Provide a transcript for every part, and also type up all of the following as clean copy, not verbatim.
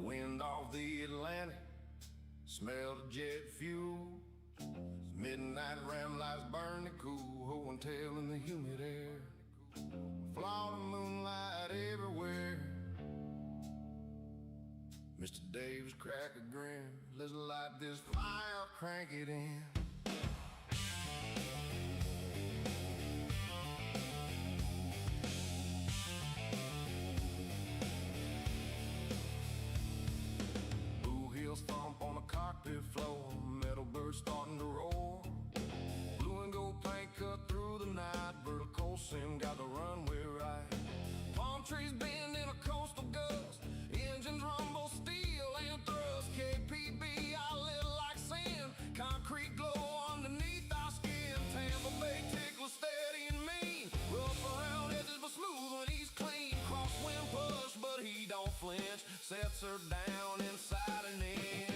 Wind off the Atlantic, smell the jet fuel. Midnight ram lights burn the cool, hoe and tail in the humid air. Flawed moonlight everywhere. Mr. Davis crack a grin. Let's light this fire, crank it in. Thump on the cockpit floor, metal bird starting to roar. Blue and gold paint cut through the night, vertical sim got the runway right. Palm trees bend in a coastal gust, engines rumble, steel and thrust. KPB, I lit like sand, concrete glow underneath our skin. Tampa Bay tickler steady and mean, rough around edges but smooth when he's clean. Crosswind push but he don't flinch, sets her down inside an inch.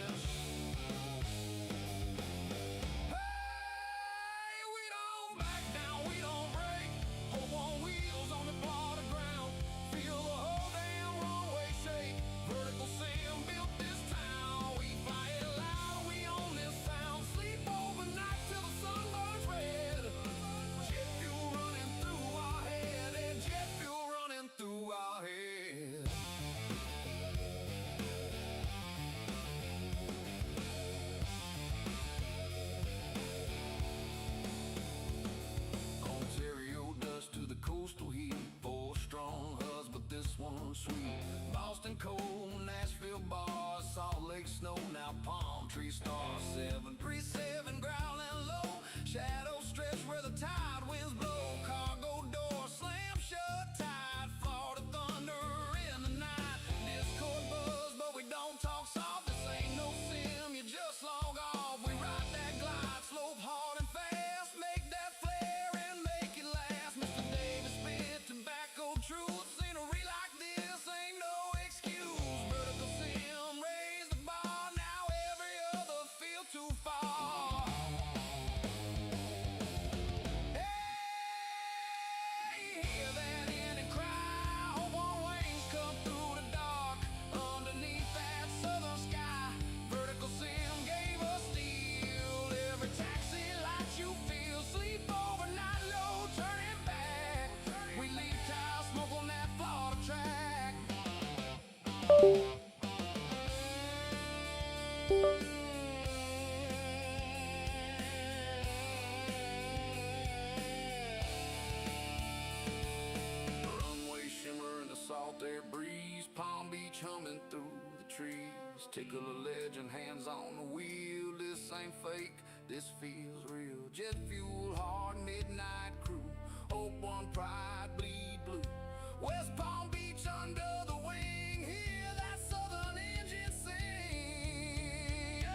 Sweet Boston cold, Nashville bars, Salt Lake snow, now palm tree stars. 737 growling low, shadows stretch where the tide winds blow. Cargo door slam shut tight, Florida thunder in the night. Discord buzz, but we don't talk soft. This ain't no sim, you just log off. We ride that glide, slope hard and fast, make that flare and make it last. Mr. Davis spit tobacco truth. Scenery like this ain't no excuse. Vertical sim, raise the bar. Now every other feel too far. Hey, hear that Indian cry. Hope on wings come through the dark. Underneath that southern sky, vertical sim gave us steel. Every taxi light you feel. Sleep overnight low, turning back. We leave tire smoke on that Florida track. Runway shimmer in the salt air breeze, Palm Beach humming through the trees. Tickle a legend, hands on the wheel. This ain't fake, this feels real. Jet fuel, hard midnight crew. Hope one pride, bleed blue. West Palm Beach under the wing. Hear that southern engine sing.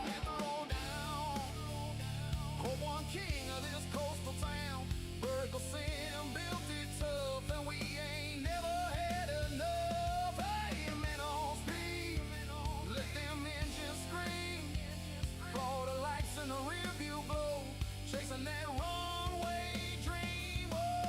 Hit the road down. Hope one king of this coastal town. Vertical sim built it tough, and we ain't never had enough. Hey, men on speed, let them engines scream. Florida lights in the rear view glow, chasing that runway dream. Oh,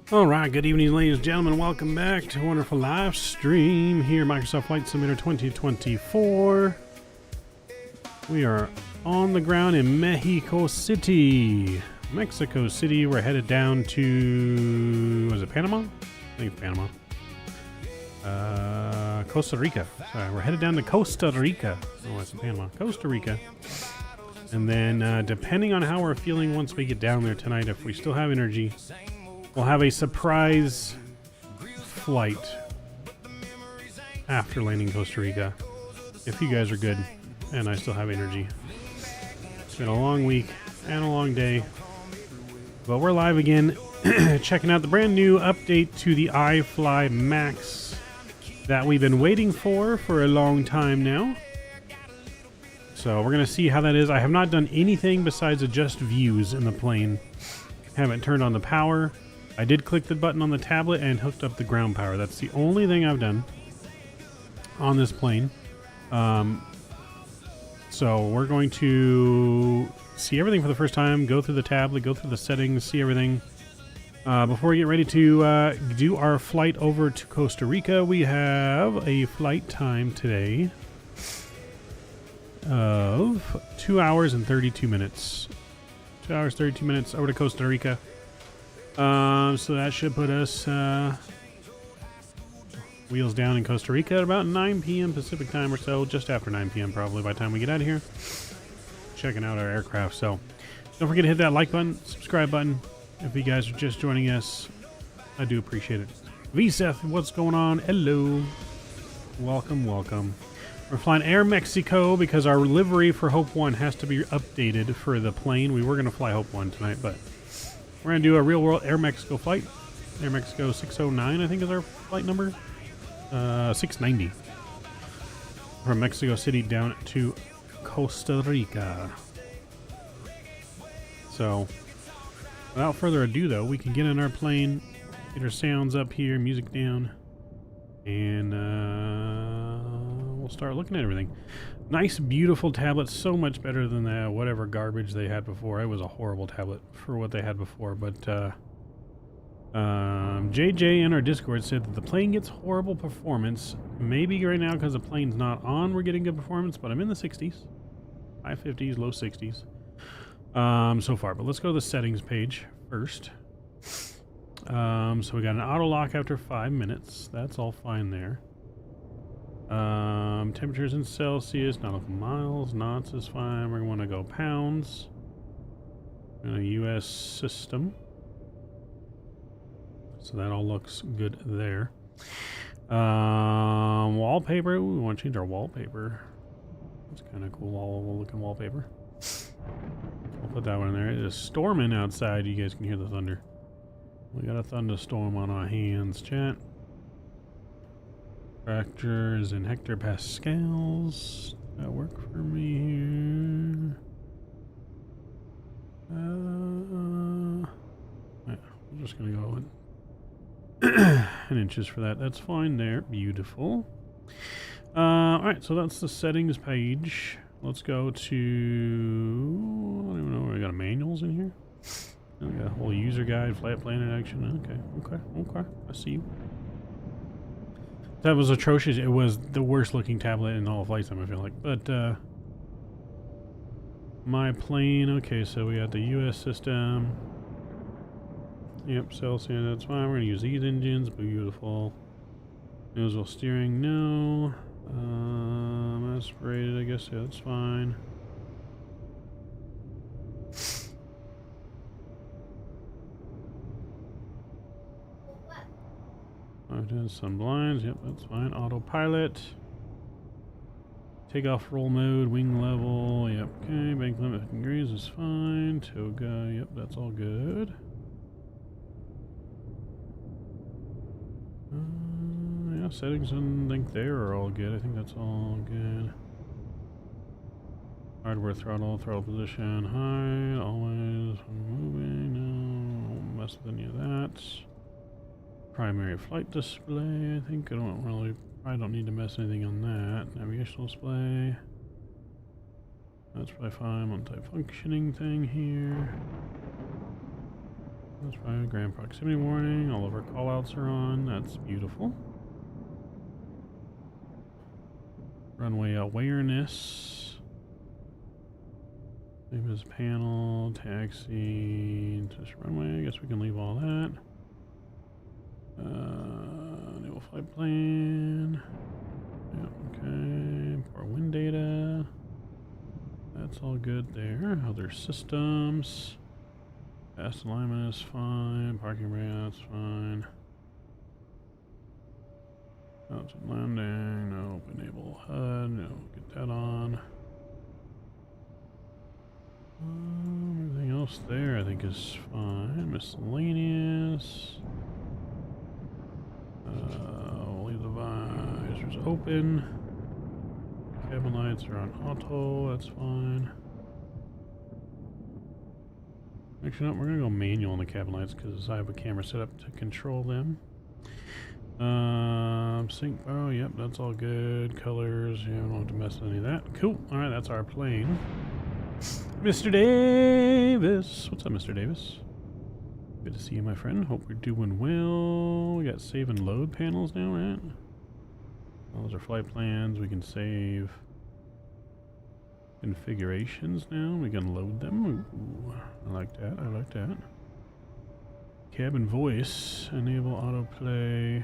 Alright, good evening ladies and gentlemen, welcome back to a wonderful live stream here, Microsoft Flight Simulator 2024. We are on the ground in Mexico City. We're headed down to, was it Panama? I think it's Panama. Costa Rica. Sorry, we're headed down to Costa Rica. Oh, it's Panama. Costa Rica. And then, depending on how we're feeling once we get down there tonight, if we still have energy, we'll have a surprise flight after landing Costa Rica. If you guys are good and I still have energy. It's been a long week and a long day, but we're live again, checking out the brand new update to the iFLY Max that we've been waiting for a long time now. So we're going to see how that is. I have not done anything besides adjust views in the plane. Haven't turned on the power. I did click the button on the tablet and hooked up the ground power. That's the only thing I've done on this plane. So we're going to see everything for the first time, go through the tablet, go through the settings, see everything. Before we get ready to do our flight over to Costa Rica, we have a flight time today of 2 hours and 32 minutes. 2 hours, 32 minutes over to Costa Rica. So that should put us wheels down in Costa Rica at about 9 p.m. Pacific time or so, just after 9 p.m. probably by the time we get out of here. Checking out our aircraft. So don't forget to hit that like button, subscribe button. If you guys are just joining us, I do appreciate it. VSeth, what's going on? Hello. Welcome, welcome. We're flying Air Mexico because our livery for Hope 1 has to be updated for the plane. We were going to fly Hope 1 tonight, but we're going to do a real-world Air Mexico flight. Air Mexico 609, I think, is our flight number. 690. From Mexico City down to Costa Rica. So, without further ado, though, we can get in our plane, get our sounds up here, music down, and we'll start looking at everything. Nice, beautiful tablet, so much better than that whatever garbage they had before. It was a horrible tablet for what they had before, but JJ in our Discord said that the plane gets horrible performance. Maybe right now because the plane's not on, we're getting good performance, but I'm in the 60s, high 50s, low 60s so far. But let's go to the settings page first. So we got an auto lock after 5 minutes. That's all fine there. Temperatures in Celsius, nautical miles, knots is fine. We're going to go pounds. And a US system. So that all looks good there. Wallpaper. Ooh, we want to change our wallpaper. That's kind of cool, all looking wallpaper. I'll put that one in there. It is storming outside. You guys can hear the thunder. We got a thunderstorm on our hands, chat. Factors in hectopascals. That work for me here. Yeah, I'm just gonna go with in inches for that. That's fine there. Beautiful. Alright, so that's the settings page. Let's go to, I don't even know, we got manuals in here. We got a whole user guide, flight plan in action. Okay. I see you. That was atrocious. It was the worst looking tablet in all of flight time, I feel like. But my plane, okay, so we got the US system. Yep, Celsius, that's fine. We're gonna use these engines. Beautiful. Nozzle steering, no. Aspirated, I guess, yeah, that's fine. Some blinds, yep, that's fine. Autopilot. Takeoff roll mode, wing level, yep, okay. Bank limit 15 degrees is fine. Toga, yep, that's all good. Yeah, settings and link there are all good. I think that's all good. Hardware throttle position, high, always moving, no, don't mess with any of that. Primary flight display, I think I don't need to mess anything on that. Navigational display. That's probably fine. Multi-functioning thing here. That's fine. Ground proximity warning. All of our callouts are on. That's beautiful. Runway awareness. Same as panel, taxi, just runway. I guess we can leave all that. Enable flight plan. Yep, okay. Pour wind data. That's all good there. Other systems. Fast alignment is fine. Parking ramps fine. Altitude landing. No. Enable HUD. No. Get that on. Everything else there I think is fine. Miscellaneous. We'll leave the visors open. Cabin lights are on auto, that's fine. Actually, no, we're gonna go manual on the cabin lights because I have a camera set up to control them. Sync, oh, yep, that's all good. Colors, yeah, we don't have to mess with any of that. Cool, alright, that's our plane. Mr. Davis! What's up, Mr. Davis? Good to see you, my friend. Hope we're doing well. We got save and load panels now, right? Those are flight plans. We can save configurations now. We can load them. Ooh, I like that. I like that. Cabin voice. Enable autoplay.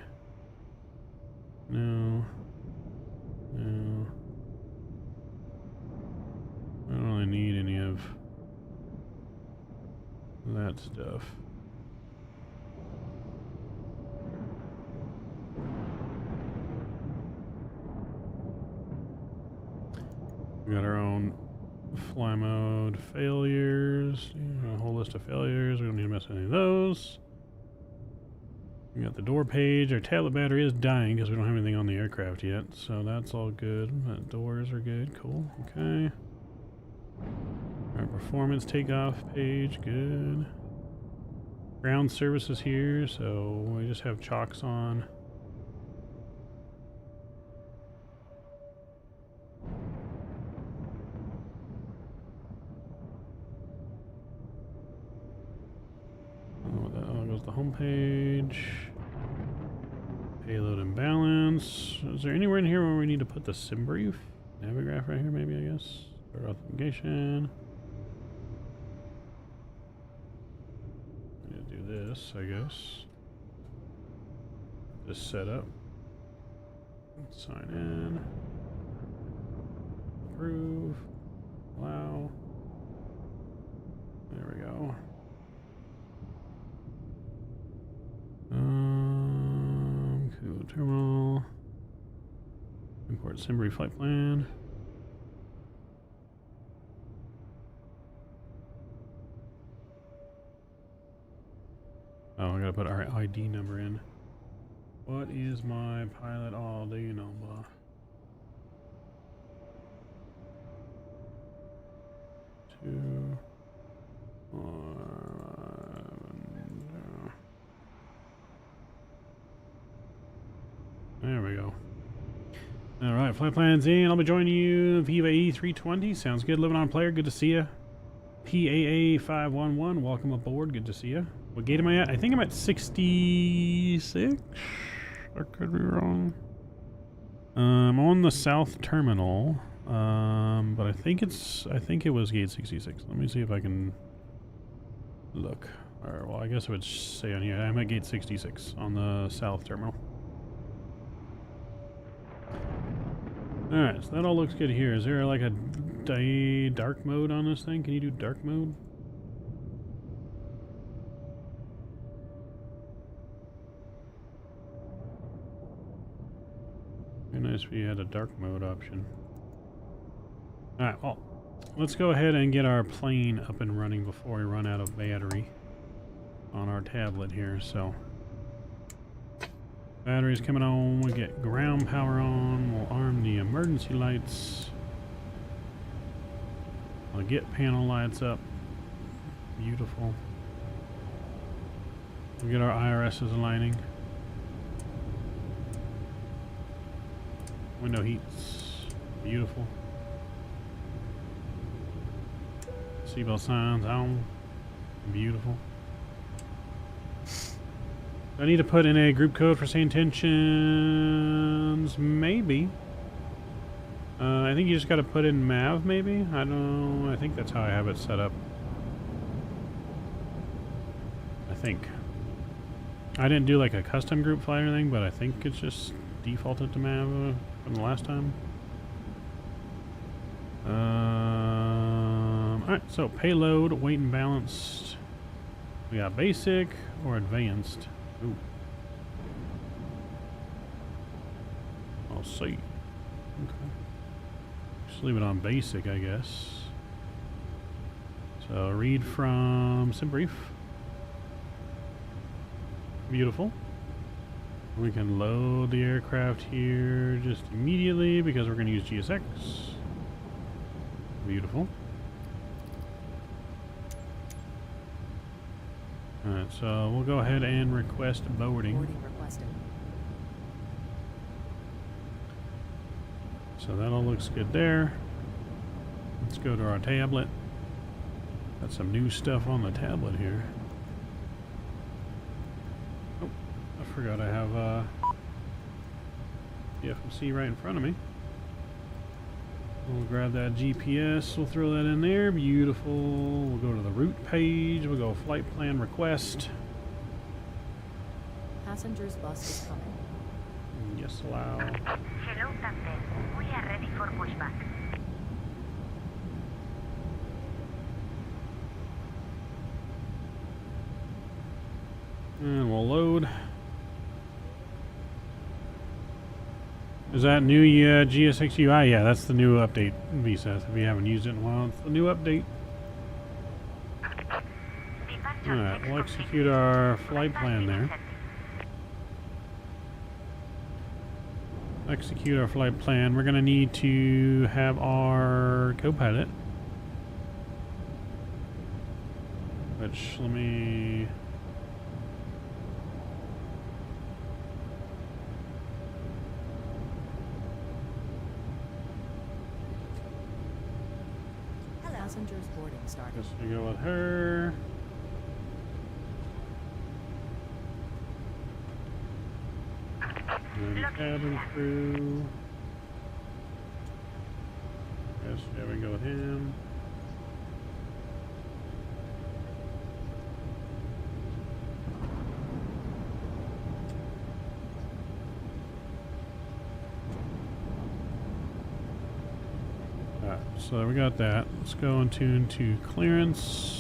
No. No. I don't really need any of that stuff. We got our own fly mode failures. A whole list of failures. We don't need to mess with any of those. We got the door page. Our tablet battery is dying because we don't have anything on the aircraft yet. So that's all good. The doors are good. Cool. Okay. Our performance takeoff page. Good. Ground services here. So we just have chocks on. The home page. Payload and balance. Is there anywhere in here where we need to put the sim brief? Navigraph right here, maybe, I guess. Or authentication. I'm gonna do this, I guess. Just set up. Sign in. Approve. Allow. There we go. Cool. Terminal. Import Simbri flight plan. Oh, I gotta put our ID number in. What is my pilot ID number? Two. There we go. Alright, flight plans in. I'll be joining you. Viva E320. Sounds good. Living on player. Good to see you. PAA511. Welcome aboard. Good to see you. What gate am I at? I think I'm at 66. I could be wrong. I'm on the south terminal. But I think it was gate 66. Let me see if I can look. Or, well, I guess it would say on here. I'm at gate 66 on the south terminal. Alright, so that all looks good here. Is there like a dark mode on this thing? Can you do dark mode? Very nice if you had a dark mode option. Alright, well, let's go ahead and get our plane up and running before we run out of battery on our tablet here, so. Battery's coming on, we get ground power on, we'll arm the emergency lights. We'll get panel lights up. Beautiful. We'll get our IRSs aligning. Window heats. Beautiful. Seatbelt signs on. Beautiful. Do I need to put in a group code for SayIntentions? Maybe. I think you just got to put in Mav, maybe? I don't know. I think that's how I have it set up. I think. I didn't do like a custom group file or anything, but I think it's just defaulted to Mav from the last time. Alright, so payload, weight and balanced. We got basic or advanced. Ooh. I'll see. Okay. Just leave it on basic, I guess. So read from SimBrief. Beautiful. We can load the aircraft here just immediately because we're going to use GSX. Beautiful. Alright, so we'll go ahead and request boarding. Boarding requested. So that all looks good there. Let's go to our tablet. Got some new stuff on the tablet here. Oh, I forgot I have the FMC right in front of me. We'll grab that GPS, we'll throw that in there, beautiful. We'll go to the route page, we'll go flight plan request. Passenger's bus is coming. Yes, allow. Hello, Captain. We are ready for pushback. And we'll load. Is that new GSX UI? Yeah, that's the new update, VSAS. If you haven't used it in a while, it's the new update. Alright, we'll execute our flight plan there. Execute our flight plan. We're going to need to have our co-pilot. Which, let me... Passengers boarding started. Guess we go with her. And cabin crew. Guess yeah, we go with him. Alright, so we got that. Let's go and tune to clearance.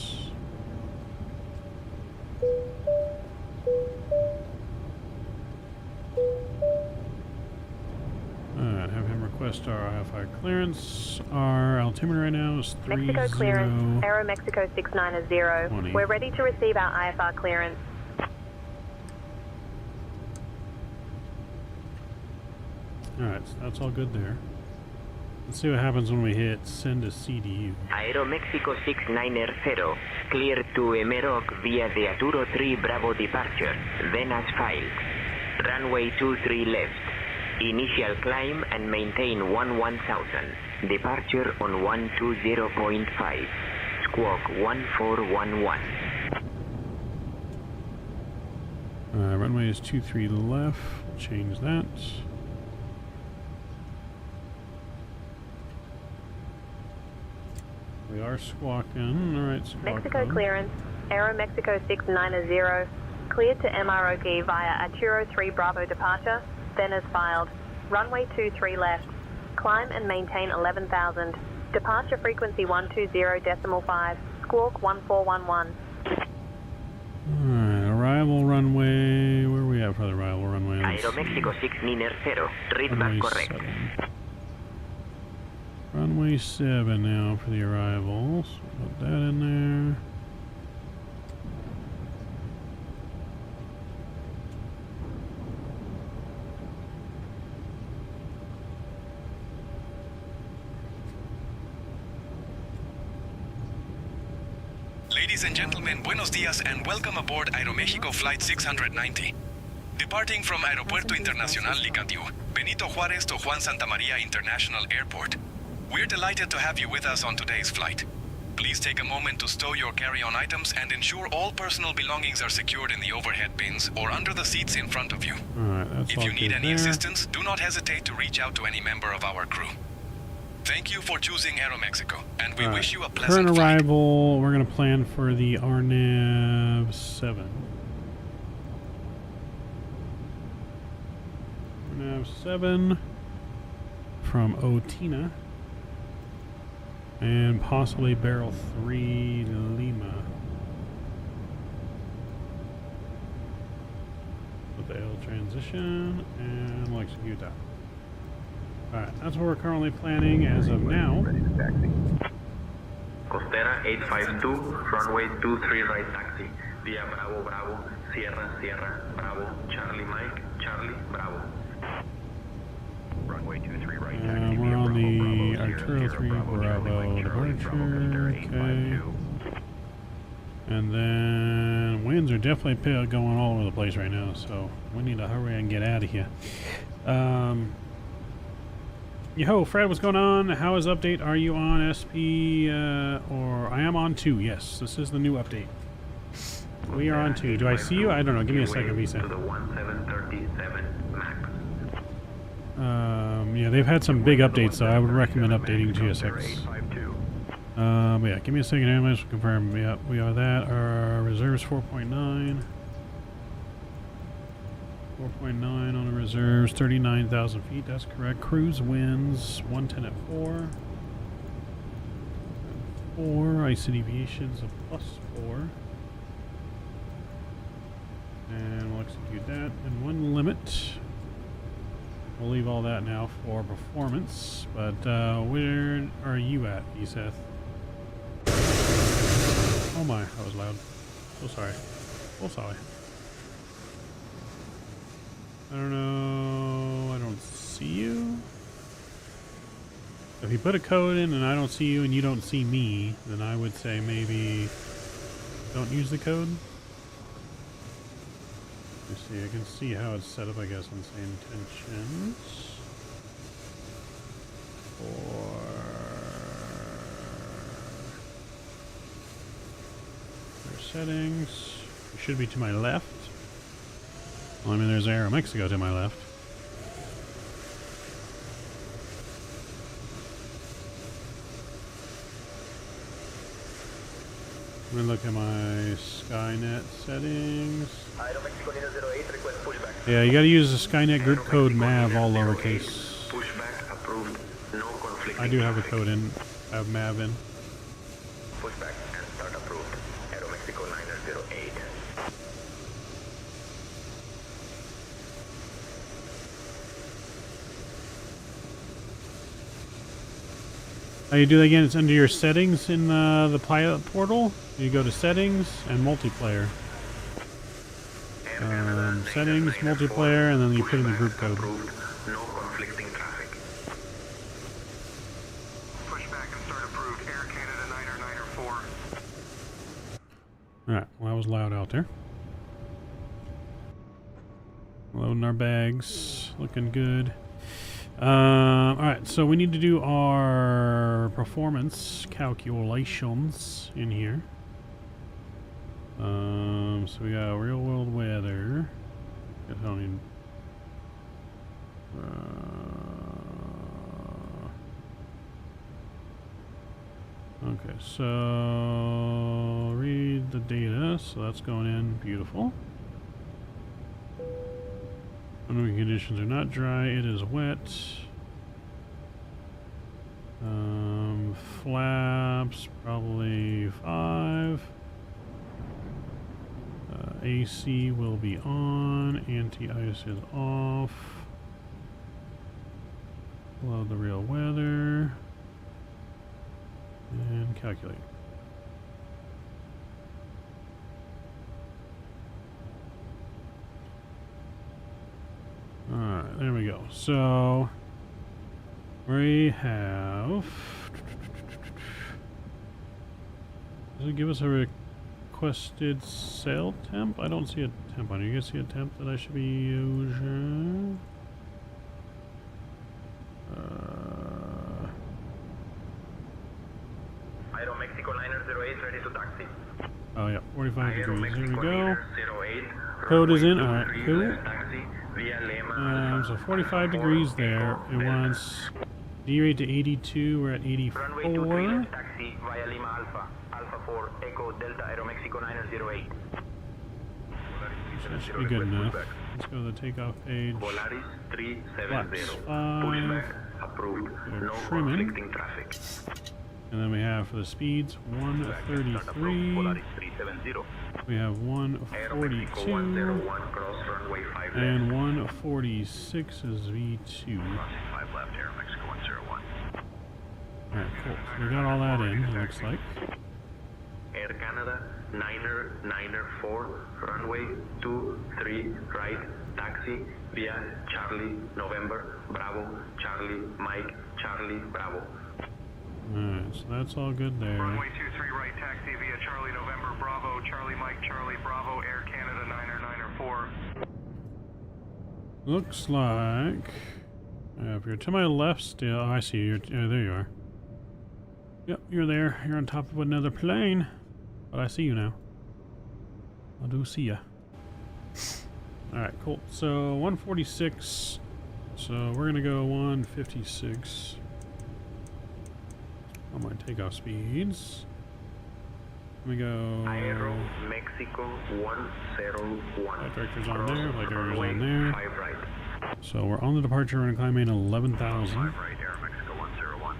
Alright, have him request our iFLY clearance. Our altimeter right now is 30. Mexico clearance, Aero Mexico 690. 20. We're ready to receive our IFR clearance. Alright, so that's all good there. Let's see what happens when we hit send a CDU. Aero Mexico 690, clear to MROC via the Arturo 3 Bravo departure, then as filed. Runway 23 left. Initial climb and maintain 1000. Departure on 120.5. Squawk 1411. Runway is 23 left. We'll change that. We are squawking. Alright, squawk. Mexico clearance, Aero Mexico 690. Cleared to MROC via Arturo 3 Bravo departure, then as filed. Runway 23 left. Climb and maintain 11,000. Departure frequency 120.5. Squawk 1411. Alright, arrival runway. Where are we at for the arrival runway? Aero Mexico 690, read back correct. 7. Runway 7 now for the arrivals. Put that in there. Ladies and gentlemen, buenos dias and welcome aboard Aeroméxico Flight 690. Departing from Aeropuerto Internacional Licatiú, Benito Juárez to Juan Santamaría International Airport. We're delighted to have you with us on today's flight. Please take a moment to stow your carry-on items and ensure all personal belongings are secured in the overhead bins or under the seats in front of you. Alright, that's If all you need good any there. assistance, do not hesitate to reach out to any member of our crew. Thank you for choosing Aeromexico, and we wish you a pleasant Current flight. arrival, we're going to plan for the RNAV 7. RNAV 7 from Otina. And possibly Barrel 3 Lima. With the L transition, and we'll execute that. Alright, that's what we're currently planning as of now. Costera 852, runway 23 right taxi, via Bravo Bravo, Sierra Sierra, Bravo, Charlie Mike, Charlie, Bravo. Runway 23 right taxi, We're on the Arturo 3 Bravo departure, okay. And then winds are definitely going all over the place right now, so we need to hurry and get out of here. Yo, Fred, what's going on? How is update? Are you on SP, or I am on 2, yes. This is the new update. We are on 2. Do I see you? I don't know. Give me a second, Visa. To the 1737 max. Yeah, they've had some big updates, so I would recommend updating GSX. But yeah, give me a second here. Let's confirm. Yep, we are that. Our reserves 4.9. 4.9 on the reserves, 39,000 feet, that's correct. Cruise winds, 110 at 4. 4, ICD Aviation's a +4. And we'll execute that. And 1 limit. We'll leave all that now for performance. But where are you at, Eseth? Oh my, that was loud. So sorry. So sorry. I don't know. I don't see you. If you put a code in and I don't see you and you don't see me, then I would say maybe don't use the code. Let's see. I can see how it's set up, I guess, on SayIntentions. There's settings. It should be to my left. Well, I mean, there's Aeromexico to my left. I'm gonna look at my Skynet settings. Yeah, you gotta use the Skynet group code MAV, all lowercase. Pushback approved, no conflict. I do have a code in. I have MAV in. Pushback and start approved. Aeromexico 908. How you do that again? It's under your settings in the pilot portal. You go to settings and multiplayer. Settings, multiplayer, and then you put in the group code. No conflicting traffic. Pushback and start approved. Air Canada 904. Alright, well that was loud out there. Loading our bags. Looking good. Alright, so we need to do our performance calculations in here. So we got real world weather. I don't even, okay, so read the data. So that's going in. Beautiful. Runway conditions are not dry. It is wet. Flaps probably 5. AC will be on. Anti-ice is off. Load the real weather. And calculate. Alright, there we go. So we have. Does it give us a requested sail temp? I don't see a temp on here. You guys see a temp that I should be using? Aeromexico 908 ready to taxi. Oh yeah, 45 degrees. Here we go. 08, Code is in. runway All right, 23 cool. left taxi via Lima So Alpha, 45 Alpha degrees 4, there. Echo, It Delta. wants D-rate to 82. We're at Runway 23 84. left taxi via Lima Alpha, Alpha 4, Echo, Delta, Aeromexico 908. That should be good enough. Let's go to the takeoff page. Volaris 370. Flaps 5. Pushback approved. We're No trimming. conflicting traffic. And then we have for the speeds 133. Volaris 370. We have Aeromexico 142. 101 cross runway 5 left. And 146 is V2. Crossing 5 left, Aeromexico 101. Alright, cool. So we got all that in, it looks like. Air Canada 994, runway 23 right, taxi via Charlie, November, Bravo, Charlie, Mike, Charlie, Bravo. Alright, so that's all good there. Runway 23 right taxi via Charlie November Bravo, Charlie Mike Charlie Bravo, Air Canada 994. Looks like... if you're to my left still... Oh, I see you. There you are. Yep, you're there. You're on top of another plane. But I see you now. I do see ya. Alright, cool. So, 146. So, we're gonna go 156 on my takeoff speeds. Let me go... Aero Mexico 101. Flight director's on there, flight director's Runway on there. 5 right. So we're on the departure, we're climbing 11,000. 5 right, Aero Mexico 101.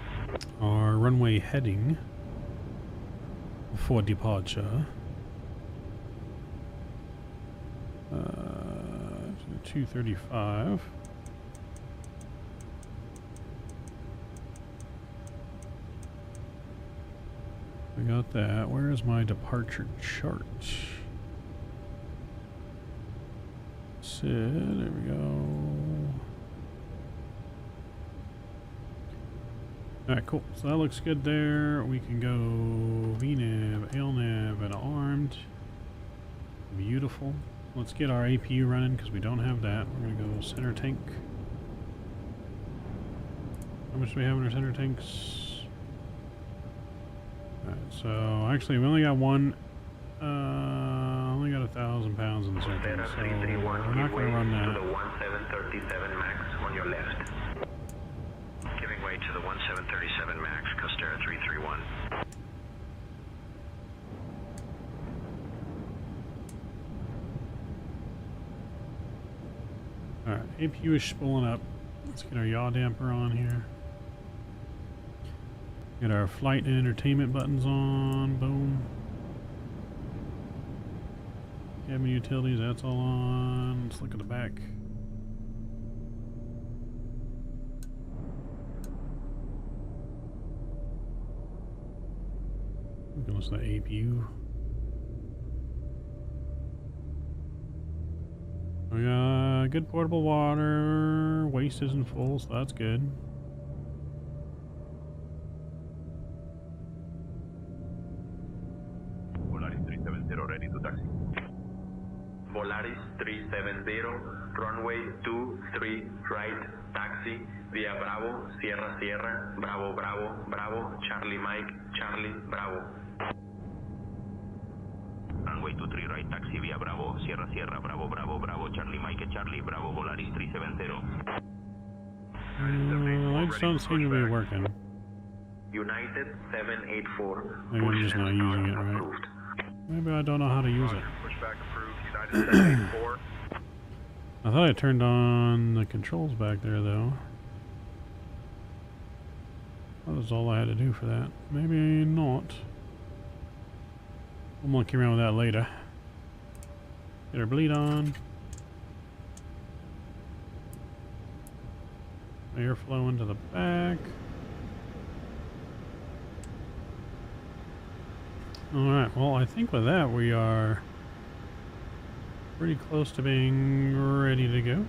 Our runway heading for departure. 235. We got that. Where is my departure chart? Sid, there we go. Alright, cool. So that looks good there. We can go VNAV, ALNAV, and armed. Beautiful. Let's get our APU running because we don't have that. We're going to go center tank. How much do we have in our center tanks? Alright, so actually we only got one. Only got 1,000 pounds in the center tank, so we're not going to run that. To the 1737 max on your left. Giving way to the 1737 Max, Costera 331. Alright, APU is spooling up. Let's get our yaw damper on here. Get our flight and entertainment buttons on. Boom. Cabin utilities, that's all on. Let's look at the back. We can listen to APU. We got good portable water. Waste isn't full, so that's good. Volaris 370 ready to taxi. Volaris 370, runway 23 right, taxi via Bravo, Sierra Sierra, Bravo Bravo, Bravo, Charlie Mike, Charlie, Bravo. Runway 23 right, taxi via Bravo, Sierra Sierra, Bravo Bravo, Bravo, Charlie Mike, Charlie, Bravo, Volaris 370. Lights don't seem to be working. United 784. Maybe I'm just not using it right. Approved. Maybe I don't know how to use it. Pushback approved. United 784. I thought I turned on the controls back there though. That was all I had to do for that. Maybe not. We'll monkey around with that later. Get our bleed on. Air flowing to the back. Alright, well I think with that we are pretty close to being ready to go.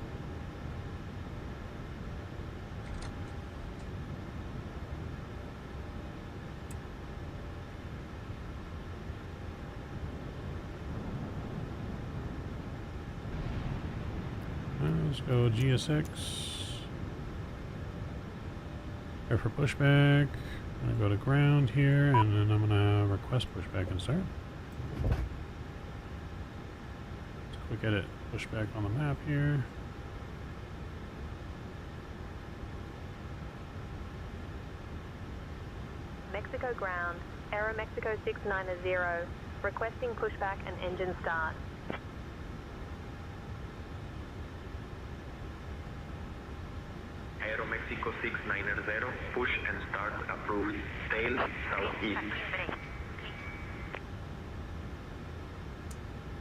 Let's go GSX. Go for pushback. I'm gonna go to ground here, and then I'm gonna request pushback and start. Quick edit pushback on the map here. Mexico ground, Aeromexico 690, requesting pushback and engine start. Aeromexico 690, push and start approved. Tail southeast.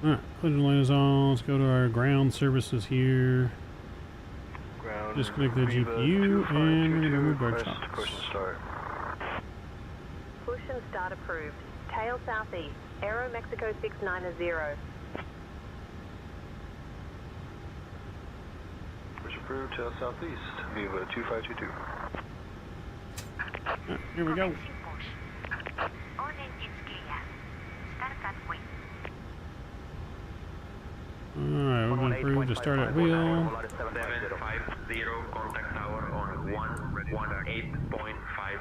Alright, collision line is on. Let's go to our ground services here. Ground. Disconnect the GPU and we're gonna remove our chocks. Push and start. Push and start approved. Tail southeast, Aeromexico 690. Push approved, tail southeast. Viva 2522. Here we go. All engines clear. Start at wing. Alright, we're gonna prove to start at wheel. 750, contact tower on 118.55.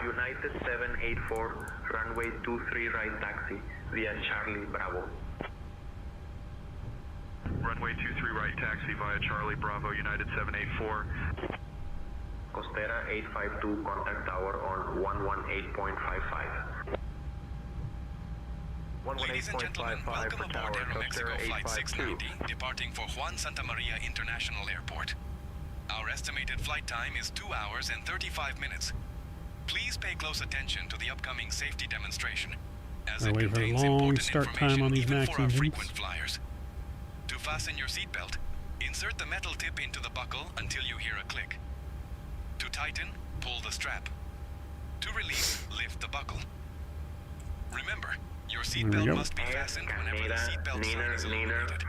United 784, runway 23 right taxi via Charlie Bravo. Runway 23 right taxi via Charlie Bravo, United 784. Costera 852, contact tower on 118.55. Ladies and gentlemen, welcome aboard Aeromexico Flight 690, departing for Juan Santa Maria International Airport. Our estimated flight time is 2 hours and 35 minutes. Please pay close attention to the upcoming safety demonstration, as it wait for a contains long important start information time on these even Max for our engines. frequent flyers. To fasten your seatbelt, insert the metal tip into the buckle until you hear a click. To tighten, pull the strap. To release, lift the buckle. Remember, your seatbelt must be fastened whenever the seatbelt sign is illuminated.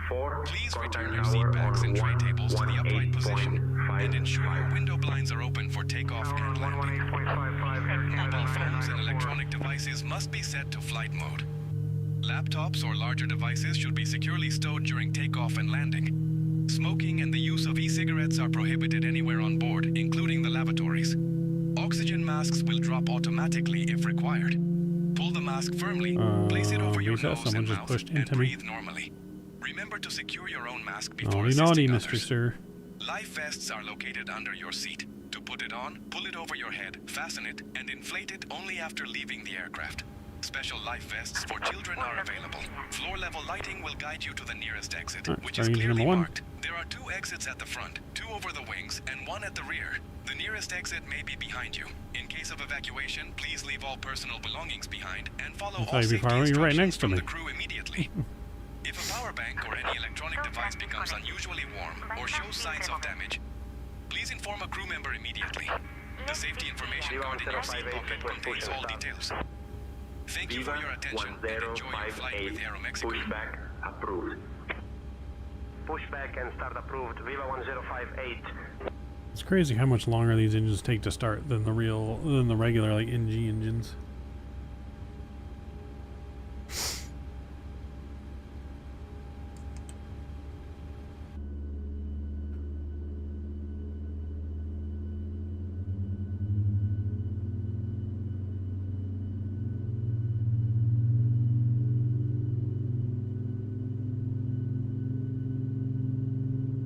Please return your seat backs and tray tables to the upright position and ensure your window blinds are open for takeoff and landing. Mobile phones and electronic devices must be set to flight mode. Laptops or larger devices should be securely stowed during takeoff and landing. Smoking and the use of e-cigarettes are prohibited anywhere on board, including the lavatories. Oxygen masks will drop automatically if required. Pull the mask firmly, place it over your Lisa, nose someone and just mouth, pushed and into me. breathe normally. Remember to secure your own mask before Naughty, assisting naughty, others. Mr. Sir. Life vests are located under your seat. To put it on, pull it over your head, fasten it, and inflate it only after leaving the aircraft. Special life vests for children are available. Floor-level lighting will guide you to the nearest exit, which is starting engine clearly number 1. marked. There are 2 exits at the front, 2 over the wings, and 1 at the rear. The nearest exit may be behind you. In case of evacuation, please leave all personal belongings behind and follow all safety You're right instructions next to from me. the crew immediately. If a power bank or any electronic device becomes unusually warm or shows signs of damage, please inform a crew member immediately. The safety information card in your seat pocket contains all details. Thank you for your attention and enjoy your flight with Aeromexico. Pushback approved. Pushback and start approved. Viva 1058. It's crazy how much longer these engines take to start than the regular like NG engines.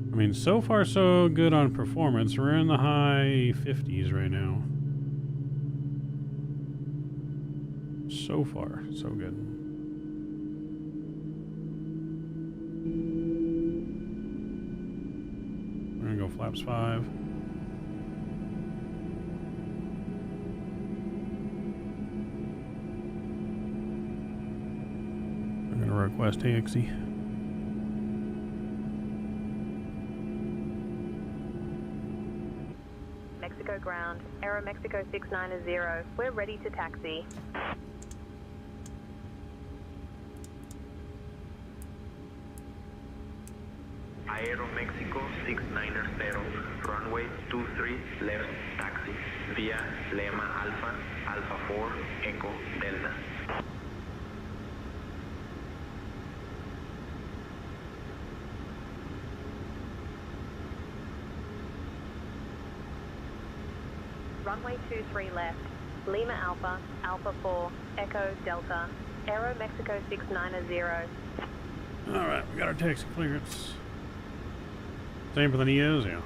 I mean, so far so good on performance. We're in the high 50s right now. So far, so good. We're gonna go flaps 5. I'm gonna request AXE. Mexico ground, Aeromexico 690. We're ready to taxi. Aeromexico 690, runway 23 left taxi via Lema Alpha, Alpha 4, Echo Delta. Runway 23 left, Lima Alpha, Alpha 4, Echo Delta, Aero Mexico 690. Alright, we got our taxi clearance. Same for the Neos, yeah.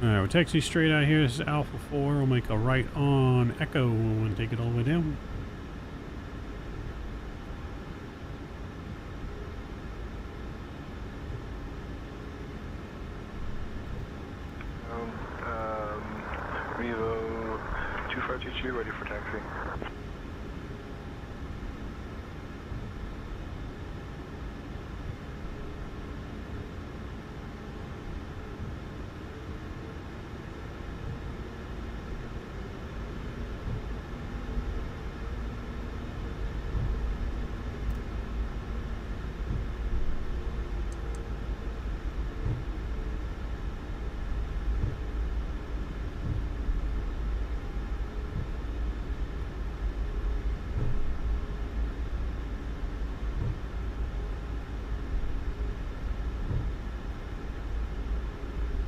Alright, we'll taxi straight out here. This is Alpha 4. We'll make a right on Echo and take it all the way down. Revo 2522, ready for taxi.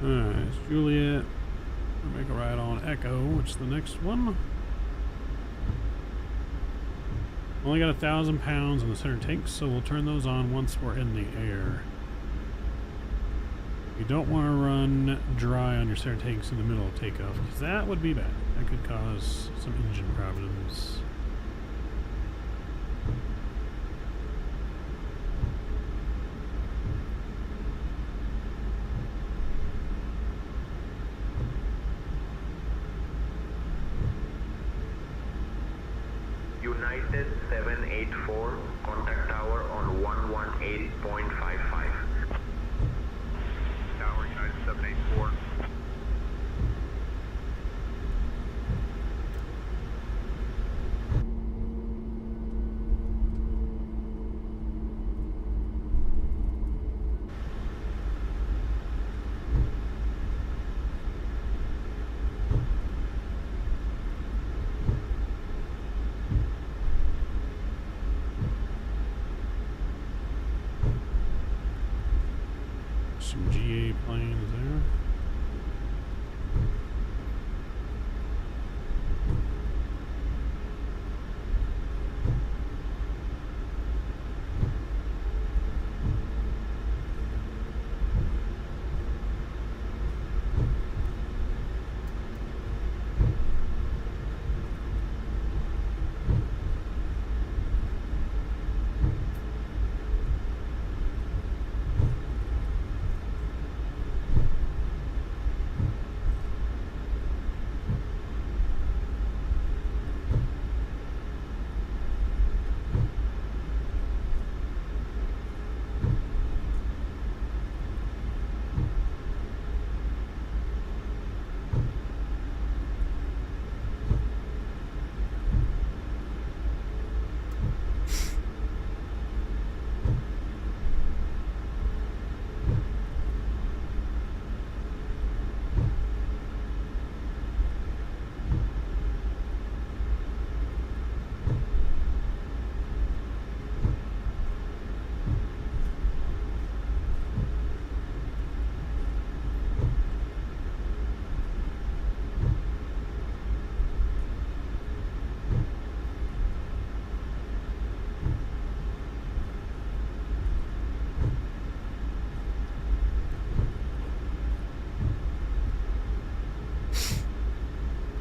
Alright, it's Juliet. We'll make a right on Echo, which is the next one. Only got 1,000 pounds in the center tanks, so we'll turn those on once we're in the air. You don't want to run dry on your center tanks in the middle of takeoff, because that would be bad. That could cause some engine problems. United 784, contact tower on 118.55. Tower, United 784. Some GA planes there.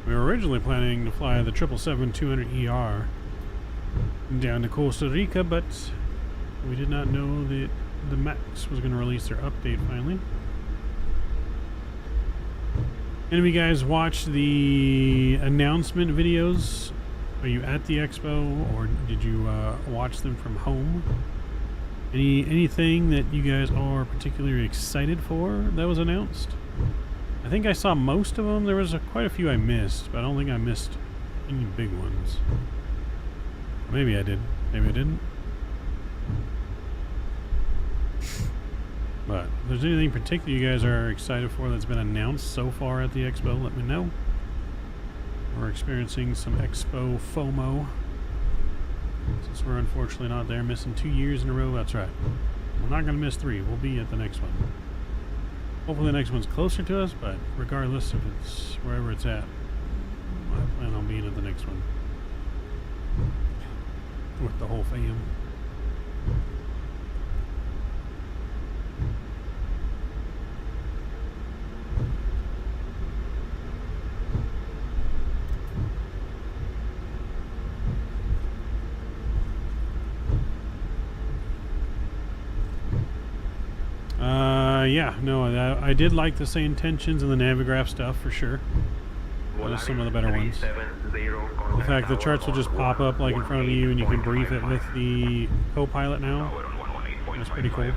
We were originally planning to fly the 777-200ER down to Costa Rica, but we did not know that the MAX was going to release their update finally. Any of you guys watch the announcement videos? Are you at the expo, or did you watch them from home? Anything that you guys are particularly excited for that was announced? I think I saw most of them. There was quite a few I missed, but I don't think I missed any big ones. Maybe I did. Maybe I didn't. But if there's anything particular you guys are excited for that's been announced so far at the expo, let me know. We're experiencing some expo FOMO since we're unfortunately not there, missing 2 years in a row. That's right. We're not going to miss 3. We'll be at the next one. Hopefully the next one's closer to us, but regardless if it's wherever it's at, I plan on being at the next one with the whole fam. Yeah, no, I did like the SayIntentions and the Navigraph stuff for sure. That was some of the better ones. The fact the charts will just pop up like in front of you and you can brief it with the co-pilot now. That's pretty cool.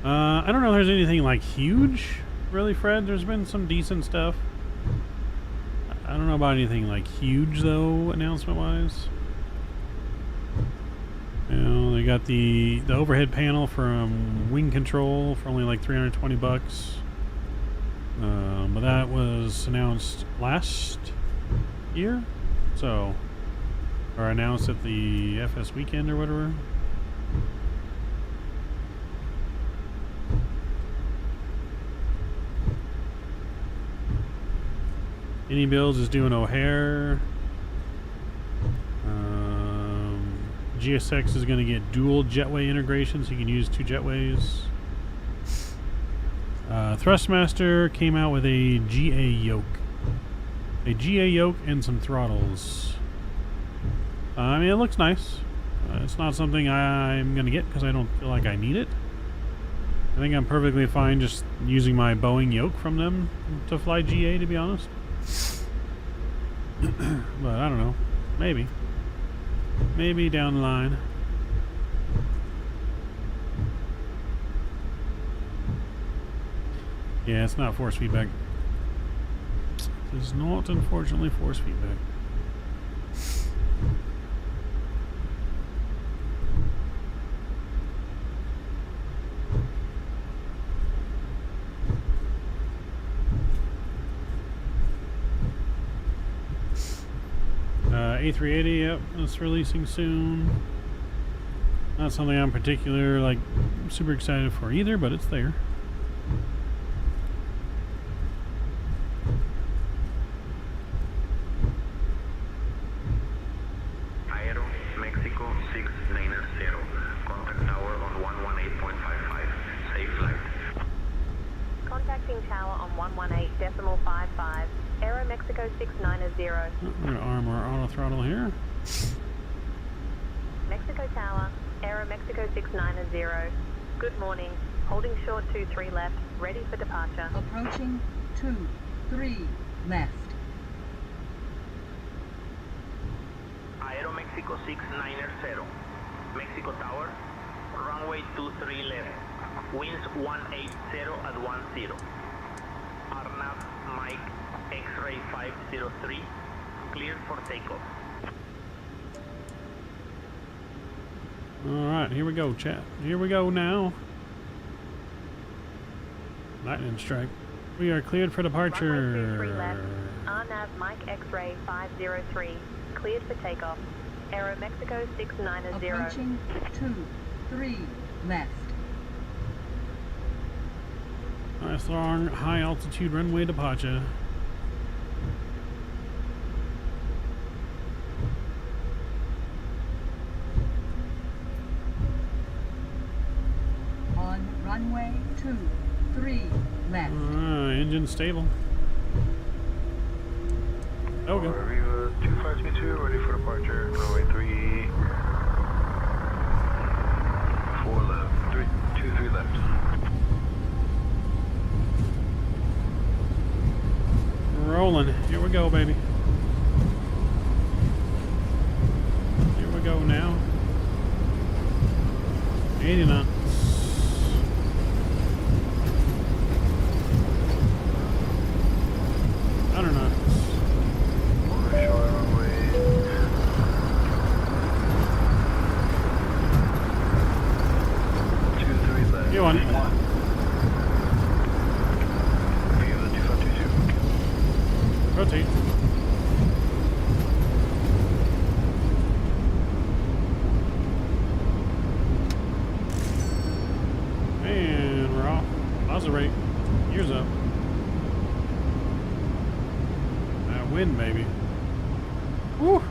I don't know if there's anything like huge, really, Fred. There's been some decent stuff. I don't know about anything like huge though, announcement-wise. You know, they got the overhead panel from Wing Control for only like 320 bucks. But that was announced last year, or announced at the FS weekend or whatever. Any Builds is doing O'Hare. GSX is going to get dual jetway integration, so you can use 2 jetways. Thrustmaster came out with a GA yoke. A GA yoke and some throttles. I mean, it looks nice. It's not something I'm going to get because I don't feel like I need it. I think I'm perfectly fine just using my Boeing yoke from them to fly GA, to be honest. But I don't know. Maybe. Maybe down the line. Yeah, it's not force feedback. It's not, unfortunately, force feedback. A380, yep, that's releasing soon. Not something I'm particular, like, super excited for either, but it's there. Aero Mexico 690. Contact tower on 118.55. Safe flight. Contacting tower on 118.55. Aero Mexico 690. I'm going to arm our auto throttle here. Mexico Tower, Aero Mexico 690. Good morning. Holding short 23 left, ready for departure. Approaching 23 left. Aero Mexico 690. Mexico Tower, runway 23 left. Winds 180 at 10. RNAV Mike X-ray 503, cleared for takeoff. Alright, here we go, chat. Here we go now. Lightning strike. We are cleared for departure. Runway 23 left. RNAV Mike X-ray 503, cleared for takeoff. Aero Mexico 690. Approaching 23 left. Nice long, high altitude runway departure. On runway 23 left. Engine stable. Okay. Viva 2522, ready for departure. Runway 3. 4 left. 23 left. Rolling. Here we go, baby. Here we go now. 80 knots. I don't know. Short runway. Go on. Rotate. And we're off. Positive rate. Gears up. That wind, baby. Woo!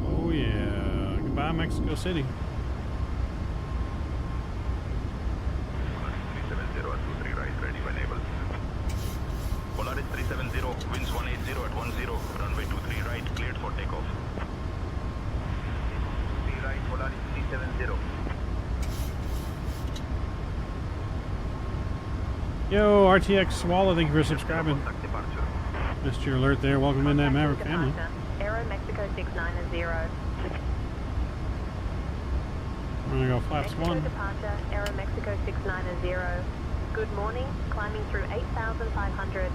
Oh yeah. Goodbye, Mexico City. Polaris 370, winds 180 at 10, runway 23 right, cleared for takeoff. 3 right, Polaris 370. Yo, RTX Swallow, thank you for subscribing. Missed your alert there. Welcome in that Maverick family. Aero Mexico 690. We're gonna go flaps Mexico 1. departure, Aero Mexico 690. Good morning, climbing through 8,500.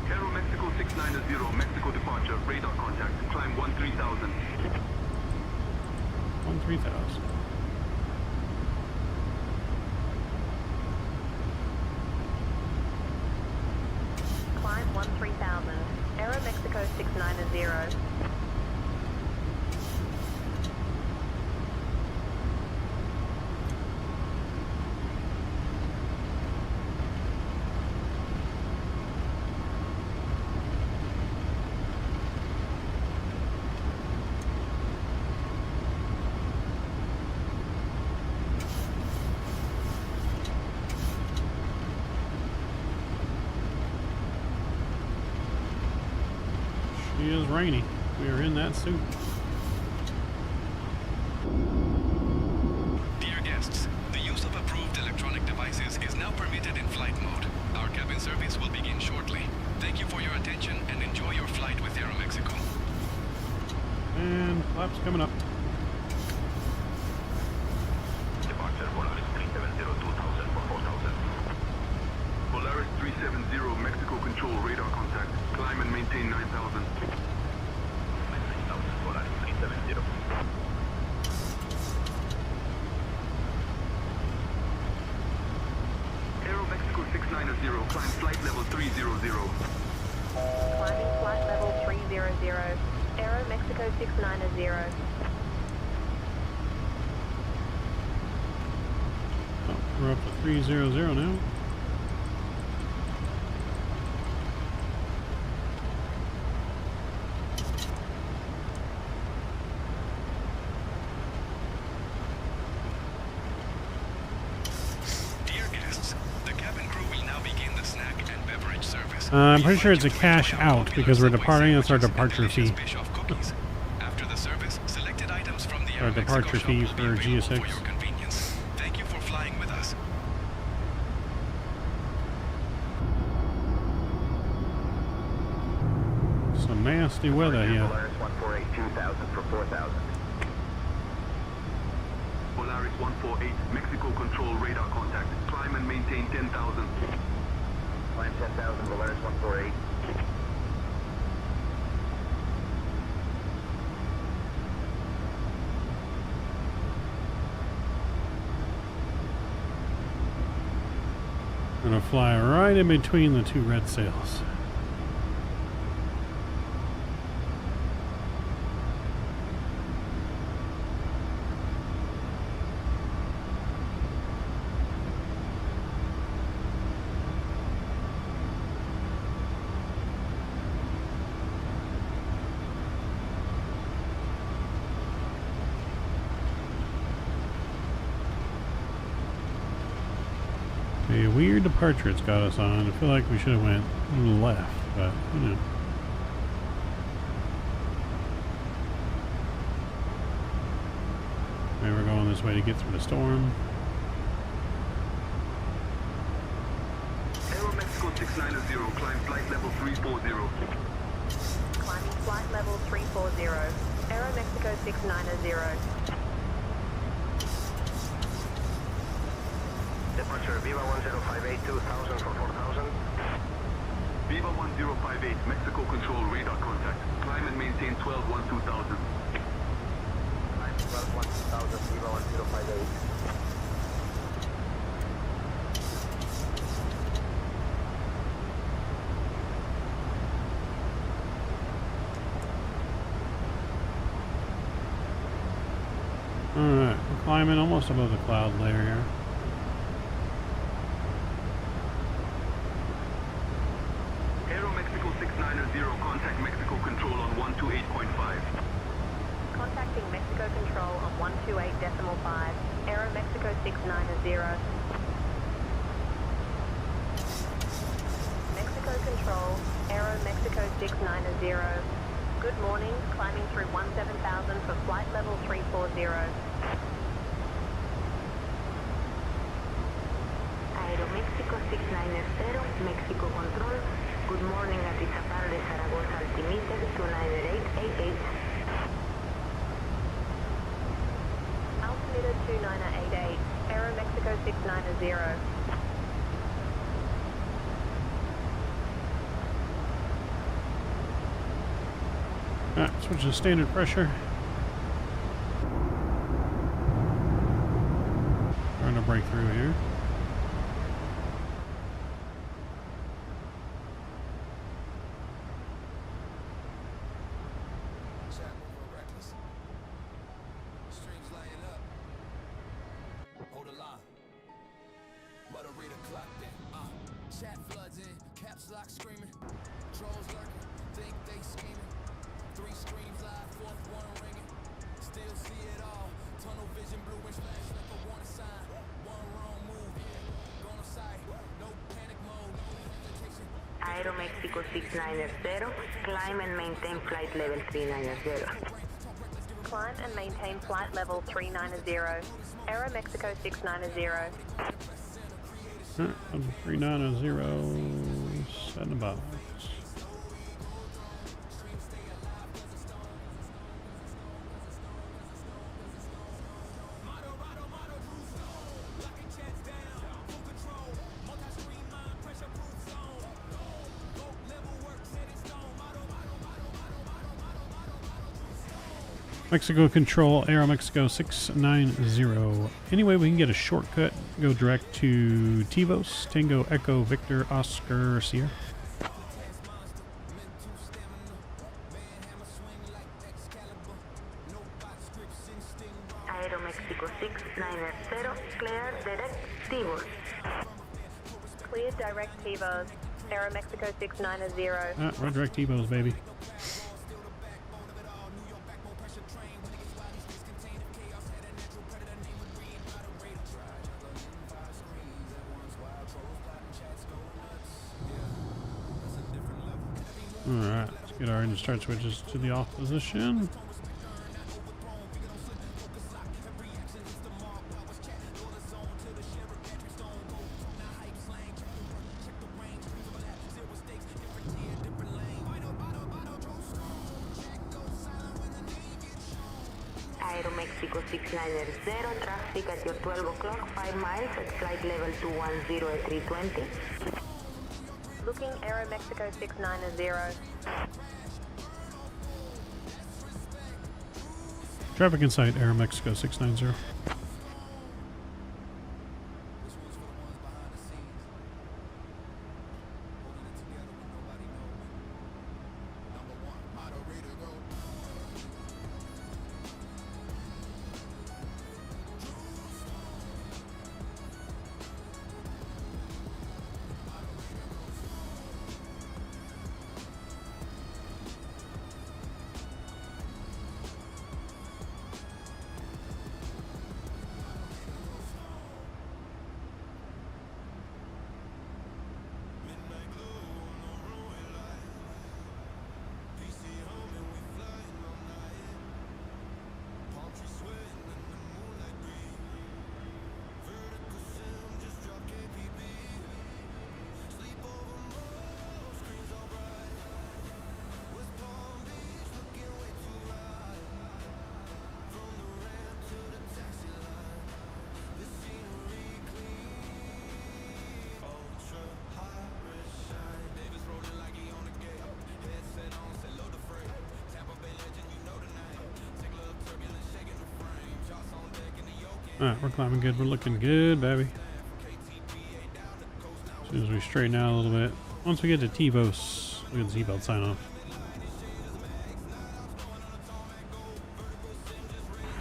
Aero Mexico 690, Mexico departure, radar contact, climb 13,000. 13,000. Climb 13,000. Aero Mexico 690. She is rainy. We are in that suit. Dear guests, the use of approved electronic devices is now permitted in flight mode. Our cabin service will begin shortly. Thank you for your attention and enjoy your flight with Aeromexico. And flaps coming up. Departure Polaris 370, 2000 for 4,000. Polaris 370, Mexico control, radar contact, climb and maintain 9,000. 9,000, Polaris 370. Aero Mexico 690, climb flight level 300. Climbing flight level 300. Aero Mexico 690. Oh, we're up to 300 now. Dear guests, the cabin crew will now begin the snack and beverage service. I'm pretty sure it's a cash out because we're departing. That's our departure fee. After the service, selected items from the Our departure fee for GSX. for your convenience. Thank you for flying with us. Some nasty weather here. Polaris 148, 2,000 for 4,000. Polaris 148, Mexico control, radar contact, climb and maintain 10,000. Climb 10,000, Polaris 148. Gonna fly right in between the two red sails. A weird departure it's got us on. I feel like we should have went left, but you know. Maybe we're going this way to get through the storm. Aero Mexico 690, climb flight level 340. Climbing flight level 340. Aero Mexico 690. Departure Viva 1058, 2,000 for 4,000. Viva 1058, Mexico control, radar contact, climb and maintain 12, 1, 2,000. Viva 1058. Alright, we're climbing almost above the cloud layer here. Aero Mexico 690, contact Mexico Control on 128.5. Contacting Mexico Control on 128.5. Aero Mexico 690. Mexico Control, Aero Mexico 690. Good morning, climbing through 17,000 for flight level 340. Aeroméxico 690, Mexico Control. Good morning at Izapar de Zaragoza altimeter 29888. Altimeter 2988, Aero Mexico 690. Alright, switch to standard pressure. Trying to break through here. Chat moving reckless. Streams lighting up. Hold the line. Mother read a clock then. Chat floods in. Caps lock screaming. Trolls lurking. Think they scheming. 3 screams live. 4th one ringing. Still see it all. Tunnel vision. Blue and flash like a warning sign. One wrong move. Yeah. Gonna sight. No panic mode. No hesitation. Aeroméxico 690, climb and maintain flight level 390. Climb and maintain flight level 390. Aero Mexico 690. 390, setting about. Mexico Control, Aero Mexico 690. Any way we can get a shortcut, go direct to Tivos, Tango, Echo, Victor, Oscar, Sierra. Aeroméxico 690, clear direct Tivos. Clear direct Tivos. Aero Mexico 690. Right, direct Tivos, baby. Alright, let's get our engine start switches to the off position. Aeroméxico 690, traffic at your 12 o'clock, 5 miles at flight level 210 at 320. Looking Aero Mexico 690. Traffic in sight, Aero Mexico 690. Alright, we're climbing good. We're looking good, baby. As soon as we straighten out a little bit. Once we get to TVOS, look at the seatbelt sign off.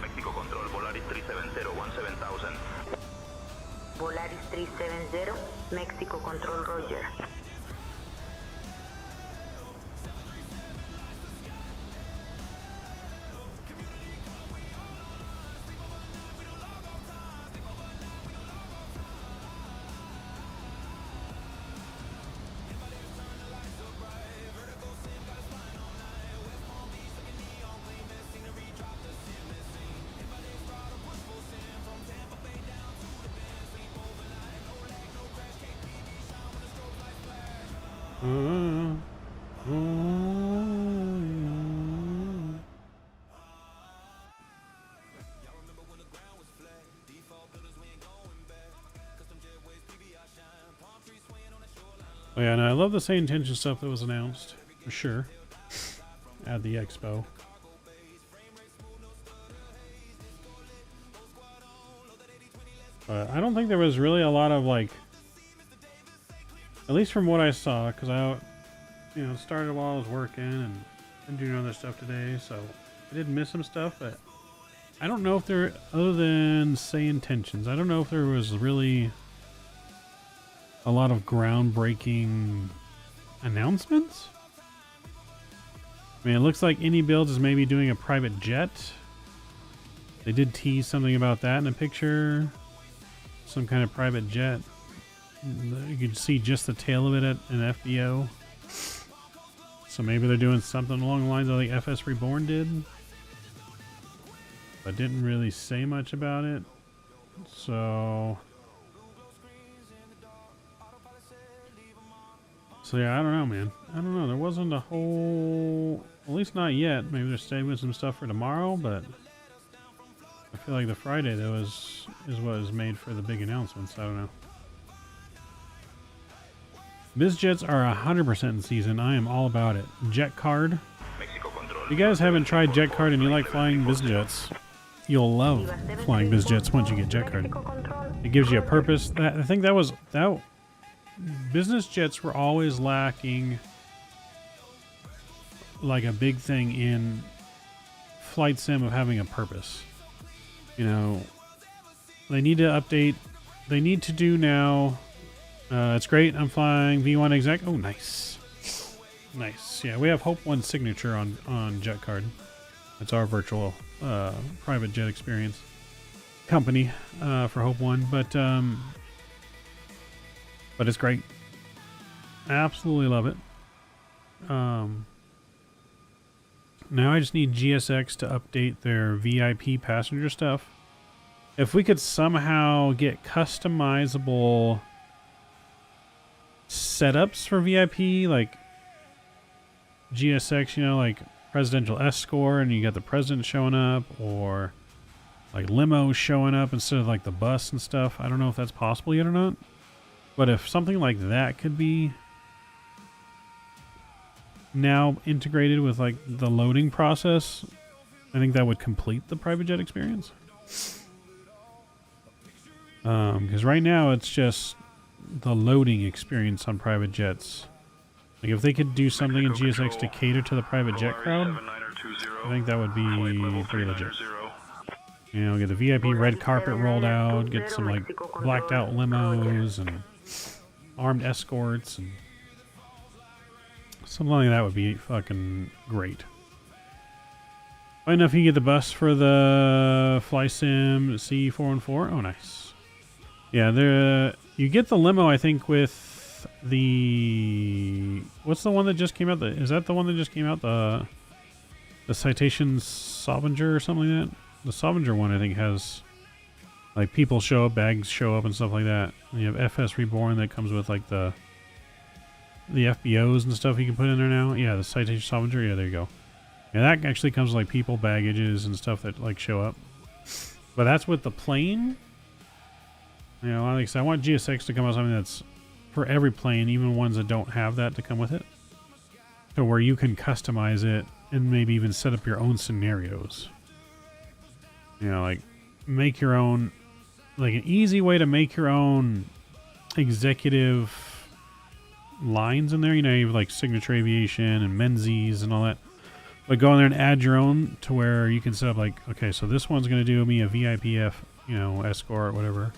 Mexico Control, Volaris 370, 17000. Volaris 370, Mexico Control, Roger. Oh yeah, and I love the SayIntentions stuff that was announced, for sure, at the expo. But I don't think there was really a lot of, like, at least from what I saw, because I, started while I was working and been doing other stuff today, so I did miss some stuff, but I don't know if there, other than SayIntentions, I don't know if there was really a lot of groundbreaking announcements. I mean, it looks like Any Builds is maybe doing a private jet. They did tease something about that in a picture. Some kind of private jet. You could see just the tail of it at an FBO. So maybe they're doing something along the lines of like FS Reborn did. But didn't really say much about it. So yeah, I don't know, man. I don't know. There wasn't a whole, at least not yet. Maybe they're saving some stuff for tomorrow, but I feel like the Friday though is what is made for the big announcements. I don't know. BizJets are 100% in season. I am all about it. Jet Card. If you guys haven't tried Jet Card and you like flying BizJets, you'll love flying BizJets once you get Jet Card. It gives you a purpose. I think that business jets were always lacking like a big thing in flight sim of having a purpose. You know, they need to update. They need to do now. It's great. I'm flying V1 exec. Oh, nice. Nice. Yeah, we have Hope One signature on Jet Card. It's our virtual private jet experience company for Hope One. But it's great. Absolutely love it. Now I just need GSX to update their VIP passenger stuff. If we could somehow get customizable setups for VIP, like GSX, like presidential escort, and you got the president showing up, or like limos showing up instead of like the bus and stuff. I don't know if that's possible yet or not. But if something like that could be now integrated with like the loading process, I think that would complete the private jet experience. Because right now it's just the loading experience on private jets. Like if they could do something in GSX to cater to the private jet crowd, I think that would be pretty legit. Get the VIP red carpet rolled out, get some like blacked out limos and armed escorts, and something like that would be fucking great. I don't know if you get the bus for the Fly Sim C414. Oh, nice. Yeah, you get the limo, I think, with the... What's the one that just came out? Is that the one that just came out? The Citations Sauvenger or something like that? The Sauvenger one, I think, has... Like, people show up, bags show up, and stuff like that. And you have FS Reborn that comes with, like, the FBOs and stuff you can put in there now. Yeah, the Citation Sauvenger. Yeah, there you go. Yeah, that actually comes with, like, people, baggages, and stuff that, like, show up. But that's with the plane. Like I said, I want GSX to come out with something that's for every plane, even ones that don't have that to come with it. So where you can customize it and maybe even set up your own scenarios. Like, make your own like an easy way to make your own executive lines in there. You know, you have like Signature Aviation and Menzies and all that. But go in there and add your own to where you can set up like, okay, so this one's going to do me a VIPF, you know, escort, whatever.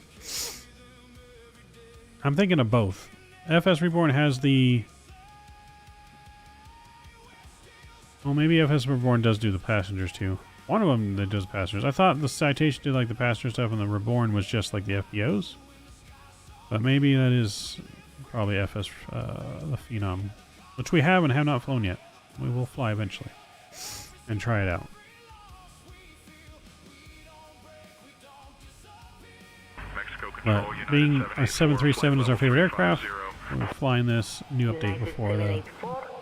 I'm thinking of both. FS Reborn has the... Well, maybe FS Reborn does do the passengers too. One of them that does passengers. I thought the Citation did like the passenger stuff and the Reborn was just like the FBOs. But maybe that is probably FS, the Phenom. Which we have and have not flown yet. We will fly eventually. And try it out. But being a 737 is our favorite aircraft, we're flying this new update before that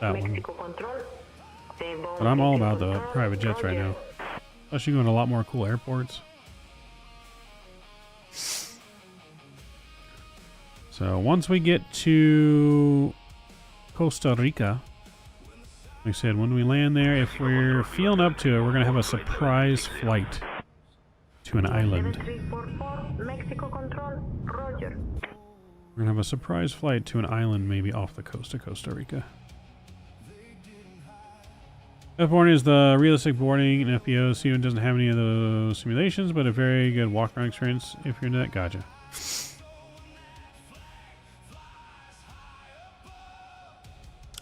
one. But I'm all about the private jets right now. Especially going to a lot more cool airports. So once we get to Costa Rica, like I said, when we land there, if we're feeling up to it, we're going to have a surprise flight to an island. We're going to have a surprise flight to an island maybe off the coast of Costa Rica. F-boarding is the realistic boarding in FBO. Steven doesn't have any of those simulations, but a very good walk-around experience if you're into that. Gotcha.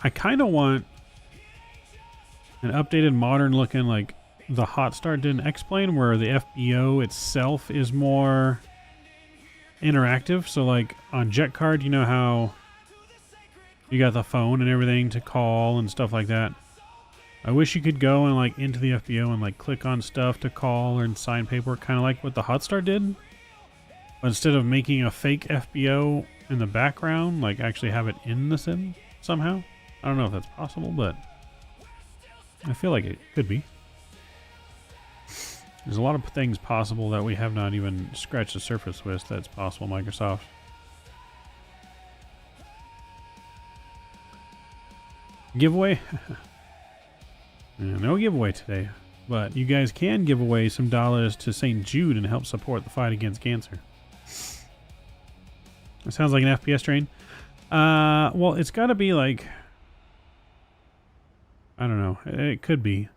I kind of want an updated, modern-looking, like the Hot Start did in X-Plane, where the FBO itself is more interactive. So, like on Jet Card, you know how you got the phone and everything to call and stuff like that. I wish you could go and like into the FBO and like click on stuff to call or sign paperwork, kind of like what the Hot Start did. But instead of making a fake FBO in the background, like actually have it in the sim somehow. I don't know if that's possible, but I feel like it could be. There's a lot of things possible that we have not even scratched the surface with that's possible, Microsoft. Giveaway? No giveaway today, but you guys can give away some dollars to St. Jude and help support the fight against cancer. It sounds like an FPS train. Well, it's got to be like, I don't know. It could be.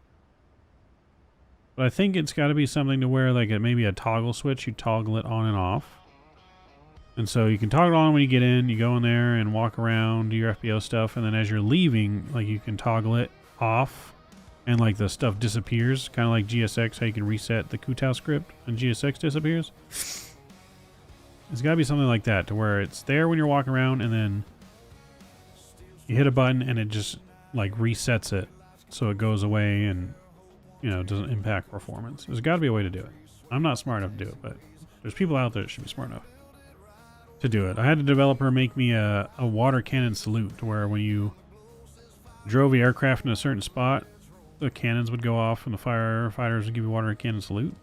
But I think it's got to be something to where like maybe a toggle switch, you toggle it on and off. And so you can toggle on when you get in, you go in there and walk around, do your FBO stuff, and then as you're leaving, like you can toggle it off and like the stuff disappears, kind of like GSX, how you can reset the Kutao script and GSX disappears. It's got to be something like that to where it's there when you're walking around and then you hit a button and it just like resets it so it goes away and, you know, doesn't impact performance. There's got to be a way to do it. I'm not smart enough to do it, but there's people out there that should be smart enough to do it. I had a developer make me a water cannon salute to where when you drove the aircraft in a certain spot, the cannons would go off and the firefighters would give you water cannon salute.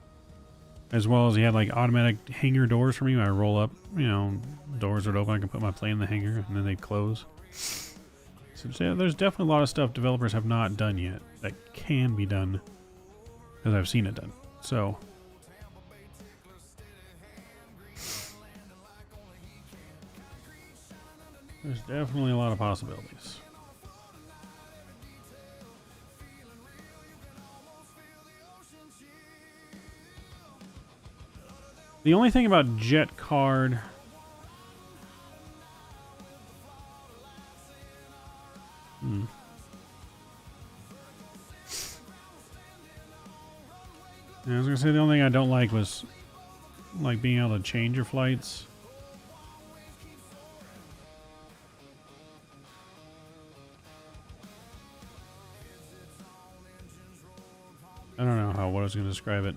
As well as he had like automatic hangar doors for me. I roll up, you know, doors would open. I can put my plane in the hangar and then they'd close. So yeah, there's definitely a lot of stuff developers have not done yet that can be done because I've seen it done. So there's definitely a lot of possibilities. The only thing about Jet Card, Yeah, I was gonna say the only thing I don't like was like being able to change your flights. I don't know what I was gonna describe it.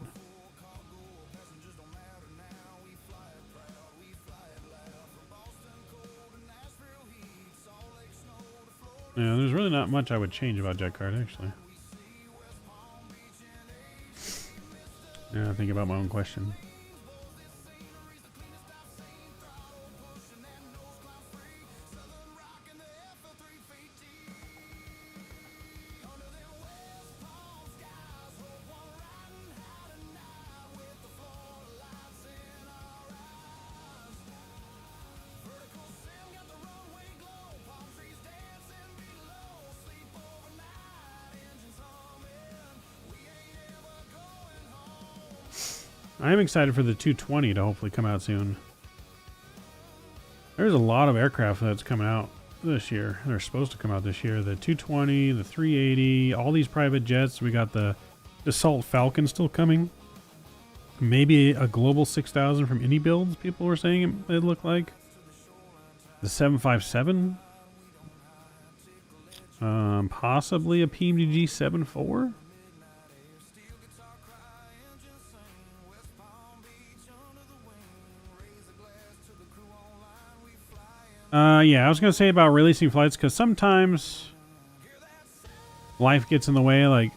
Yeah, there's really not much I would change about Jet Card, actually. Yeah, I think about my own question. I am excited for the 220 to hopefully come out soon. There's a lot of aircraft that's coming out this year. They're supposed to come out this year. The 220, the 380, all these private jets. We got the Assault Falcon still coming. Maybe a Global 6000 from Indie Builds, people were saying it looked like. The 757. Possibly a PMDG 74. Yeah, I was going to say about releasing flights, because sometimes life gets in the way. Like,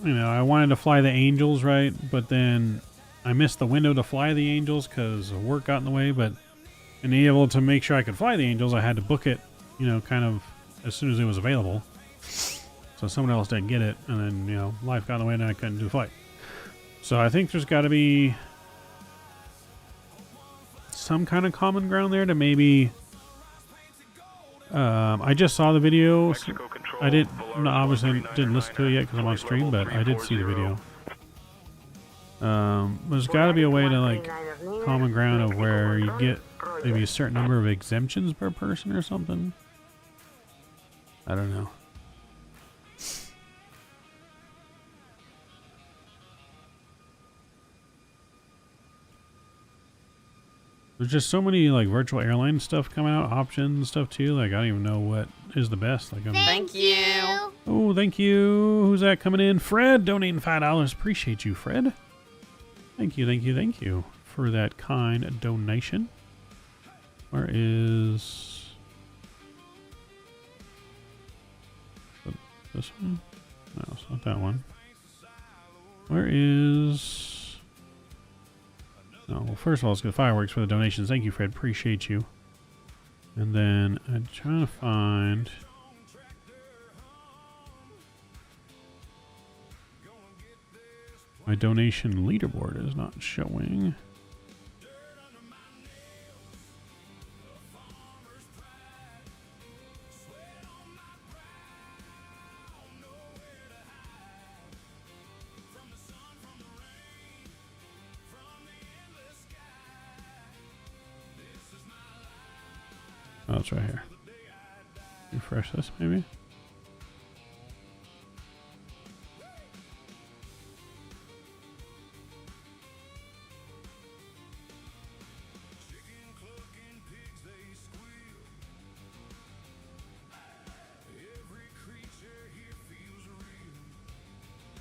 you know, I wanted to fly the Angels, right? But then I missed the window to fly the Angels because work got in the way. But and able to make sure I could fly the Angels, I had to book it, you know, kind of as soon as it was available. So someone else didn't get it, and then, you know, life got in the way and I couldn't do the flight. So I think there's got to be some kind of common ground there to maybe... I just saw the video. I obviously didn't listen to it yet because I'm on stream, but I did see the video. There's got to be a way to, like, common ground of where you get maybe a certain number of exemptions per person or something. I don't know. There's just so many, like, virtual airline stuff coming out, options stuff too. Like, I don't even know what is the best. Like, Thank you. Oh, thank you. Who's that coming in? Fred, donating $5. Appreciate you, Fred. Thank you, thank you, thank you for that kind donation. Where is this one? No, it's not that one. Where is... Oh, well, first of all, let's go to Fireworks for the donations. Thank you, Fred. Appreciate you. And then I'm trying to find... My donation leaderboard is not showing. Oh, it's right here. Refresh this, maybe.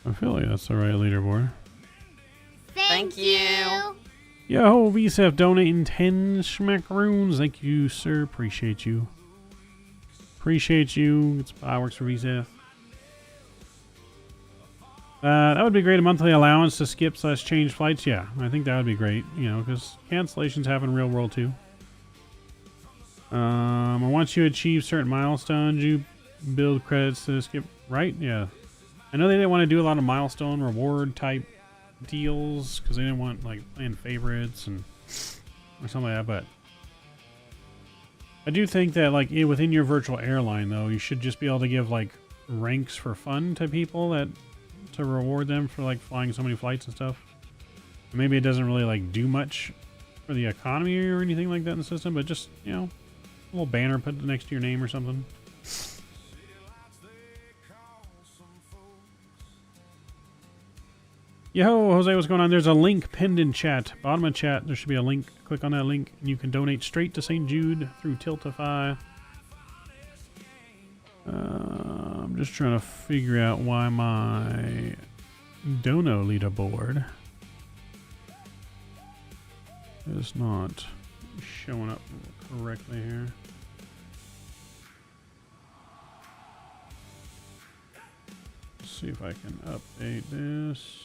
I feel like that's the right leaderboard. Thank you. Yo, VSF donating 10 schmackaroons. Thank you, sir. Appreciate you. Appreciate you. It's Fireworks for VSF. That would be great. A monthly allowance to skip/change flights. Yeah, I think that would be great. You know, because cancellations happen in real world too. Once you achieve certain milestones, you build credits to skip. Right? Yeah. I know they didn't want to do a lot of milestone reward type deals because they didn't want like playing favorites and or something like that, but I do think that like within your virtual airline though, you should just be able to give like ranks for fun to people that to reward them for like flying so many flights and stuff. Maybe it doesn't really like do much for the economy or anything like that in the system, but just, you know, a little banner put next to your name or something. Yo, Jose, what's going on? There's a link pinned in chat. Bottom of chat, there should be a link. Click on that link, and you can donate straight to St. Jude through Tiltify. I'm just trying to figure out why my dono leaderboard is not showing up correctly here. Let's see if I can update this.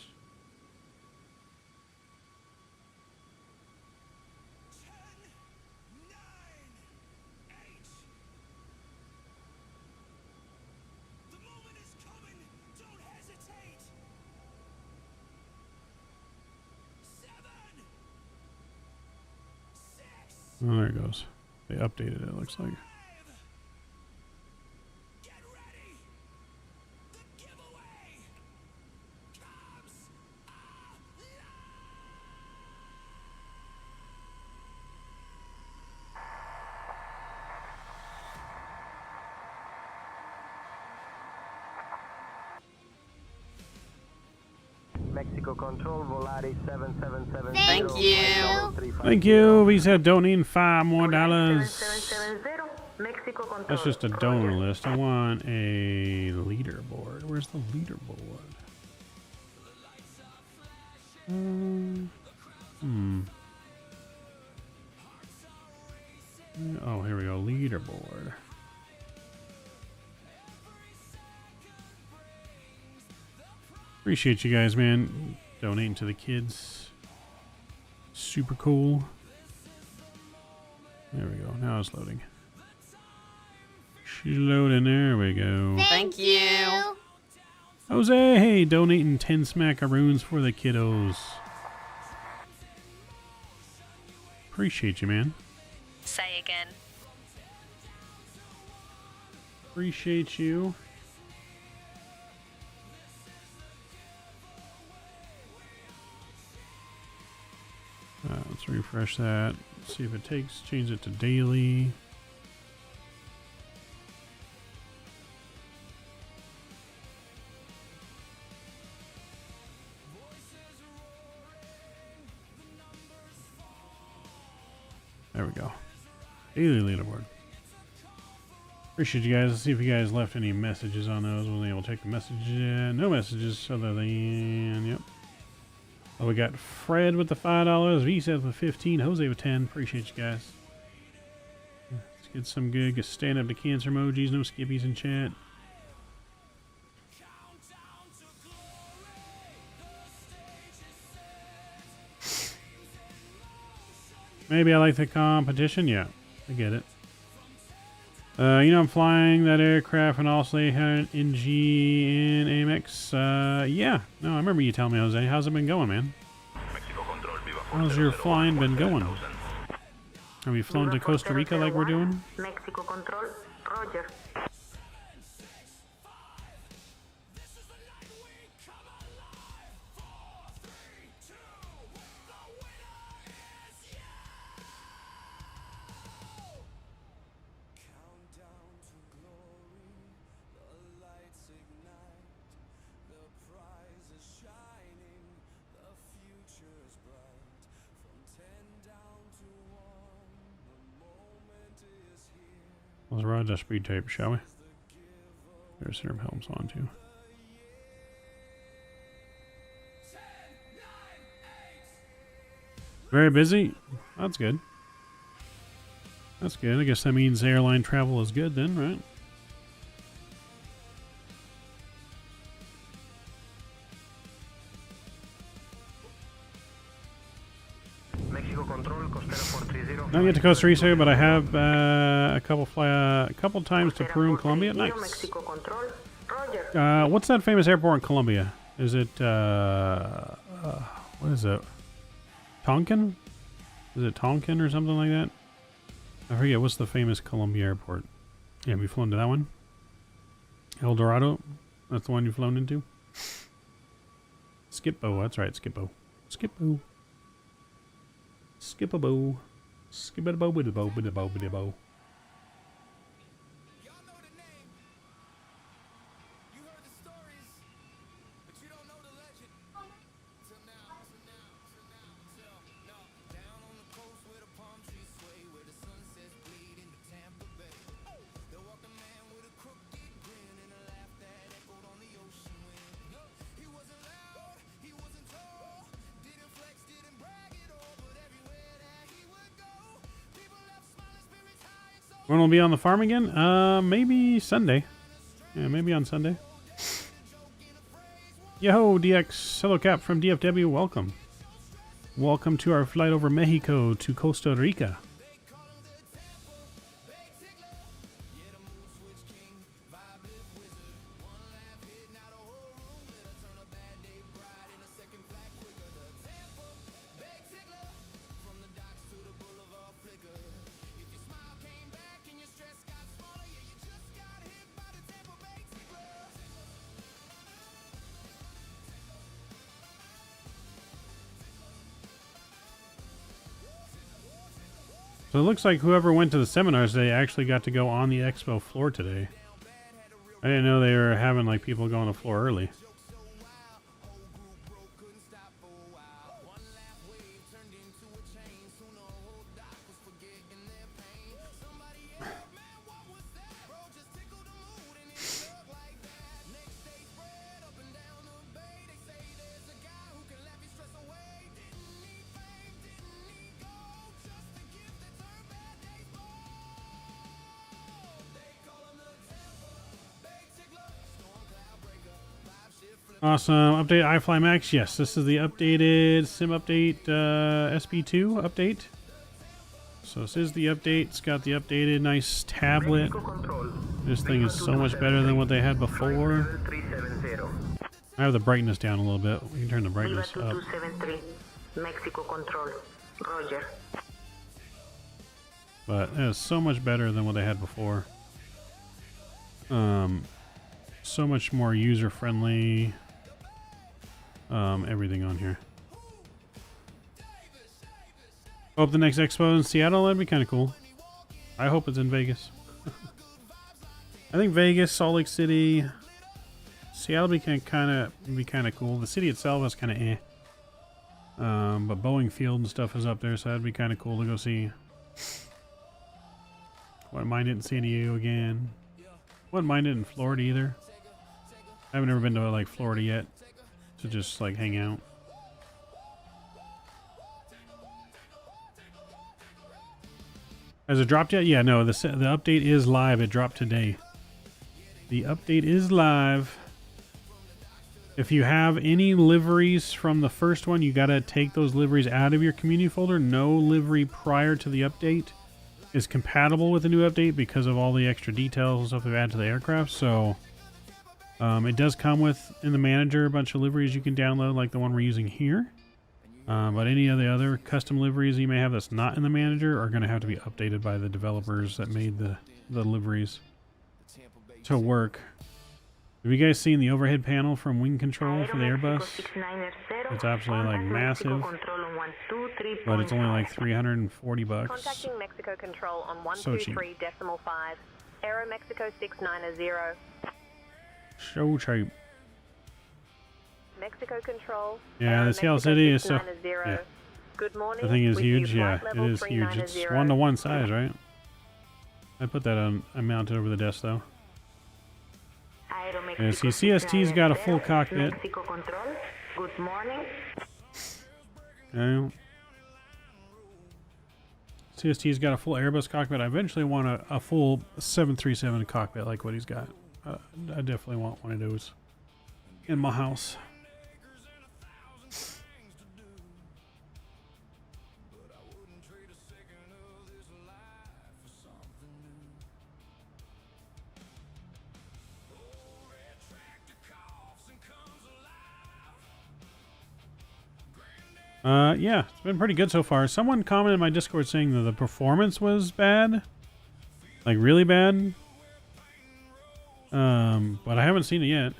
Oh, there it goes. They updated it, looks like. Mexico Control, Volaris 7770. Thank you. Thank you. We said donating $5 more. Mexico Control. That's just a donor list. I want a leaderboard. Where's the leaderboard? Oh, here we go. Leaderboard. Appreciate you guys, man. Donating to the kids. Super cool. There we go. Now it's loading. She's loading. There we go. Thank you. Jose, hey, donating 10 smackaroons for the kiddos. Appreciate you, man. Say again. Appreciate you. Let's refresh that. See if it takes. Change it to daily. There we go. Daily leaderboard. Appreciate you guys. Let's see if you guys left any messages on those. Wasn't able to take the messages. No messages other than, yep. Oh, we got Fred with the $5, V-Seth with 15, Jose with 10. Appreciate you guys. Let's get some good stand up to cancer emojis. No skippies in chat. Maybe I like the competition. Yeah, I get it. You know, I'm flying that aircraft and also had NG and AMX. Yeah, no, I remember you telling me, Jose. How's it been going, man? How's your flying been going? Have you flown to Costa Rica like we're doing? Mexico Control, Roger. Let's ride the speed tape, shall we? There's Serum Helms on too. Very busy? That's good. That's good. I guess that means airline travel is good then, right? Not yet to Costa Rica, but I have a couple times to Peru and Colombia. Nice. What's that famous airport in Colombia? Is it what is it? Tonkin? Is it Tonkin or something like that? I forget. What's the famous Colombia airport? Yeah, have you flown to that one? El Dorado? That's the one you've flown into? Skippo. That's right, Skippo. Skippo. Skip-a-bo. Skip-a-bo-biddy-bo-biddy-bo-biddy-bo. When we'll be on the farm again? Maybe Sunday. Yeah, maybe on Sunday. Yo, DX. Hello, Cap from DFW. Welcome. Welcome to our flight over Mexico to Costa Rica. So it looks like whoever went to the seminars today actually got to go on the expo floor today. I didn't know they were having like people go on the floor early. Awesome. Update iFLY Max. Yes, this is the updated sim update SP2 update. So this is the update. It's got the updated nice tablet. This thing is so much better than what they had before. I have the brightness down a little bit. We can turn the brightness up. Mexico Control. Roger. But it is so much better than what they had before. So much more user friendly. Everything on here. Hope the next expo in Seattle. That'd be kind of cool. I hope it's in Vegas. I think Vegas, Salt Lake City, Seattle be kind of cool. The city itself is kind of eh. But Boeing Field and stuff is up there, so that'd be kind of cool to go see. Wouldn't mind it in San Diego again. Wouldn't mind it in Florida either. I haven't ever been to like Florida yet to just like hang out. Has it dropped yet? Yeah, no. The update is live. It dropped today. The update is live. If you have any liveries from the first one, you gotta take those liveries out of your community folder. No livery prior to the update is compatible with the new update because of all the extra details and stuff they've added to the aircraft. So it does come with in the manager a bunch of liveries you can download, like the one we're using here. But any of the other custom liveries you may have that's not in the manager are going to have to be updated by the developers that made the liveries to work. Have you guys seen the overhead panel from Wing Control for the Airbus? It's absolutely like massive, but it's only like $340. Contacting Mexico Control on So cheap. 123.5. Aero Mexico 690. So cheap. Mexico Control. Yeah, the Seattle City is so. Yeah. Good morning. The thing is with you, huge. Yeah, flight it level is huge. It's 390. 1-to-1 size, right? I put that on. I mounted over the desk though. Yeah, see, CST's got a full cockpit. Good morning. Yeah. CST's got a full Airbus cockpit. I eventually want a full 737 cockpit like what he's got. I definitely want one of those in my house. Yeah, it's been pretty good so far. Someone commented in my Discord saying that the performance was bad. Like, really bad. But I haven't seen it yet.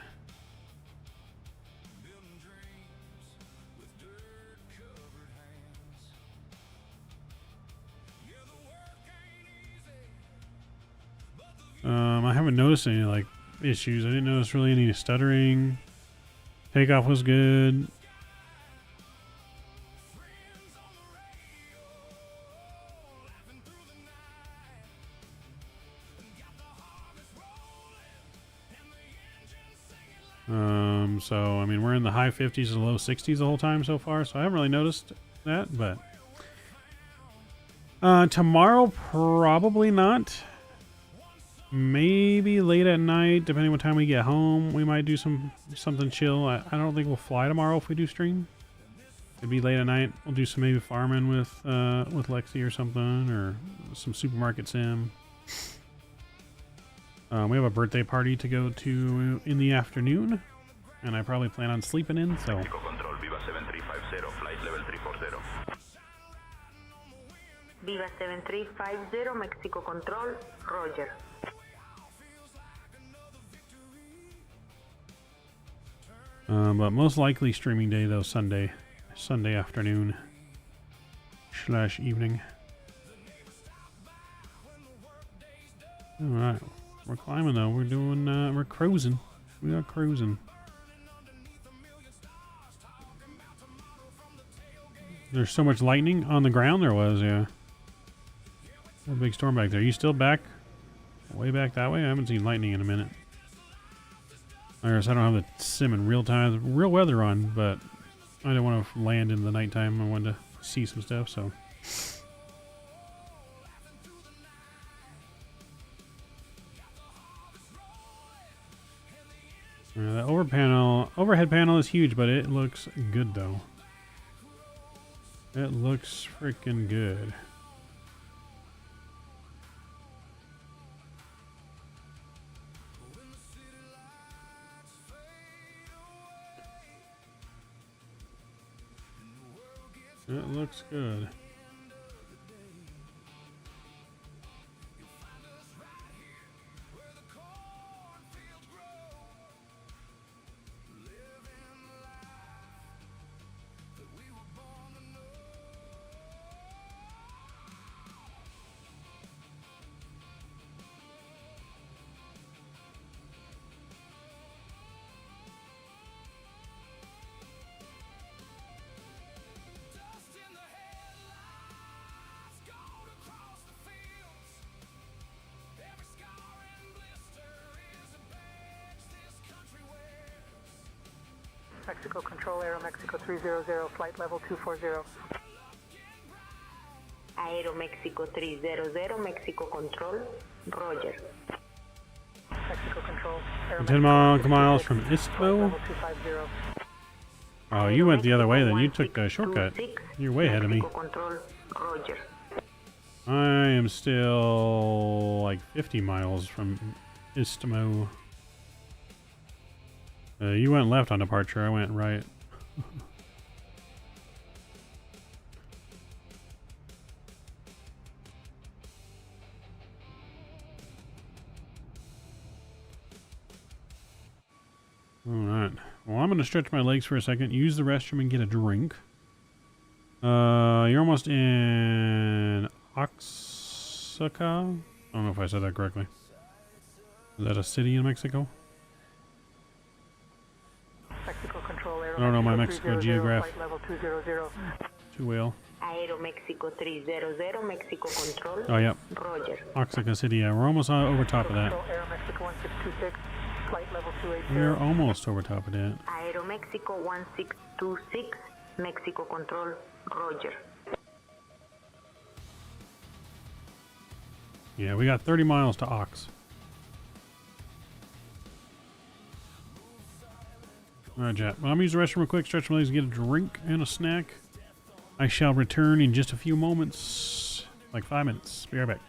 I haven't noticed any, like, issues. I didn't notice really any stuttering. Takeoff was good. So, I mean, we're in the high 50s and low 60s the whole time so far, so I haven't really noticed that, but tomorrow, probably not. Maybe late at night, depending on what time we get home, we might do something chill. I don't think we'll fly tomorrow if we do stream. It'd be late at night. We'll do some maybe farming with Lexi or something, or some supermarket sim. We have a birthday party to go to in the afternoon, and I probably plan on sleeping in, so. Mexico Control, Viva 7350, flight level 340. Viva 7350, Mexico Control, Roger. But most likely streaming day though, Sunday afternoon / evening. All right, we're climbing though. We're doing we're cruising. We are cruising. There's so much lightning on the ground. There was, yeah. A big storm back there. You still back? Way back that way? I haven't seen lightning in a minute. I guess I don't have the sim in real time, real weather on, but I didn't want to land in the nighttime. I wanted to see some stuff, so. The overhead panel is huge, but it looks good though. It looks freaking good. It looks good. Mexico Control, Aero Mexico 300, flight level 240. Aero Mexico 300, Mexico Control, Roger. Mexico Control, Aero 10 miles from Istmo. Oh, you went the other way then. You took the shortcut. You're way ahead of me. Control, Roger. I am still like 50 miles from Istmo. You went left on departure. I went right. Alright. Well, I'm going to stretch my legs for a second, use the restroom, and get a drink. You're almost in Oaxaca? I don't know if I said that correctly. Is that a city in Mexico? Mexico Control, Aero I don't know my Mexico Mexico geograph flight level 200. too well. Aero Mexico 300, Mexico Control, Oh, yeah. Roger. Oaxaca City, yeah. We're almost over top of that. Aero Mexico 1626, flight level 280. We're almost over top of that. Aero Mexico 1626, Mexico Control, Roger. Yeah, we got 30 miles to Ox. Alright, chat. Well, I'm going to use the restroom real quick, stretch my legs, get a drink and a snack. I shall return in just a few moments. Like 5 minutes. Be right back.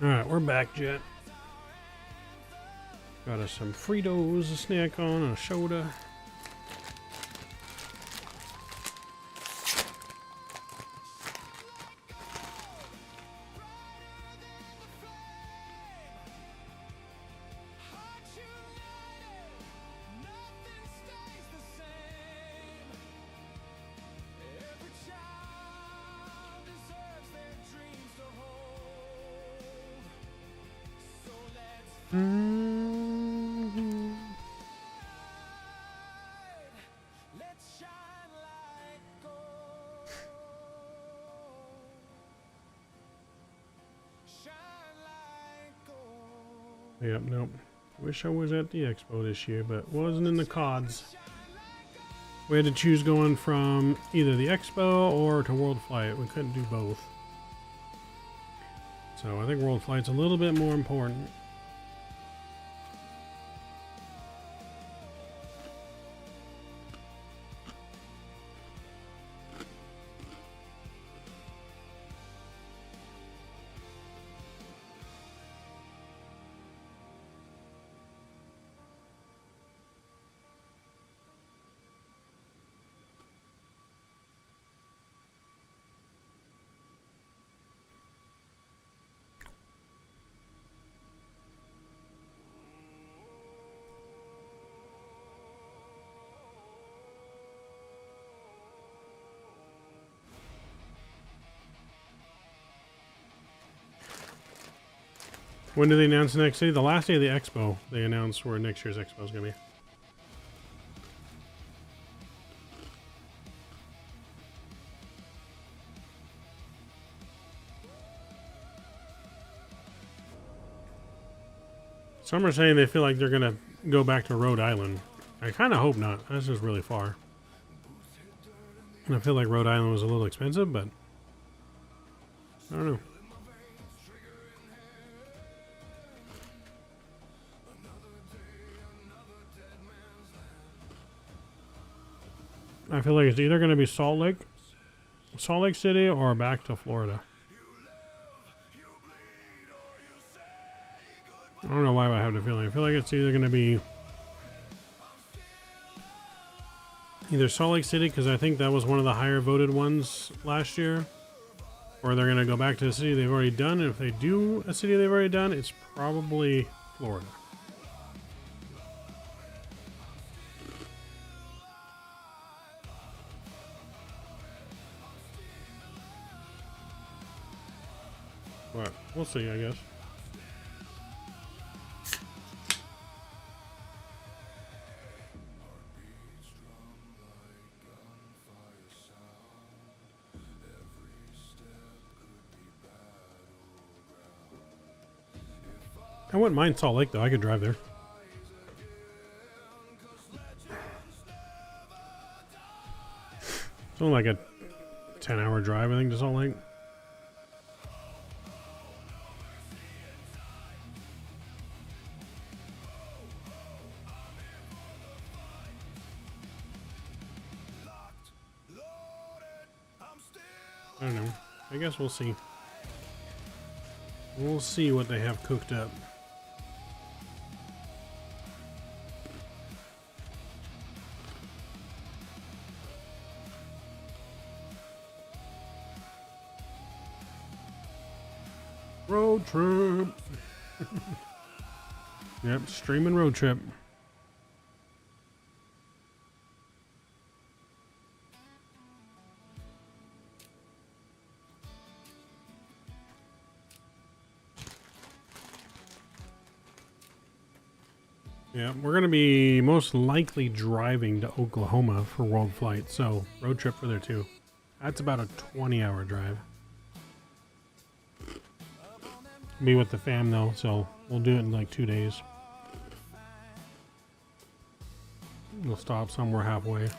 Alright, we're back, Jet. Got us some Fritos, a snack on, and a soda. Yep, nope. Wish I was at the expo this year, but wasn't in the cards. We had to choose going from either the expo or to World Flight. We couldn't do both. So I think World Flight's a little bit more important. When do they announce the next day? The last day of the expo, they announced where next year's expo is going to be. Some are saying they feel like they're going to go back to Rhode Island. I kind of hope not. That's just really far. And I feel like Rhode Island was a little expensive, but I don't know. I feel like it's either going to be Salt Lake City, or back to Florida. I don't know why I have the feeling. I feel like it's either going to be either Salt Lake City, because I think that was one of the higher voted ones last year, or they're going to go back to a city they've already done. And if they do a city they've already done, it's probably Florida. But we'll see, I guess. I wouldn't mind Salt Lake, though. I could drive there. It's only like a 10-hour drive, I think, to Salt Lake. I don't know. I guess we'll see. We'll see what they have cooked up. Road trip. Yep, streaming road trip. Yeah, we're going to be most likely driving to Oklahoma for World Flight, so road trip for there too. That's about a 20-hour drive. Be with the fam though, so we'll do it in like 2 days. We'll stop somewhere halfway.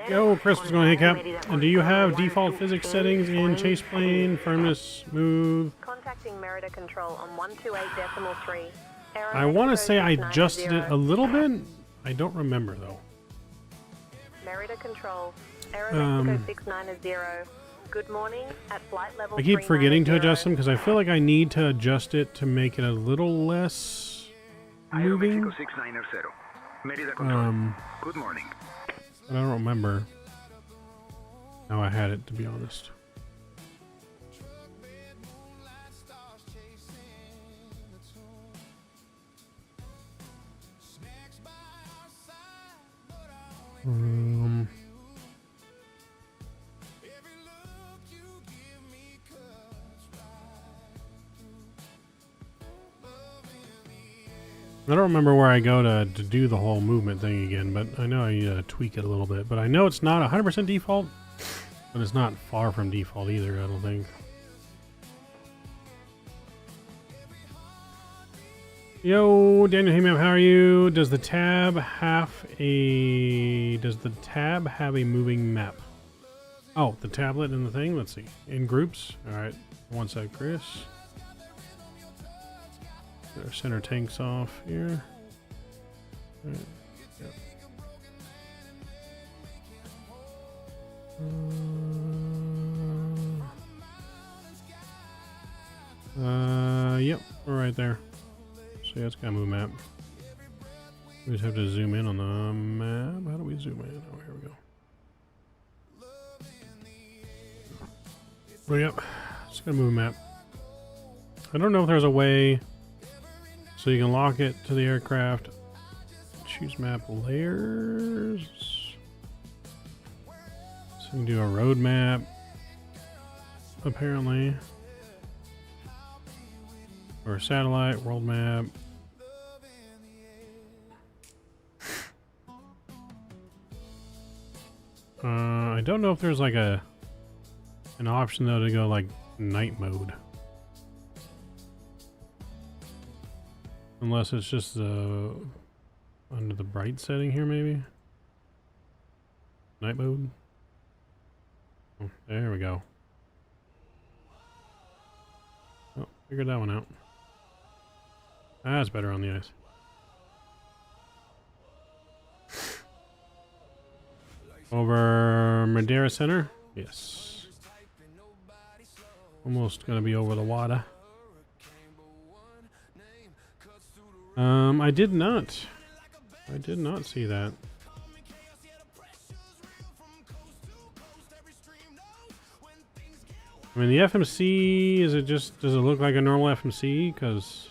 Yo, Chris was going to hang up. And do you have default physics settings in chase plane, firmness, smooth? Contacting Merida Control on 128.3. I want to say I adjusted it a little bit. I don't remember though. Merida Control, Aeromexico 690. Good morning at flight level. I keep forgetting to adjust them because I feel like I need to adjust it to make it a little less moving. Aeromexico 690. Merida Control. Good morning. But I don't remember how I had it, to be honest. I don't remember where I go to do the whole movement thing again, but I know I need to tweak it a little bit. But I know it's not 100% default, but it's not far from default either, I don't think. Yo, Daniel, hey man, how are you? Does the tab have a moving map? Oh, the tablet and the thing? Let's see. In groups? Alright. One sec, Chris. Our center tanks off here. Right. Yep. Yep, we're right there. So yeah, it's got a move map. We just have to zoom in on the map. How do we zoom in? Oh, here we go. Oh, yep. It's got a move map. I don't know if there's a way so you can lock it to the aircraft. Choose map layers. So you can do a road map, apparently. Or a satellite, world map. I don't know if there's like an option though to go like night mode. Unless it's just under the bright setting here, maybe. Night mode. Oh, there we go. Oh, figured that one out. That's better on the ice. Over Madeira Center? Yes. Almost gonna be over the water. I did not see that. I mean, the FMC, does it look like a normal FMC? Because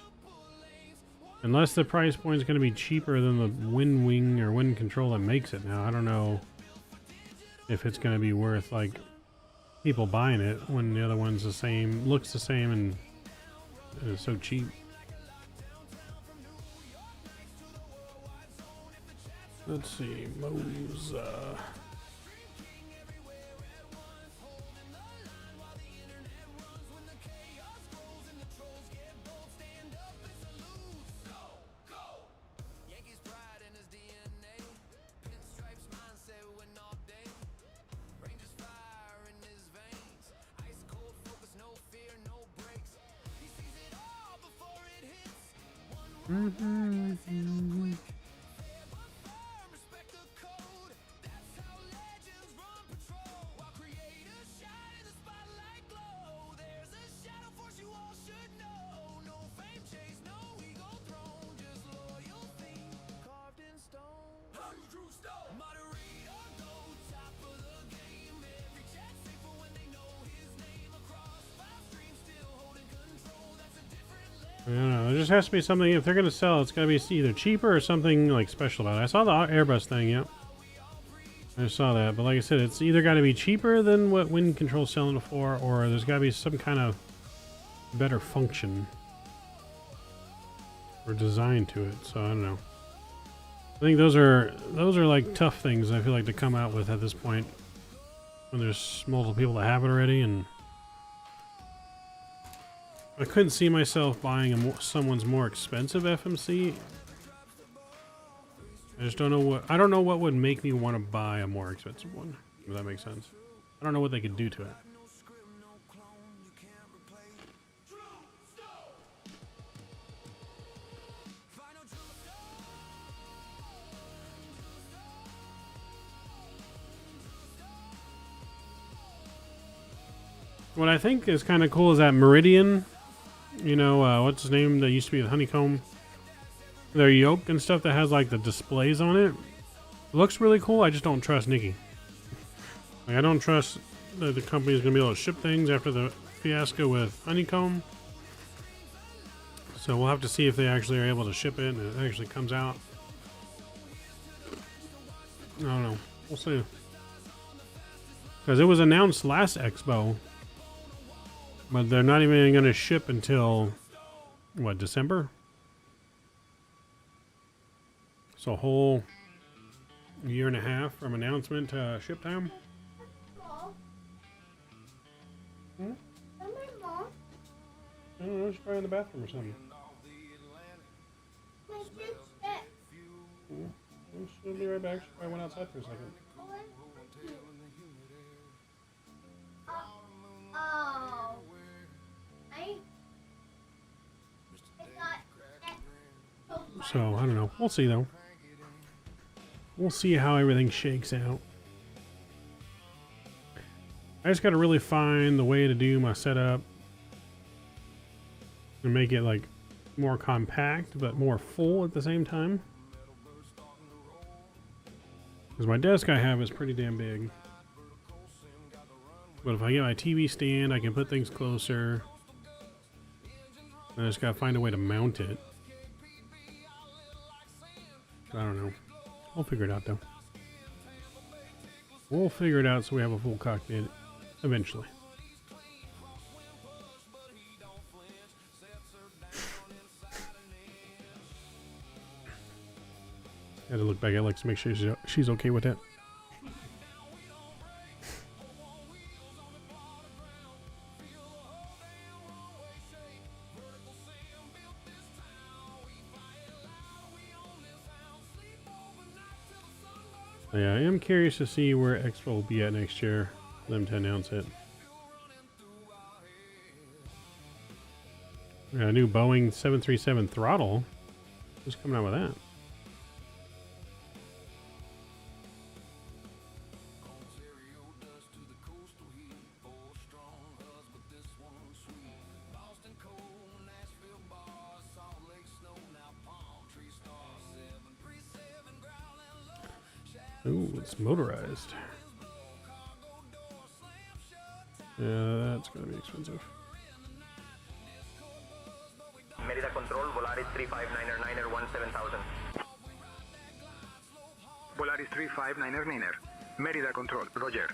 unless the price point is going to be cheaper than the wind wing or wind control that makes it now, I don't know if it's going to be worth like people buying it when the other one's the same, looks the same, and it's so cheap. Let's see, Moza. I don't know. There just has to be something. If they're going to sell, it's got to be either cheaper or something like special about it. I saw the Airbus thing. Yep, I saw that. But like I said, it's either got to be cheaper than what Wind Control's selling it for, or there's got to be some kind of better function or design to it. So I don't know. I think those are like tough things I feel like to come out with at this point when there's multiple people that have it already, and I couldn't see myself buying someone's more expensive FMC. I just don't know what would make me want to buy a more expensive one, if that makes sense. I don't know what they could do to it. What I think is kind of cool is that Meridian, you know, what's his name that used to be the Honeycomb, their yoke and stuff that has like the displays on it. Looks really cool. I just don't trust Nikki. Like, I don't trust that the company is going to be able to ship things after the fiasco with Honeycomb. So we'll have to see if they actually are able to ship it and it actually comes out. I don't know. We'll see. Because it was announced last Expo, but they're not even going to ship until, what, December? So a whole year and a half from announcement to ship time. Hmm? I don't know, she's probably in the bathroom or something. She'll be right back. She probably went outside for a second. So, I don't know. We'll see, though. We'll see how everything shakes out. I just got to really find the way to do my setup and make it, like, more compact, but more full at the same time. Because my desk I have is pretty damn big. But if I get my TV stand, I can put things closer. I just gotta find a way to mount it. I don't know. We'll figure it out, though. We'll figure it out so we have a full cockpit eventually. Had to look back at Alex to make sure she's okay with that. Yeah, I am curious to see where Expo will be at next year for them to announce it. We got a new Boeing 737 throttle. Who's coming out with that? Ooh, it's motorized. Yeah, that's gonna be expensive. Merida Control, Volaris 359er 17000. Volaris 359er. Merida Control, Roger.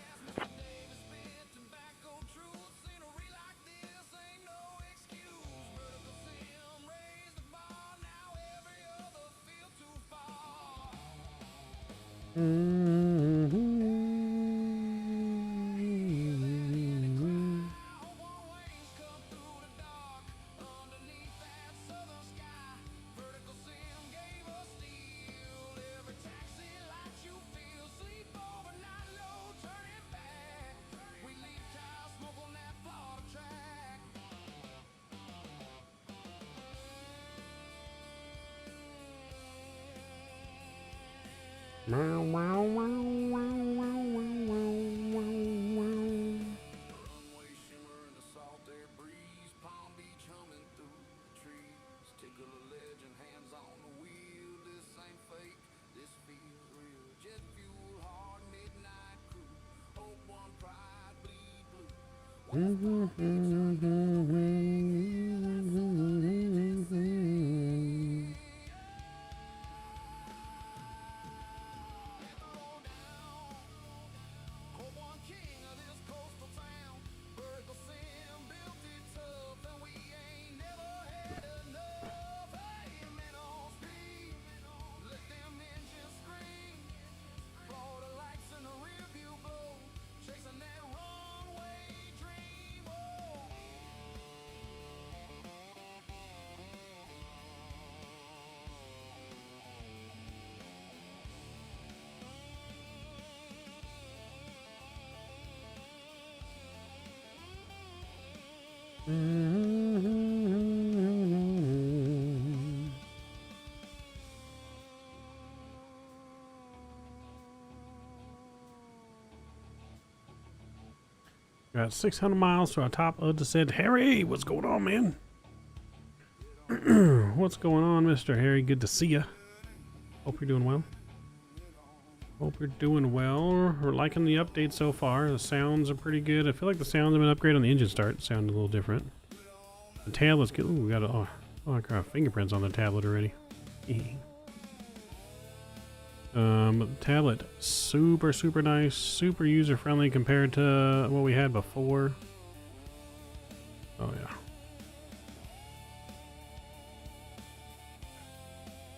Got 600 miles to our top of descent. Harry, what's going on, man? What's going on, Mr. Harry? Good to see you. Hope you're doing well. Hope you're doing well. We're liking the update so far. The sounds are pretty good. I feel like the sounds have been upgraded on the engine start. Sound a little different. The tablet's good. Ooh, we got I got fingerprints on the tablet already. But the tablet, super nice, super user friendly compared to what we had before. Oh yeah.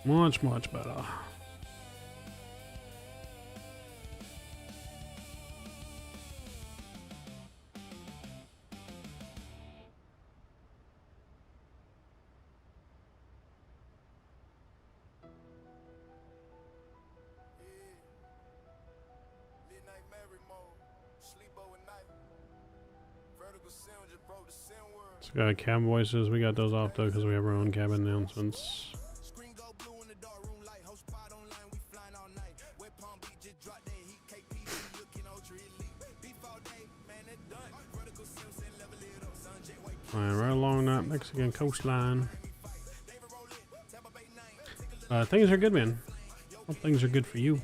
Much better. So got cabin voices. We got those off though because we have our own cabin announcements. Flying right along that Mexican coastline. Things are good, man. Hope things are good for you.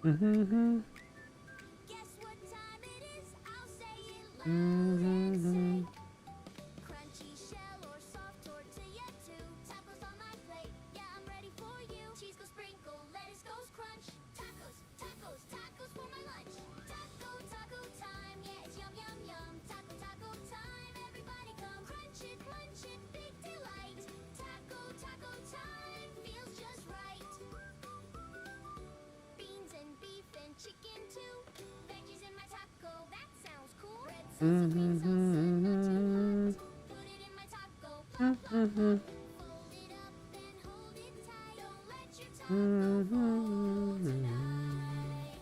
Guess what time it is? I'll say it loud and say. Crunchy shell or soft tortilla too. Tacos on my plate, yeah, I'm ready for you. Cheese goes sprinkle, lettuce goes crunch. Tacos, tacos, tacos for my lunch. Taco time, yeah, it's yum, yum, yum. Taco time, everybody come. Crunch it, big delight. Taco time, feels just right. Beans and beef and chicken too. Veggies in my taco, that sounds cool. Red salsa, green salsa, not too hot. Put it in my taco, plop, plop, plop. Fold it up and hold it tight. Don't let your taco fall tonight.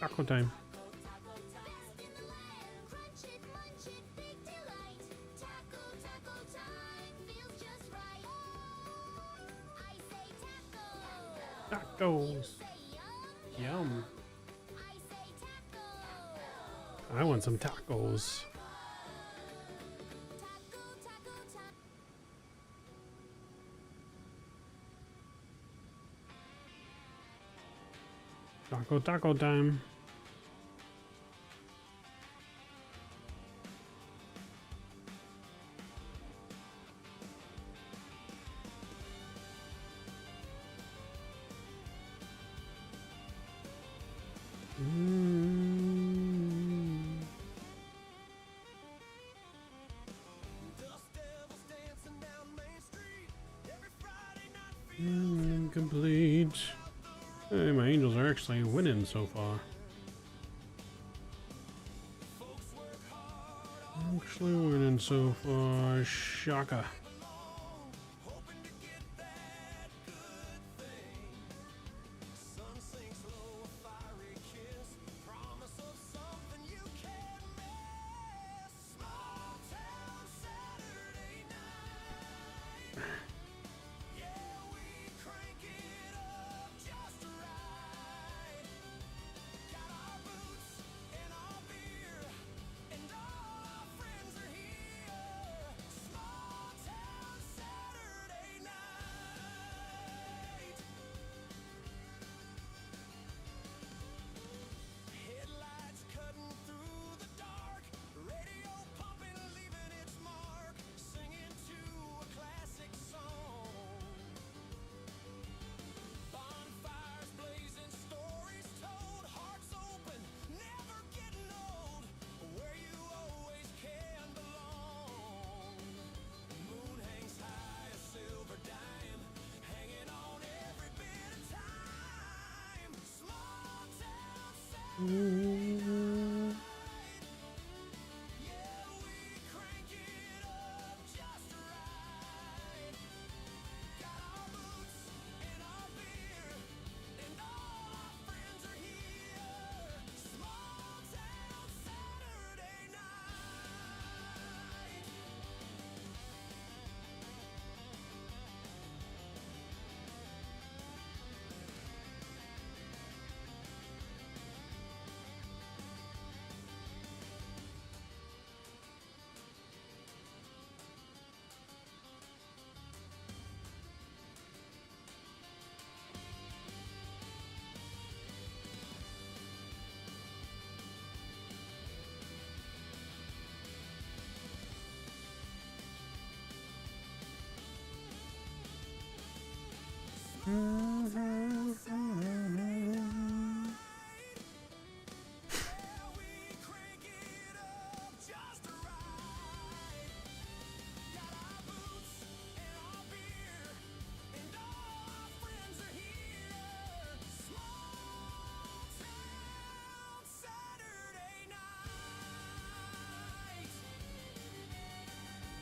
Taco time. Clap your hands. Taco time. Best in the land. Crunch it, munch it, big delight. Taco time, feels just right. I say taco. Tacos. Yum. I want some tacos. Taco time. Complete. Hey, my Angels are actually winning so far. Actually winning so far. Shaka.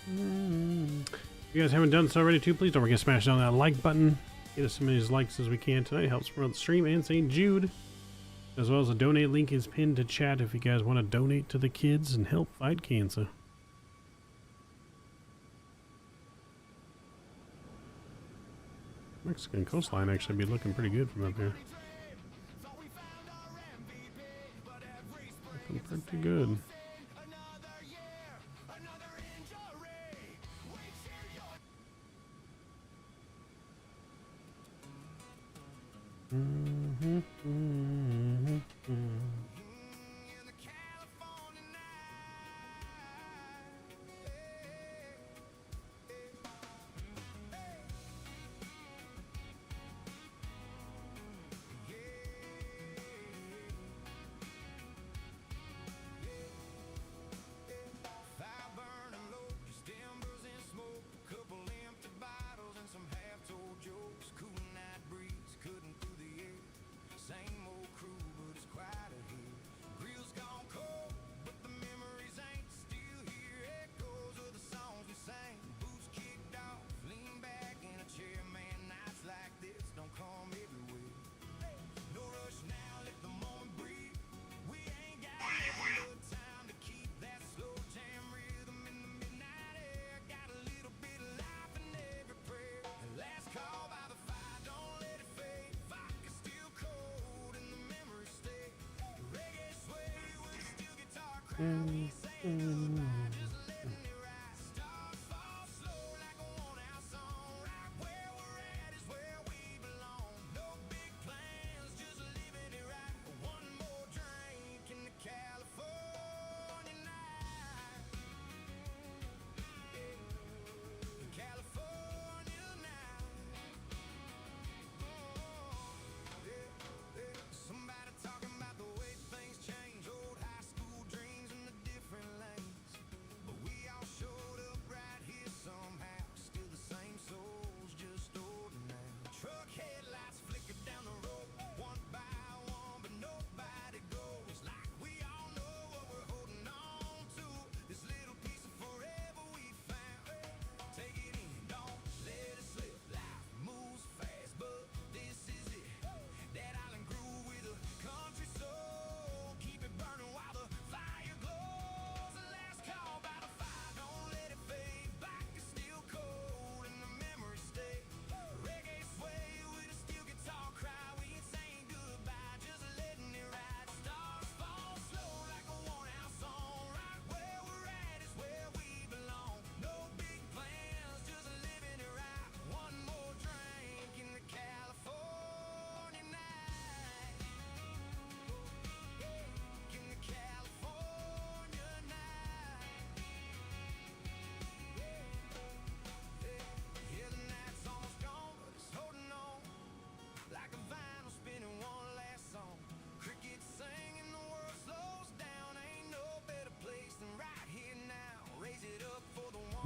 If you guys haven't done so already too, please don't forget to smash down that like button. Get us as many likes as we can tonight. It helps promote the stream. And St. Jude, as well as a donate link, is pinned to chat if you guys want to donate to the kids and help fight cancer. Mexican coastline actually be looking pretty good from up here. Looking pretty good.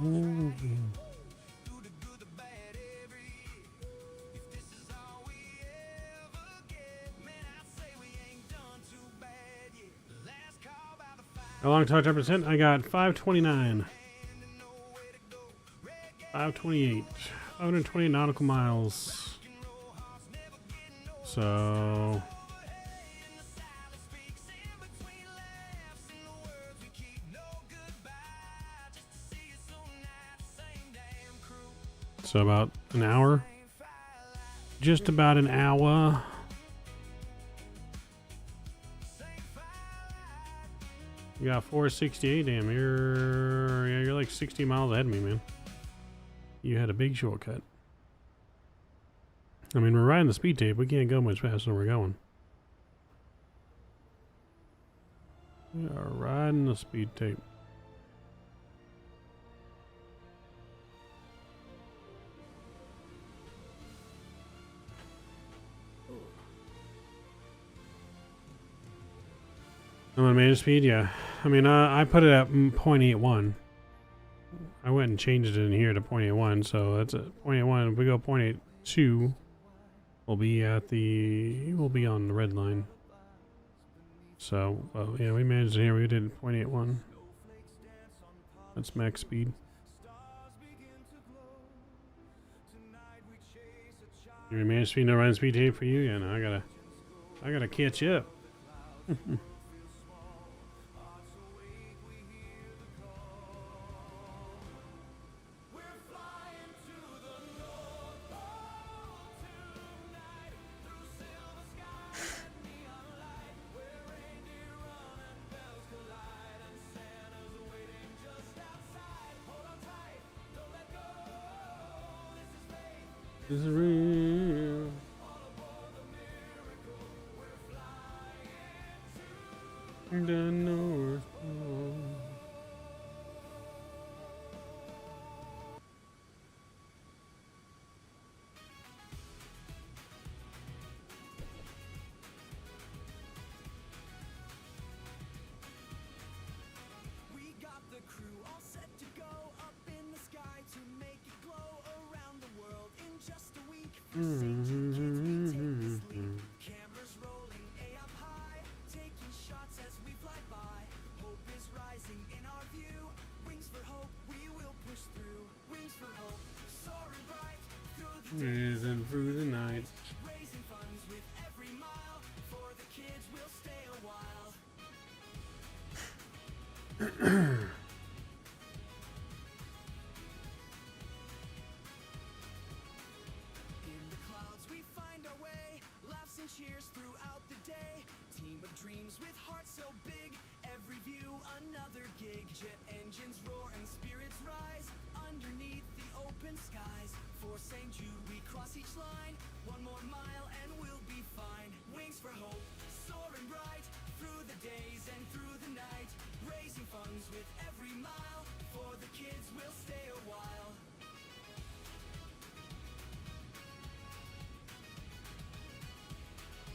How long talk 10%? I got 529. 528. 520 nautical miles. So about an hour. Just about an hour. You got 468. Damn, you're like 60 miles ahead of me, man. You had a big shortcut. I mean, we're riding the speed tape. We can't go much faster than we're going. We are riding the speed tape. I'm on manage speed, yeah. I mean, I put it at 0.81. I went and changed it in here to 0.81, so that's a 0.81. If we go 0.82, we'll be on the red line. So, yeah, we managed it here. We did 0.81. That's max speed. You manage speed, no run speed tape for you? Yeah, no, I gotta catch up. This is real. The North Pole. We got the crew all set to go up in the sky to make it glow around the world in just a week. For St. Jude kids, we take this leap. Cameras rolling, A up high, taking shots as we fly by. Hope is rising in our view. Wings for hope, we will push through. Wings for hope, soaring bright through the days And through the night. raising funds with every mile. For the kids, we'll stay a while. In the clouds we find our way, laughs and cheers throughout the day. Team of dreams with hearts so big, every view another gig. Jet engines roar and spirits rise, underneath the open skies. For St. Jude we cross each line, one more mile and we'll be fine. Wings for hope, soaring bright, through the days and through the night. Raising funds with every mile, for the kids we'll stay a while.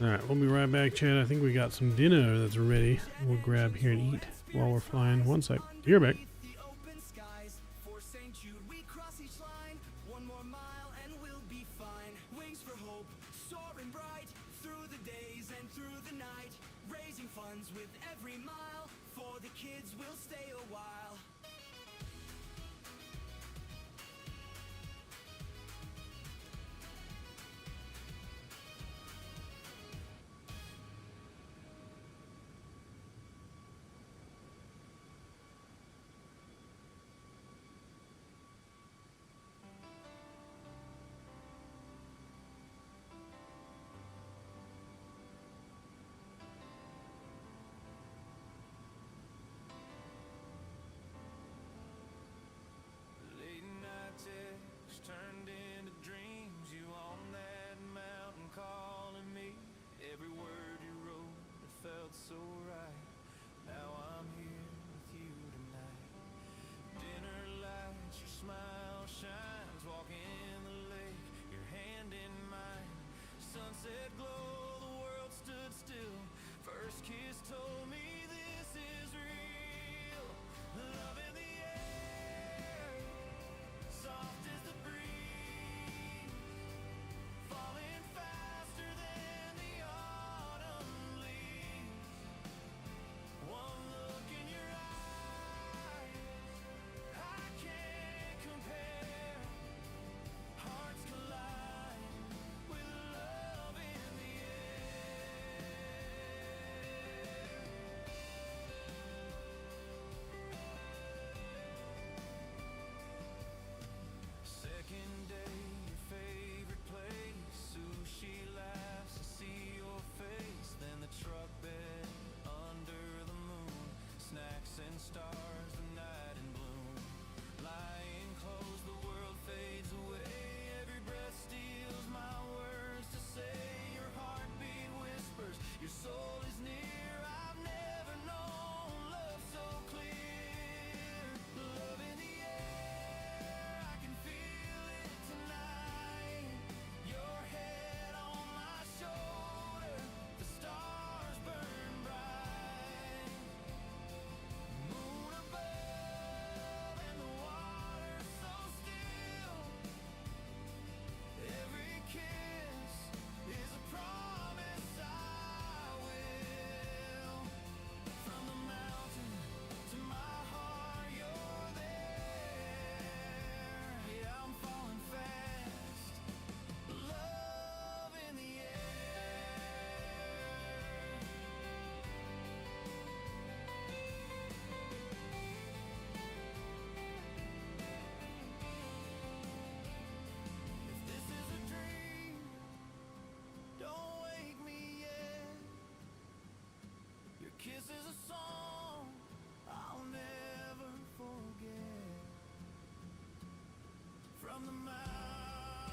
Alright, we'll be right back, Chad. I think we got some dinner that's ready. We'll grab here and eat while we're flying. One sec. Be right back. The open skies, for St. Jude we cross each line. One more mile and we'll be fine. Wings for hope, soaring bright, through the days and through the night. Raising funds with every mile, for the kids we'll stay a while.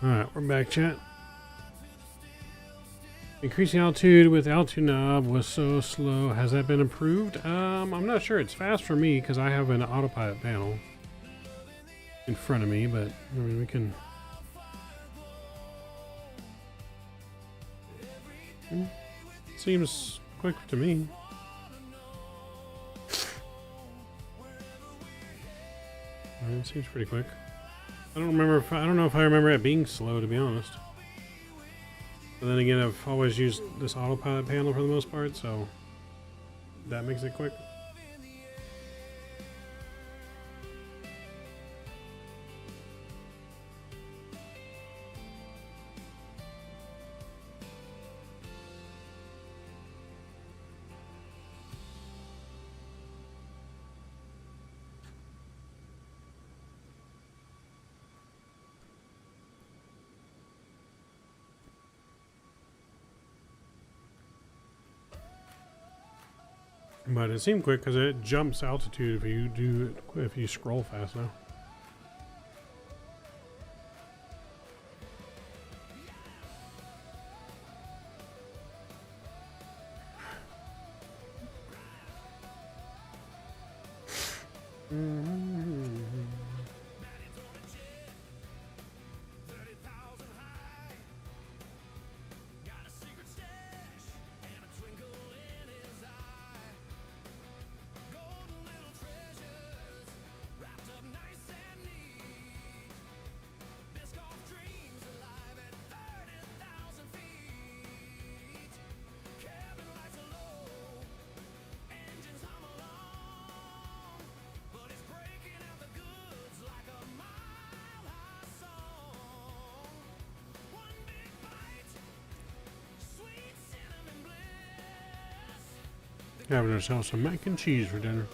Alright, we're back, chat. Increasing altitude with altitude knob was so slow. Has that been improved? I'm not sure. It's fast for me because I have an autopilot panel in front of me, but I mean, we can. Seems quick to me. It seems pretty quick. I don't know if I remember it being slow, to be honest. But then again, I've always used this autopilot panel for the most part, so that makes it quick. But it seemed quick because it jumps altitude if you scroll fast now. Having ourselves some mac and cheese for dinner.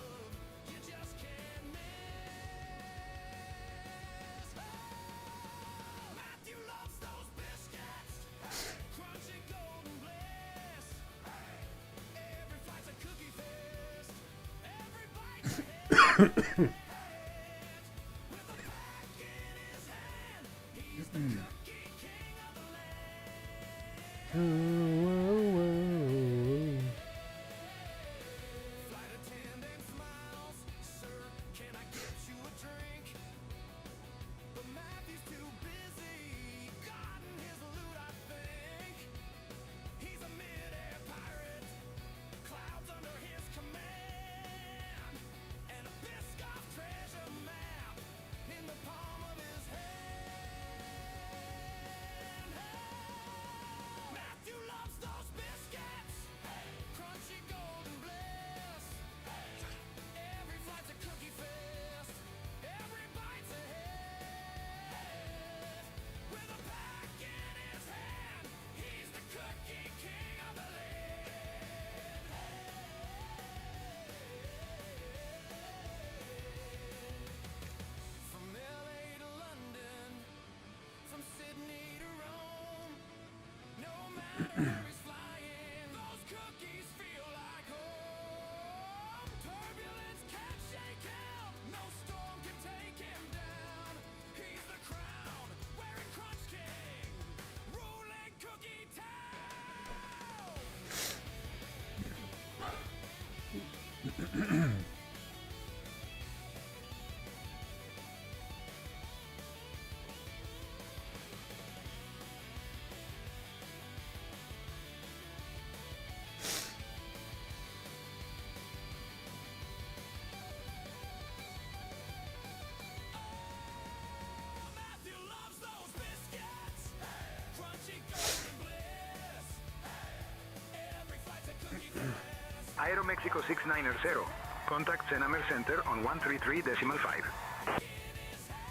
Aeromexico 690. Contact Cinema Center on 133.5.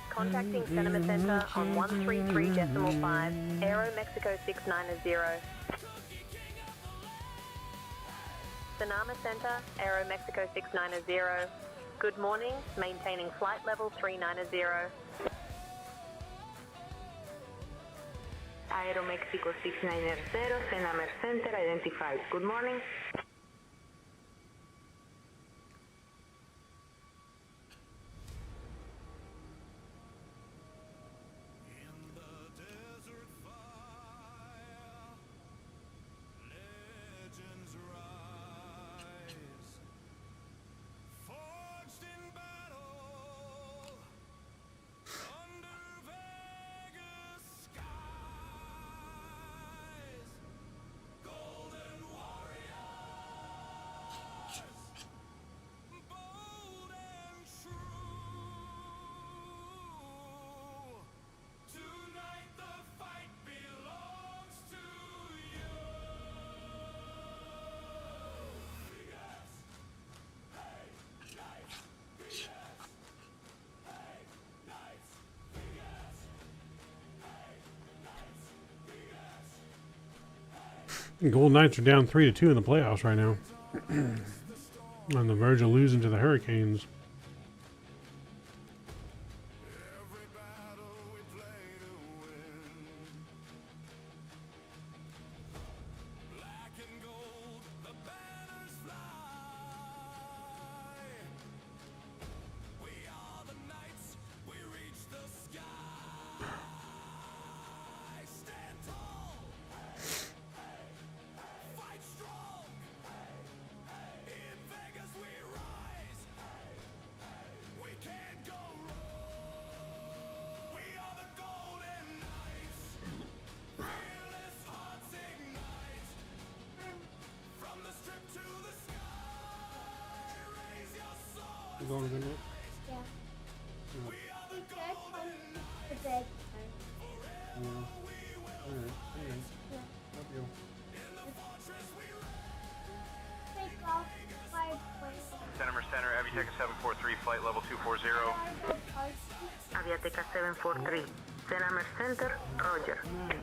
Contacting Cinema Center on 133.5, Aeromexico 690. Cinema Center, Aeromexico 690. Good morning, maintaining flight level 390. Aeromexico 690, Cinema Center identified. Good morning. Golden Knights are down 3-2 in the playoffs right now. On the verge of losing to the Hurricanes. You going to bed? Yeah. Yeah. We could come to bed. Yeah. Alright. Yeah. Love you. Take off 5.1. Center, Aviateca 743, flight level 240. Aviateca 743, Center Center, Roger. Okay.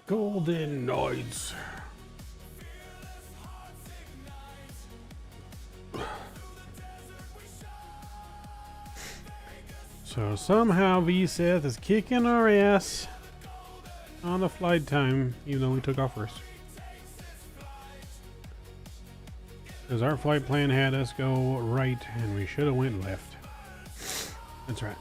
Golden Knights. So somehow VSeth is kicking our ass on the flight time, even though we took off first. Because our flight plan had us go right, and we should have went left. That's right.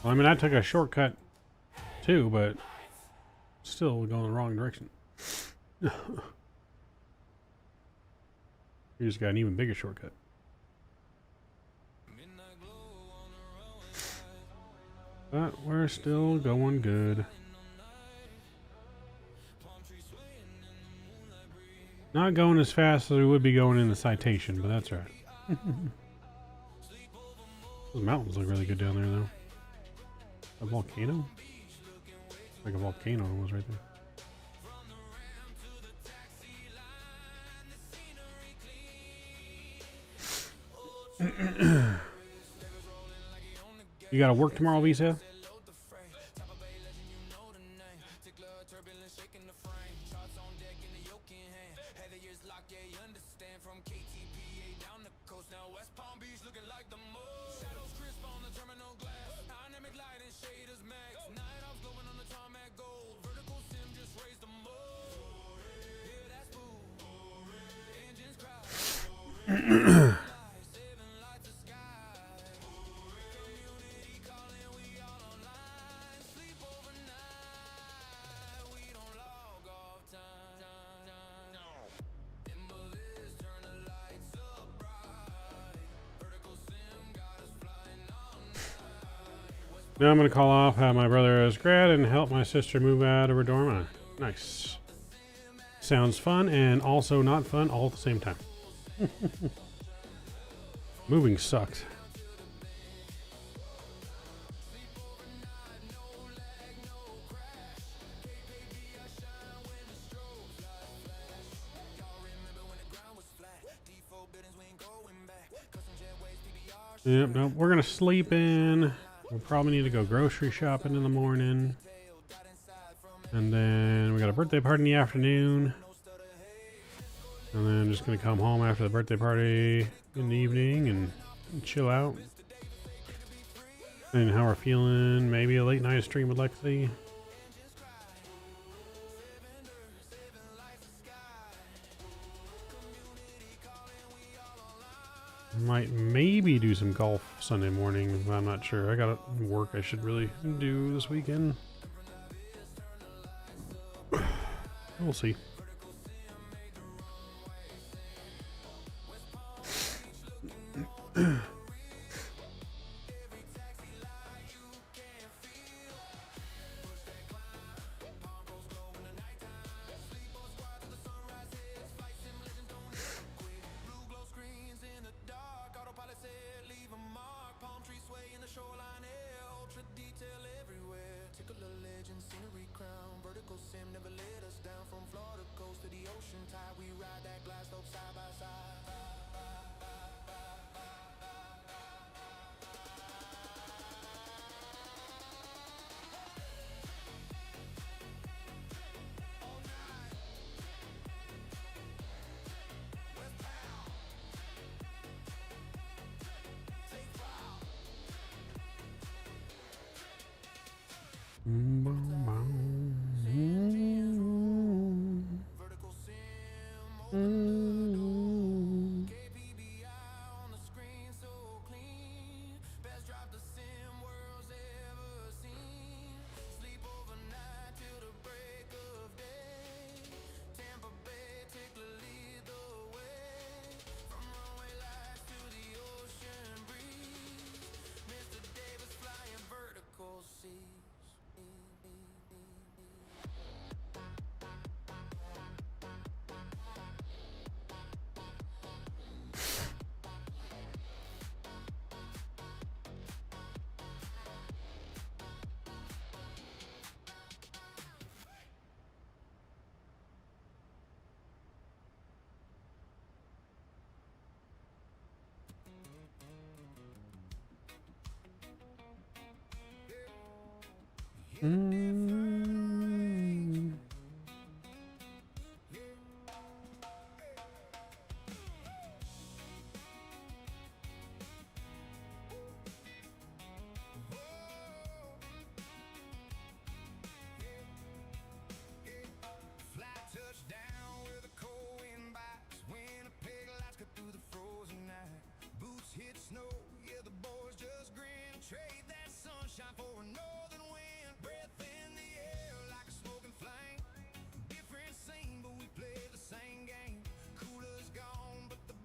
Well, I mean, I took a shortcut too, but still we're going the wrong direction. You just got an even bigger shortcut. But we're still going good. Not going as fast as we would be going in the Citation, but that's right. Those mountains look really good down there, though. A volcano? Like a volcano almost right there. You gotta work tomorrow, Visa? Now I'm going to call off, have my brother as grad, and help my sister move out of her dorm. Nice. Sounds fun and also not fun all at the same time. Moving sucks. Yep, nope, we're going to sleep in. We'll probably need to go grocery shopping in the morning. And then we got a birthday party in the afternoon. And then just going to come home after the birthday party in the evening and chill out. And how we're feeling. Maybe a late night stream with Lexi. Might maybe do some golf Sunday morning. I'm not sure. I got work I should really do this weekend. We'll see.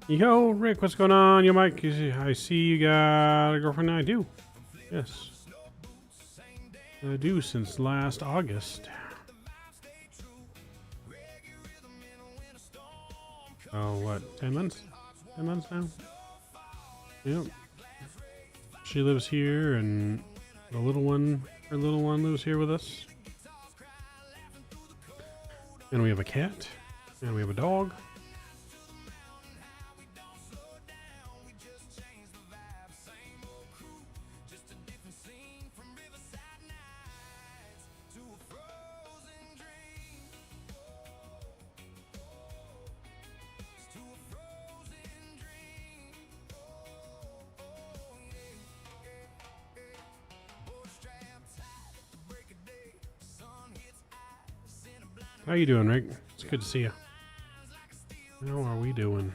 Yo, Rick, what's going on? Yo, Mike, I see you got a girlfriend. I do. Yes. I do since last August. Oh, what? 10 months? 10 months now? Yep. She lives here, and the little one, her little one lives here with us. And we have a cat. And we have a dog. How you doing, Rick? It's good to see you. How are we doing?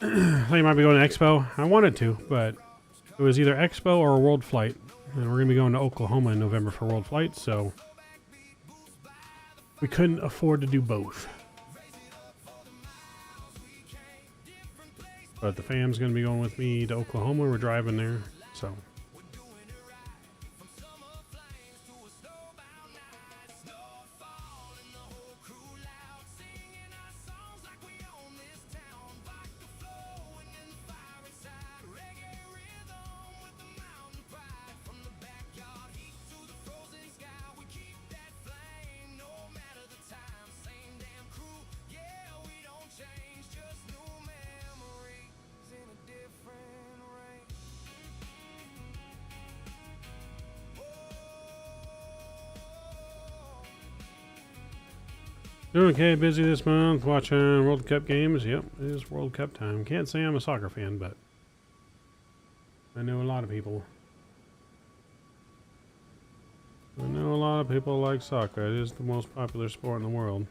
I thought you might be going to Expo. I wanted to, but it was either Expo or a World Flight. And we're going to be going to Oklahoma in November for World Flight, so we couldn't afford to do both. But the fam's going to be going with me to Oklahoma. We're driving there, so... Doing okay, busy this month, watching World Cup games. Yep, it is World Cup time. Can't say I'm a soccer fan, but I know a lot of people. I know a lot of people like soccer. It is the most popular sport in the world.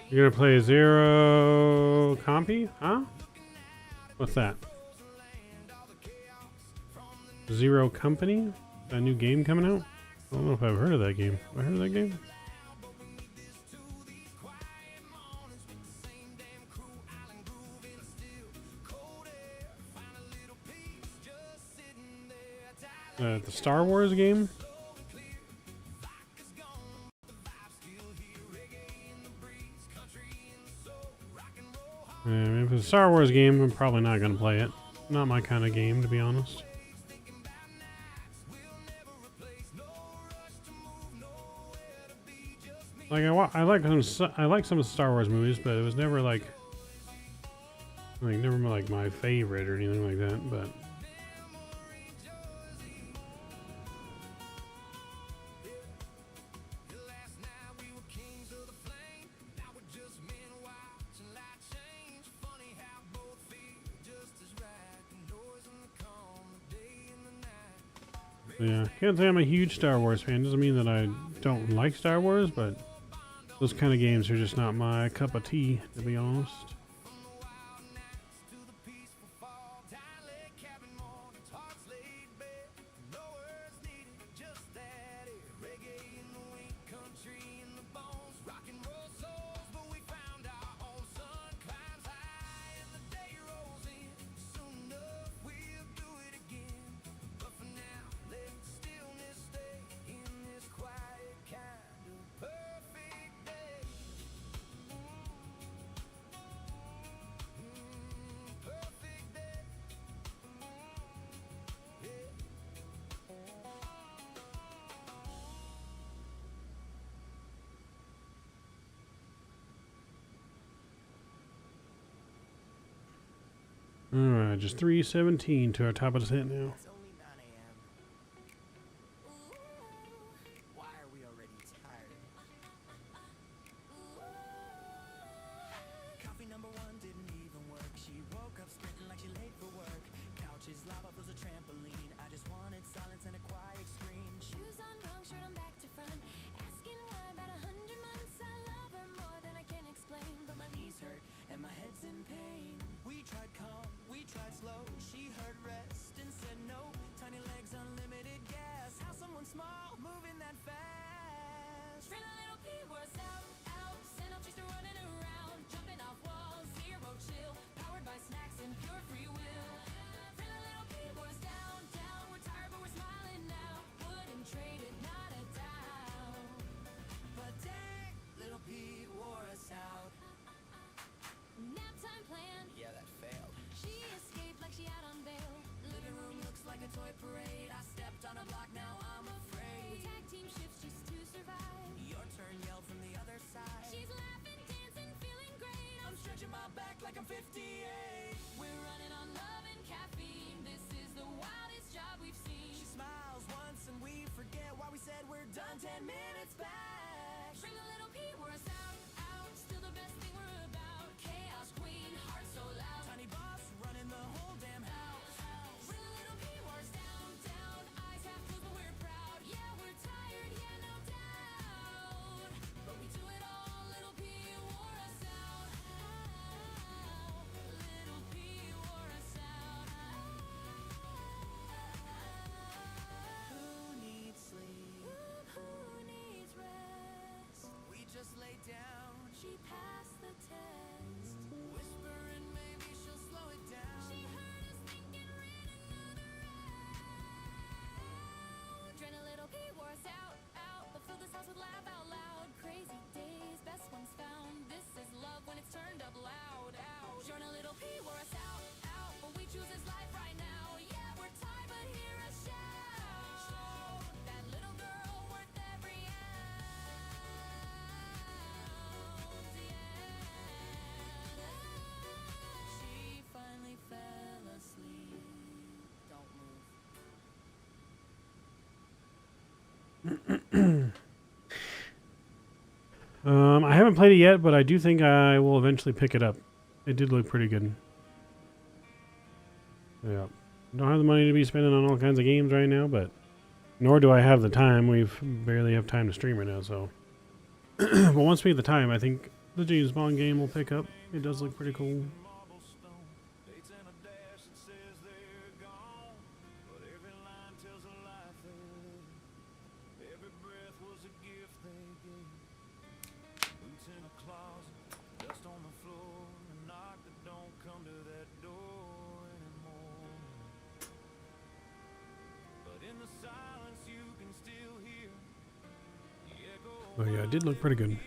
You're gonna play Zero Compy? Huh? What's that? Zero Company? A new game coming out? I don't know if I've heard of that game. Have I heard of that game? The Star Wars game? If it's a Star Wars game, I'm probably not going to play it. Not my kind of game, to be honest. Like I like some of the Star Wars movies, but it was never like never like my favorite or anything like that. But yeah, can't say I'm a huge Star Wars fan. Doesn't mean that I don't like Star Wars, but those kind of games are just not my cup of tea, to be honest. Alright, just 317 to our top of the set now. I haven't played it yet, but I do think I will eventually pick it up. It did look pretty good. Yeah. Don't have the money to be spending on all kinds of games right now, but nor do I have the time. We barely have time to stream right now, so. But once we get the time, I think the James Bond game will pick up. It does look pretty cool. But yeah, it did look pretty good.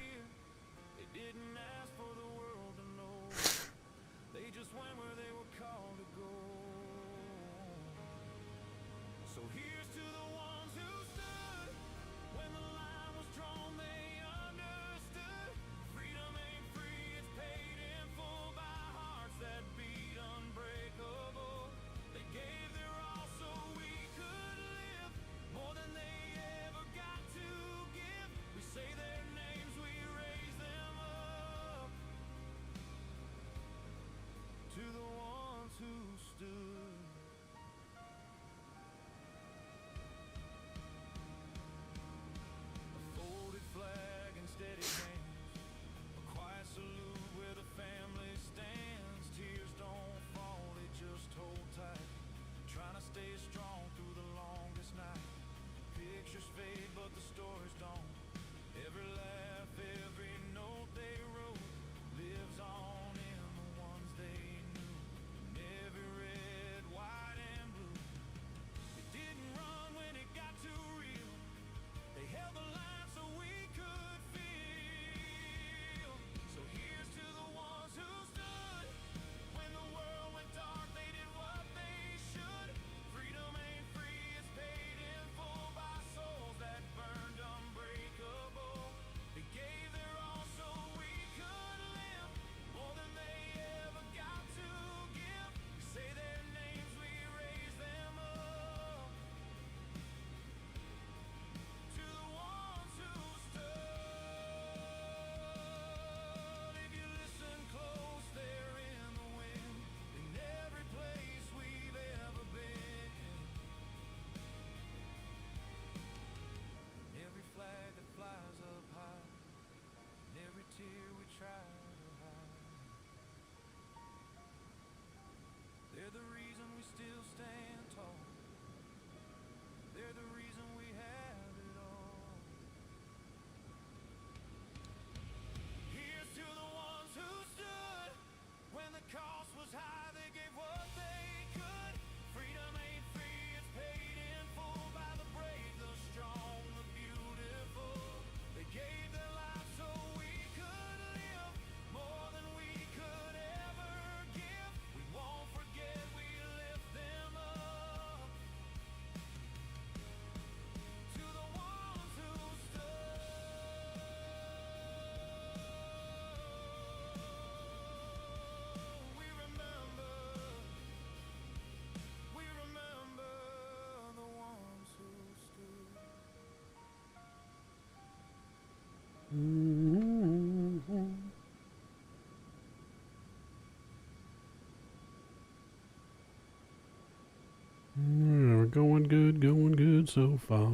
Yeah, we're going good so far.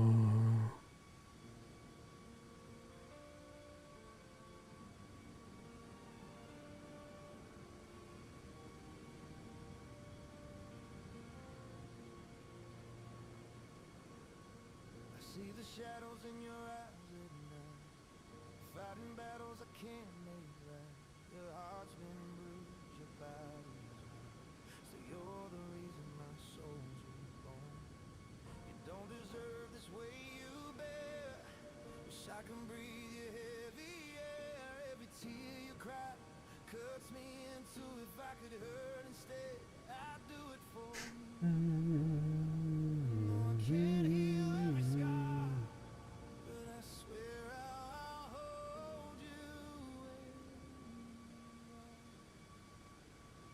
See the shadows in your eyes at night, fighting battles I can't make right. Your heart's been bruised, your body's hurt. So you're the reason my soul's reborn. You don't deserve this way you bear. Wish I can breathe your heavy air. Every tear you cry cuts me into. If I could hurt instead, I'd do it for you. No, I can't heal every scar, but I swear I'll hold you where you are.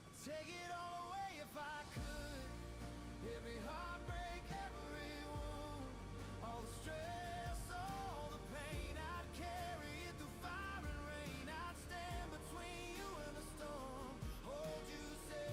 I'd take it all away if I could. Every heartbreak, every wound, all the stress, all the pain. I'd carry it through fire and rain. I'd stand between you and the storm, hold you safe.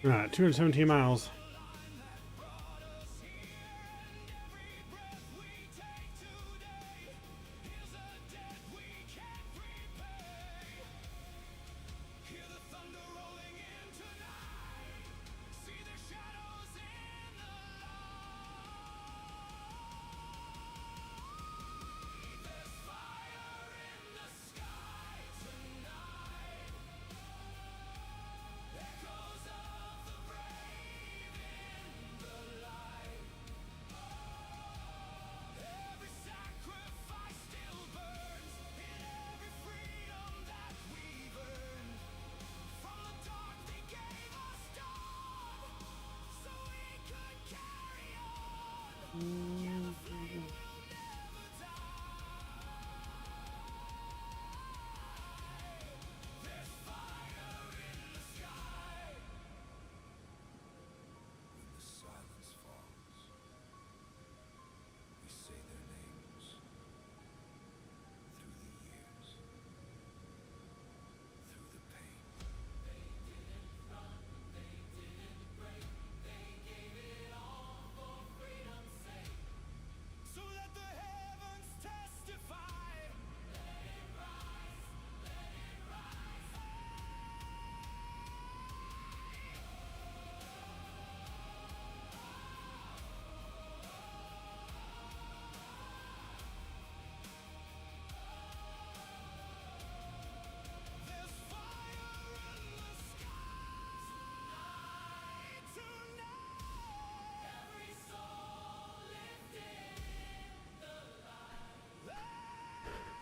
All right, 217 miles.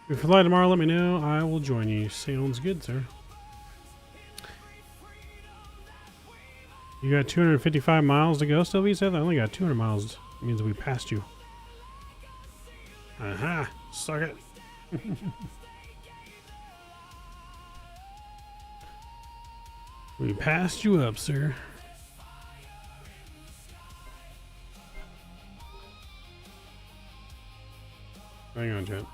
If you fly tomorrow, let me know. I will join you. Sounds good, sir. You got 255 miles to go still, Visa? I only got 200 miles. It means we passed you. Aha! Suck it. We passed you up, sir. Hang on, Jet.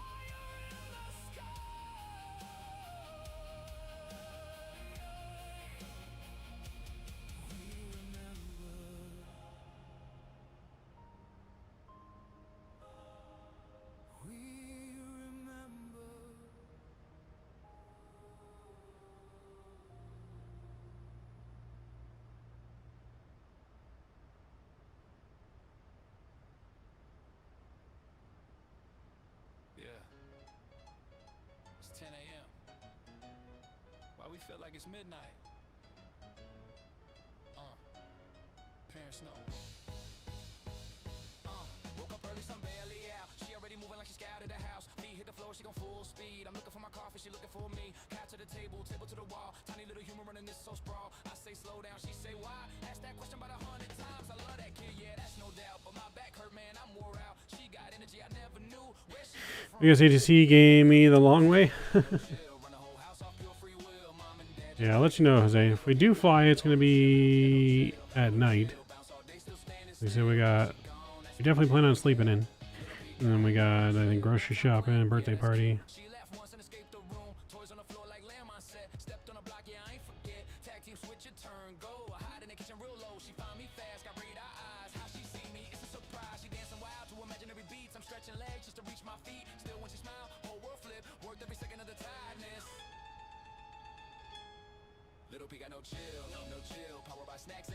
It's 10 a.m. Why we feel like it's midnight? Parents know. Woke up early, sun barely out. She already moving like she scouted the house. Feet hit the floor, she gon' full speed. I'm looking for my coffee, she looking for me. Cat to the table, table to the wall. Tiny little human running this so sprawl. I say slow down, she say why? Ask that question about 100 times. I love that kid, yeah, that's no doubt. But my back hurt, man, I'm wore out. She got energy I never knew. Where she get from? I guess ATC gave me the long way. Yeah, I'll let you know, Jose. If we do fly, it's going to be at night. Like I said, we definitely plan on sleeping in. And then we got, I think, grocery shopping, birthday party.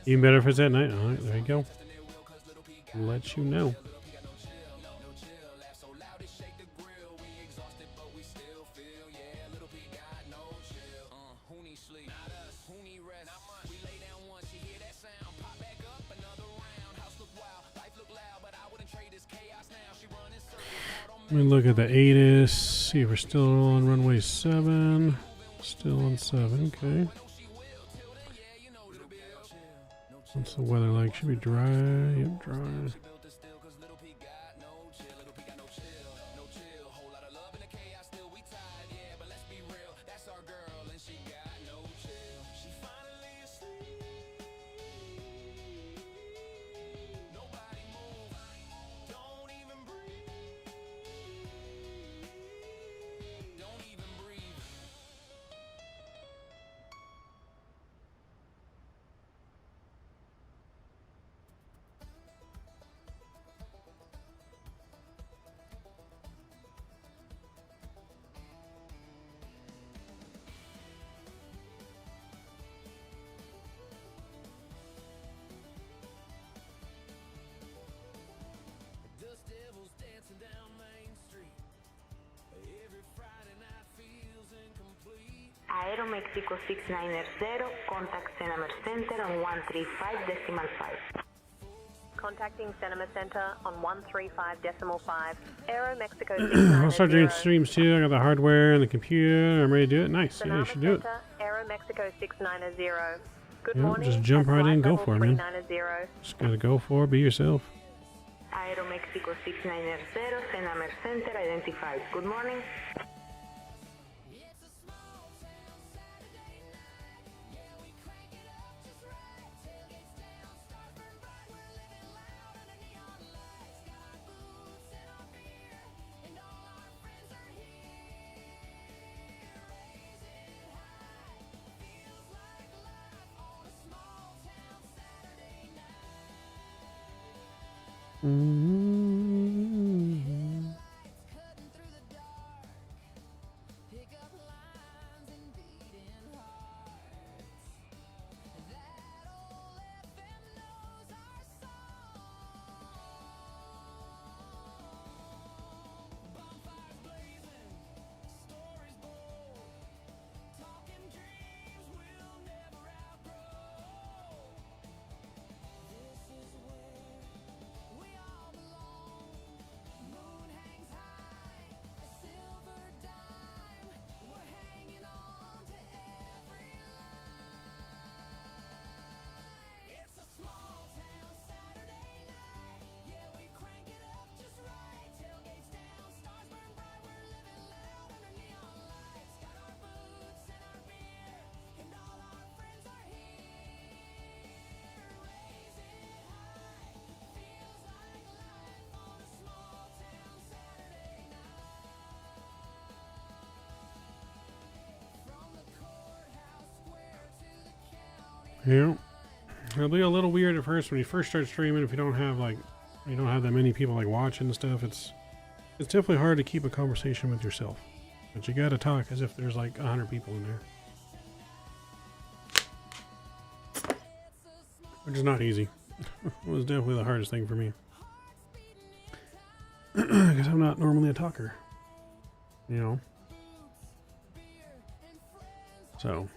Even better if it's at night. Alright, there you go. Let you know. Let me look at the ATIS, see if we're still on runway 7. Still on 7, okay. What's the weather like? Should be dry. Yep, dry. Aeromexico 690, contact Cinema Center on 135.5. Contacting Cinema Center on 135.5. Aeromexico I'll start doing 690. streams too. I got the hardware and the computer. I'm ready to do it. Nice. Yeah, you should do it. Aeromexico 690. Good Yeah, morning. just jump right in, go for it, man. 390. Just gotta go for it. Be yourself. Aeromexico 690, Cinema Center identified. Good morning. Yeah. It'll be a little weird at first when you first start streaming if you don't have that many people like watching and stuff. It's definitely hard to keep a conversation with yourself. But you gotta talk as if there's like 100 people in there. Which is not easy. It was definitely the hardest thing for me. Because I'm not normally a talker. You know? So.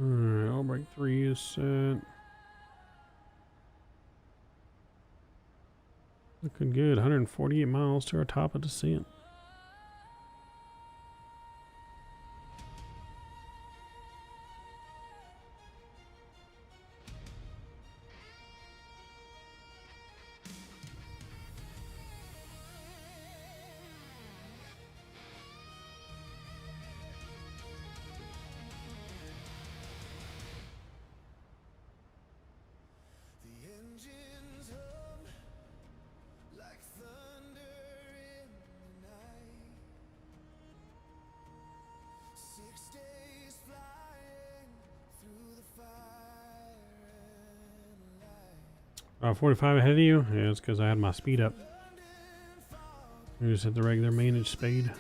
Alright, all break 3 is set. Looking good. 148 miles to our top of descent. About 45 ahead of you? Yeah, it's because I had my speed up. You just hit the regular managed speed.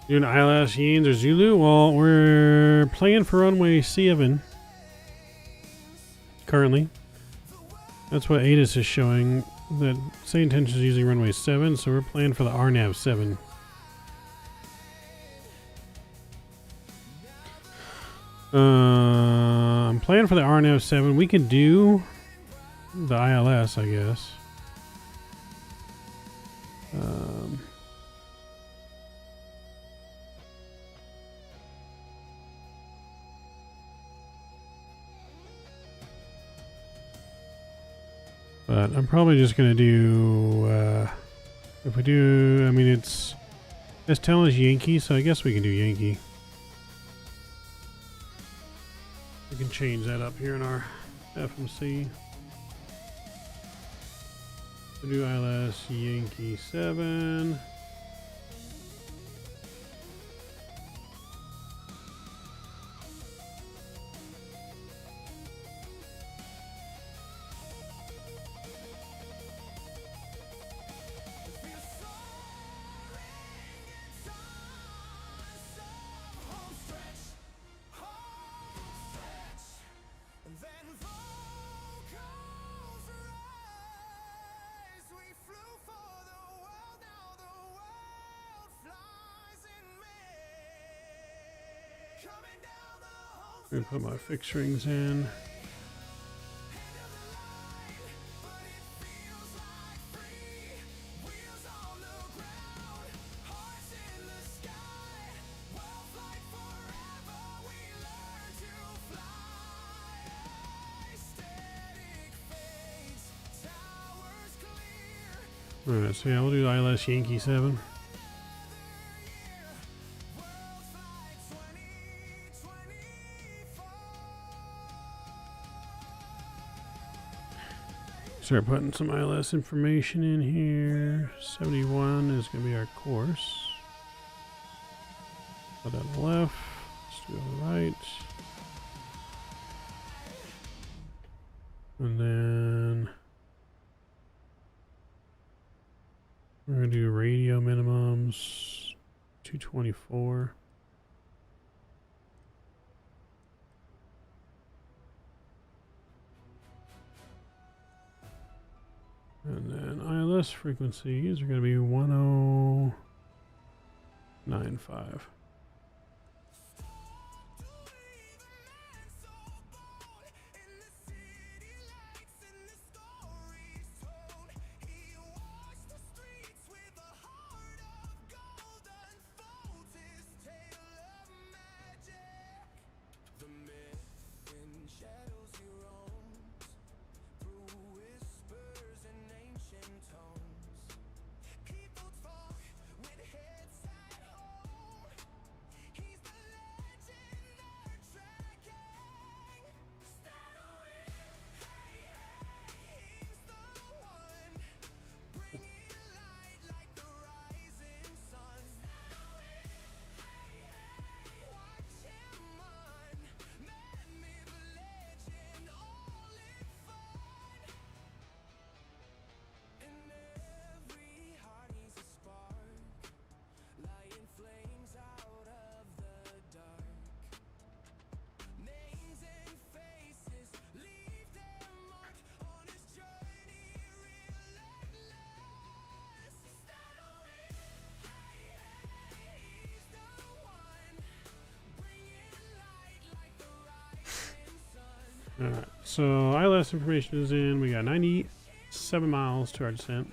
Doing ILS, Yeens, or Zulu? Well, we're playing for runway 7 currently. That's what ASUS is showing. That SayIntentions is using runway 7, so we're playing for the RNAV 7. I'm playing for the RNAV 7. We can do the ILS, I guess. But I'm probably just going to do, if we do, I mean, it's telling us Yankee, so I guess we can do Yankee. We can change that up here in our FMC. We'll do ILS Yankee 7. Let me put my fixed rings in. Alright, so yeah, we'll do ILS Yankee 7. Start putting some ILS information in here. 71 is going to be our course. Put that on the left. Let's do it on the right. And then we're going to do radio minimums 224. And then ILS frequencies are going to be 1095. Alright, so ILS information is in. We got 97 miles to our descent.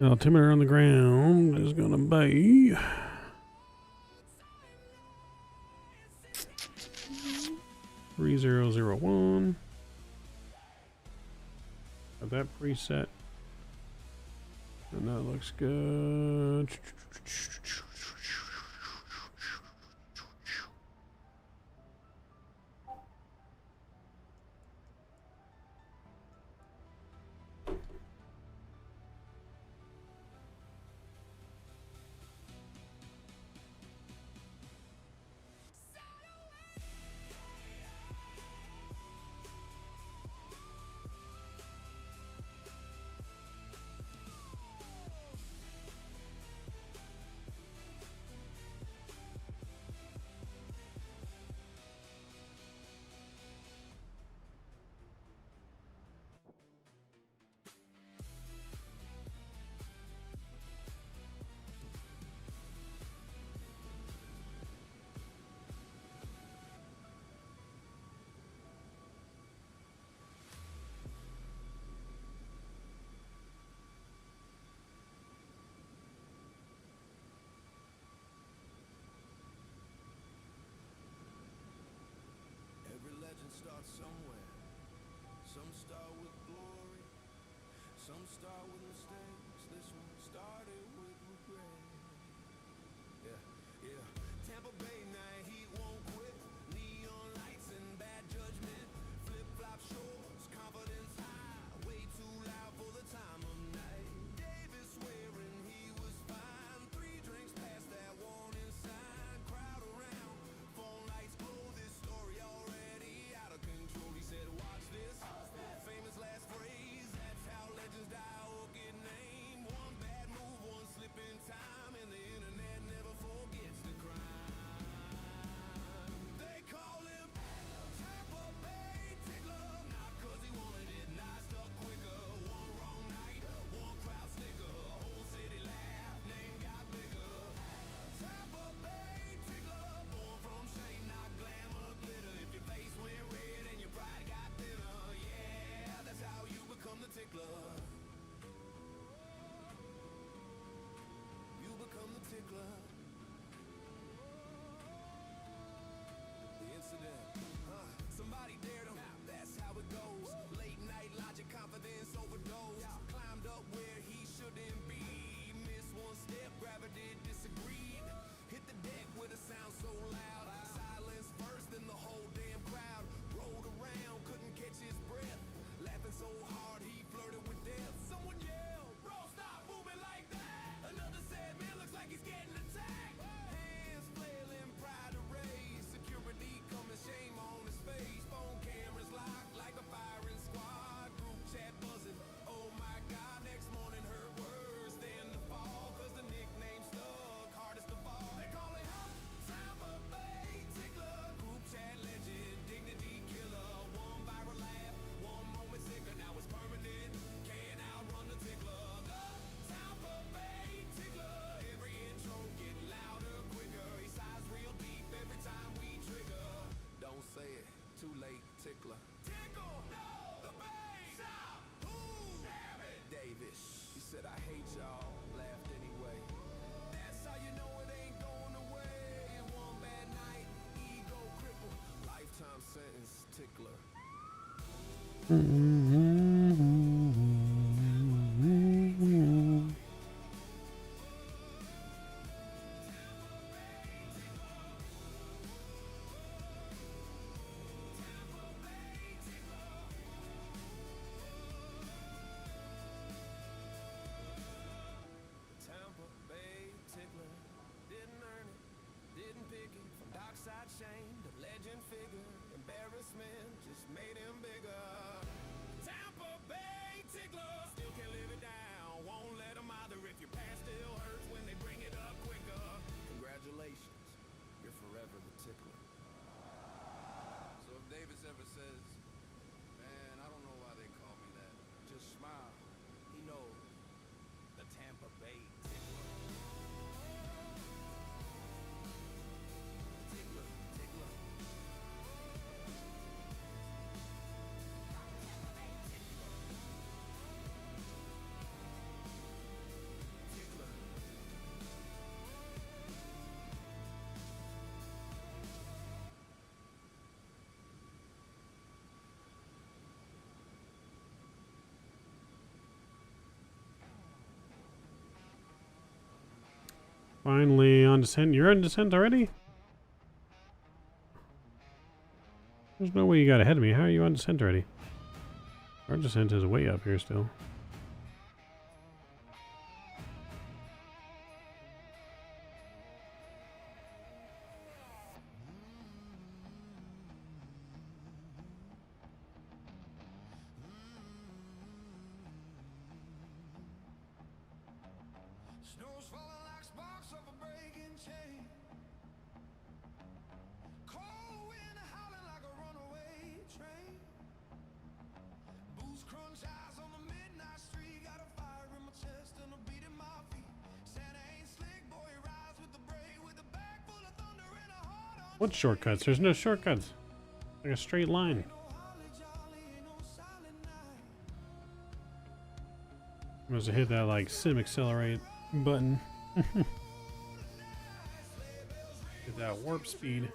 The altimeter on the ground is going to be 3001. Got that preset. And that looks good. Time and they Finally on descent. You're on descent already? There's no way you got ahead of me. How are you on descent already? Our descent is way up here still. Snow's falling like sparks off a breaking chain. Cold wind howling like a runaway train. Boots crunch eyes on the midnight street. Got a fire in my chest and a beat in my feet. Santa ain't slick, boy, rise with the brave, with a bag full of thunder and a heart on. What shortcuts? There's no shortcuts. Like a straight line. Must have hit that like sim accelerate button. Hit that warp speed.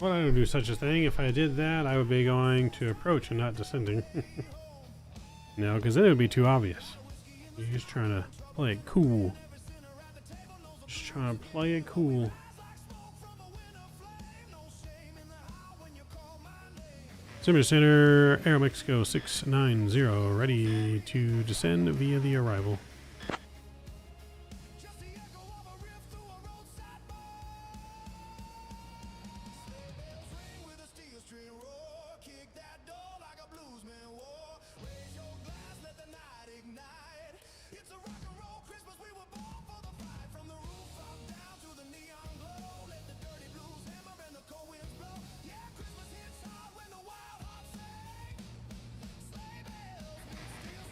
Well, I don't do such a thing. If I did that, I would be going to approach and not descending. No, because then it would be too obvious. You're just trying to play it cool. Just trying to play it cool. Simulator Center, Aero Mexico 690, ready to descend via the arrival.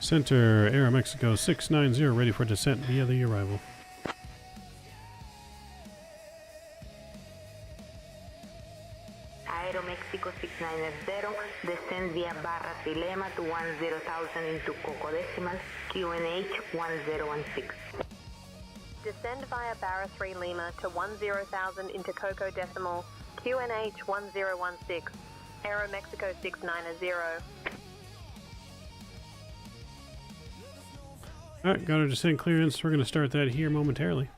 Center, Aero Mexico 690, ready for descent via the arrival. Aero Mexico 690, descend via Barra Dilema to 10,000 into Coco Decimal, QNH 1016. Descend via Barra 3 Lima to 10,000 into Coco Decimal, QNH 1016, Aero Mexico 690. Alright, got our descent clearance. We're going to start that here momentarily.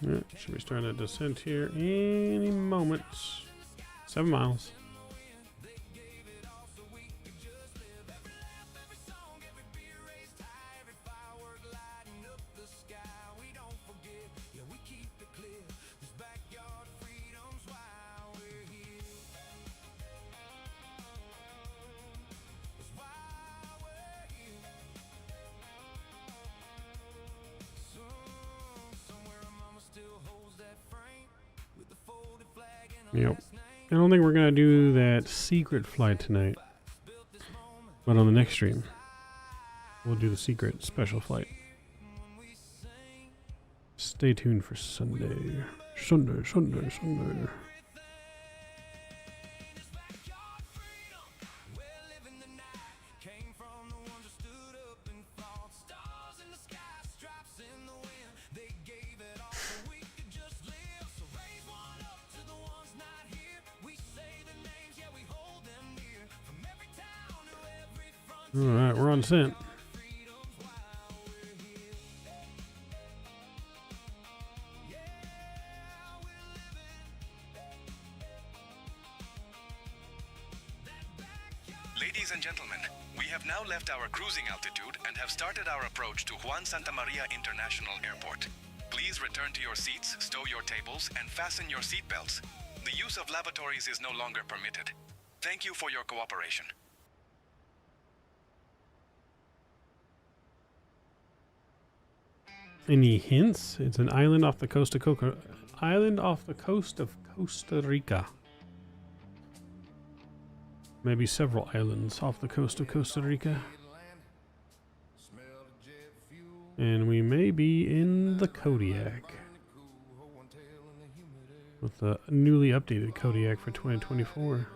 Yeah, should be starting a descent here any moment. 7 miles. Yep. I don't think we're going to do that secret flight tonight. But on the next stream, we'll do the secret special flight. Stay tuned for Sunday. Sunday. Alright, we're on descent. Ladies and gentlemen, we have now left our cruising altitude and have started our approach to Juan Santa Maria International Airport. Please return to your seats, stow your tables, and fasten your seatbelts. The use of lavatories is no longer permitted. Thank you for your cooperation. Any hints? It's an island off the coast of Costa Rica. Maybe several islands off the coast of Costa Rica. And we may be in the Kodiak. With the newly updated Kodiak for 2024.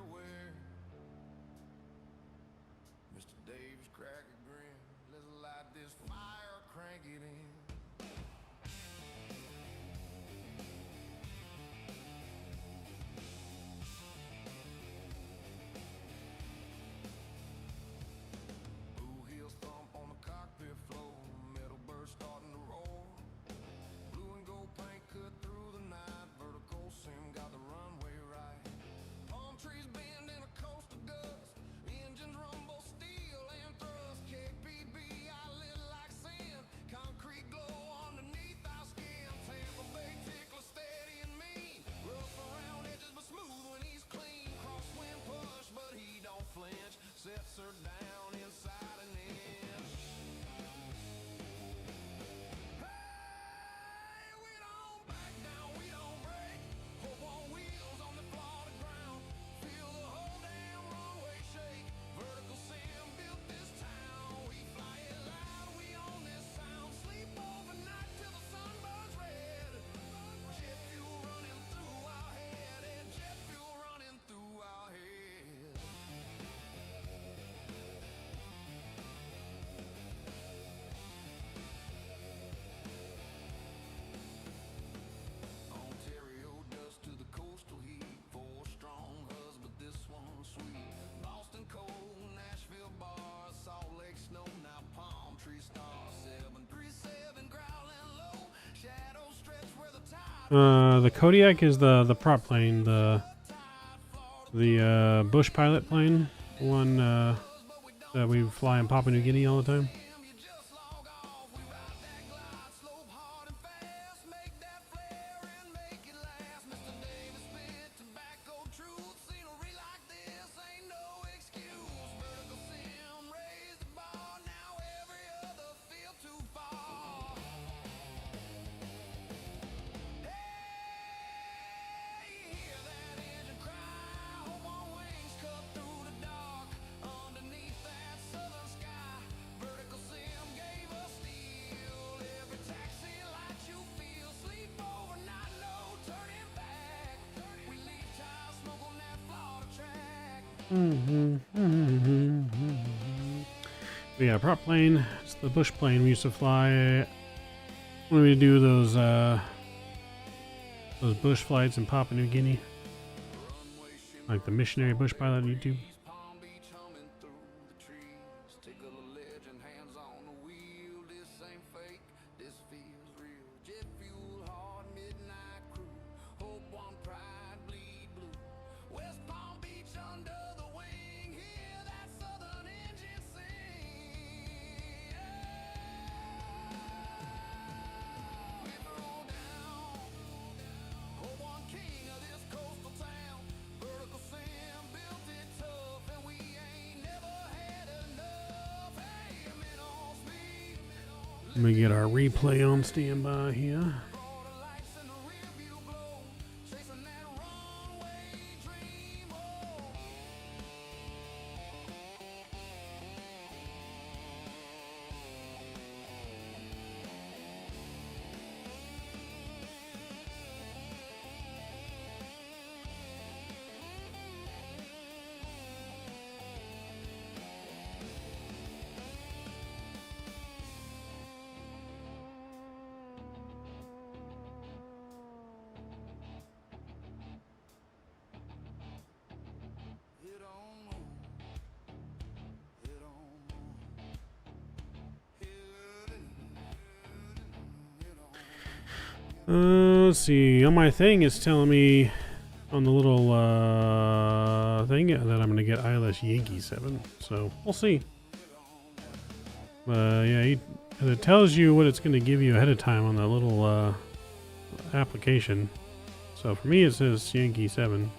The Kodiak is the prop plane, the bush pilot plane, the one that we fly in Papua New Guinea all the time. Yeah, prop plane. It's the bush plane we used to fly when we do those bush flights in Papua New Guinea, like the missionary bush pilot on YouTube. Let me get our replay on standby here. Let's see. On my thing, it's telling me on the little thing that I'm going to get ILS Yankee 7. So we'll see. Yeah, it tells you what it's going to give you ahead of time on the little application. So for me, it says Yankee 7.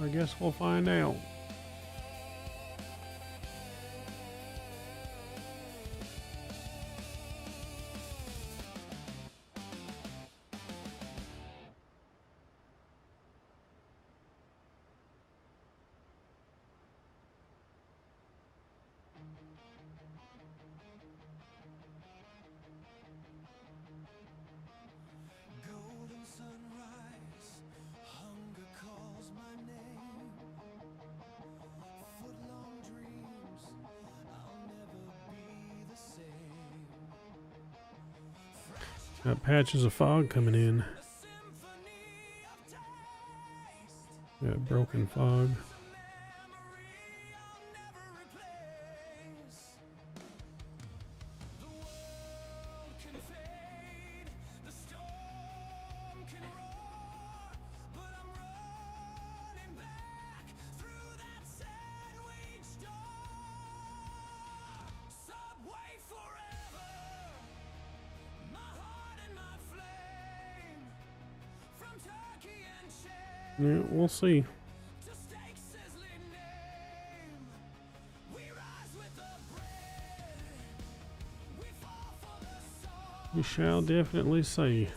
I guess we'll find out. Got patches of fog coming in. Got broken fog. Yeah, we'll see. We shall definitely see.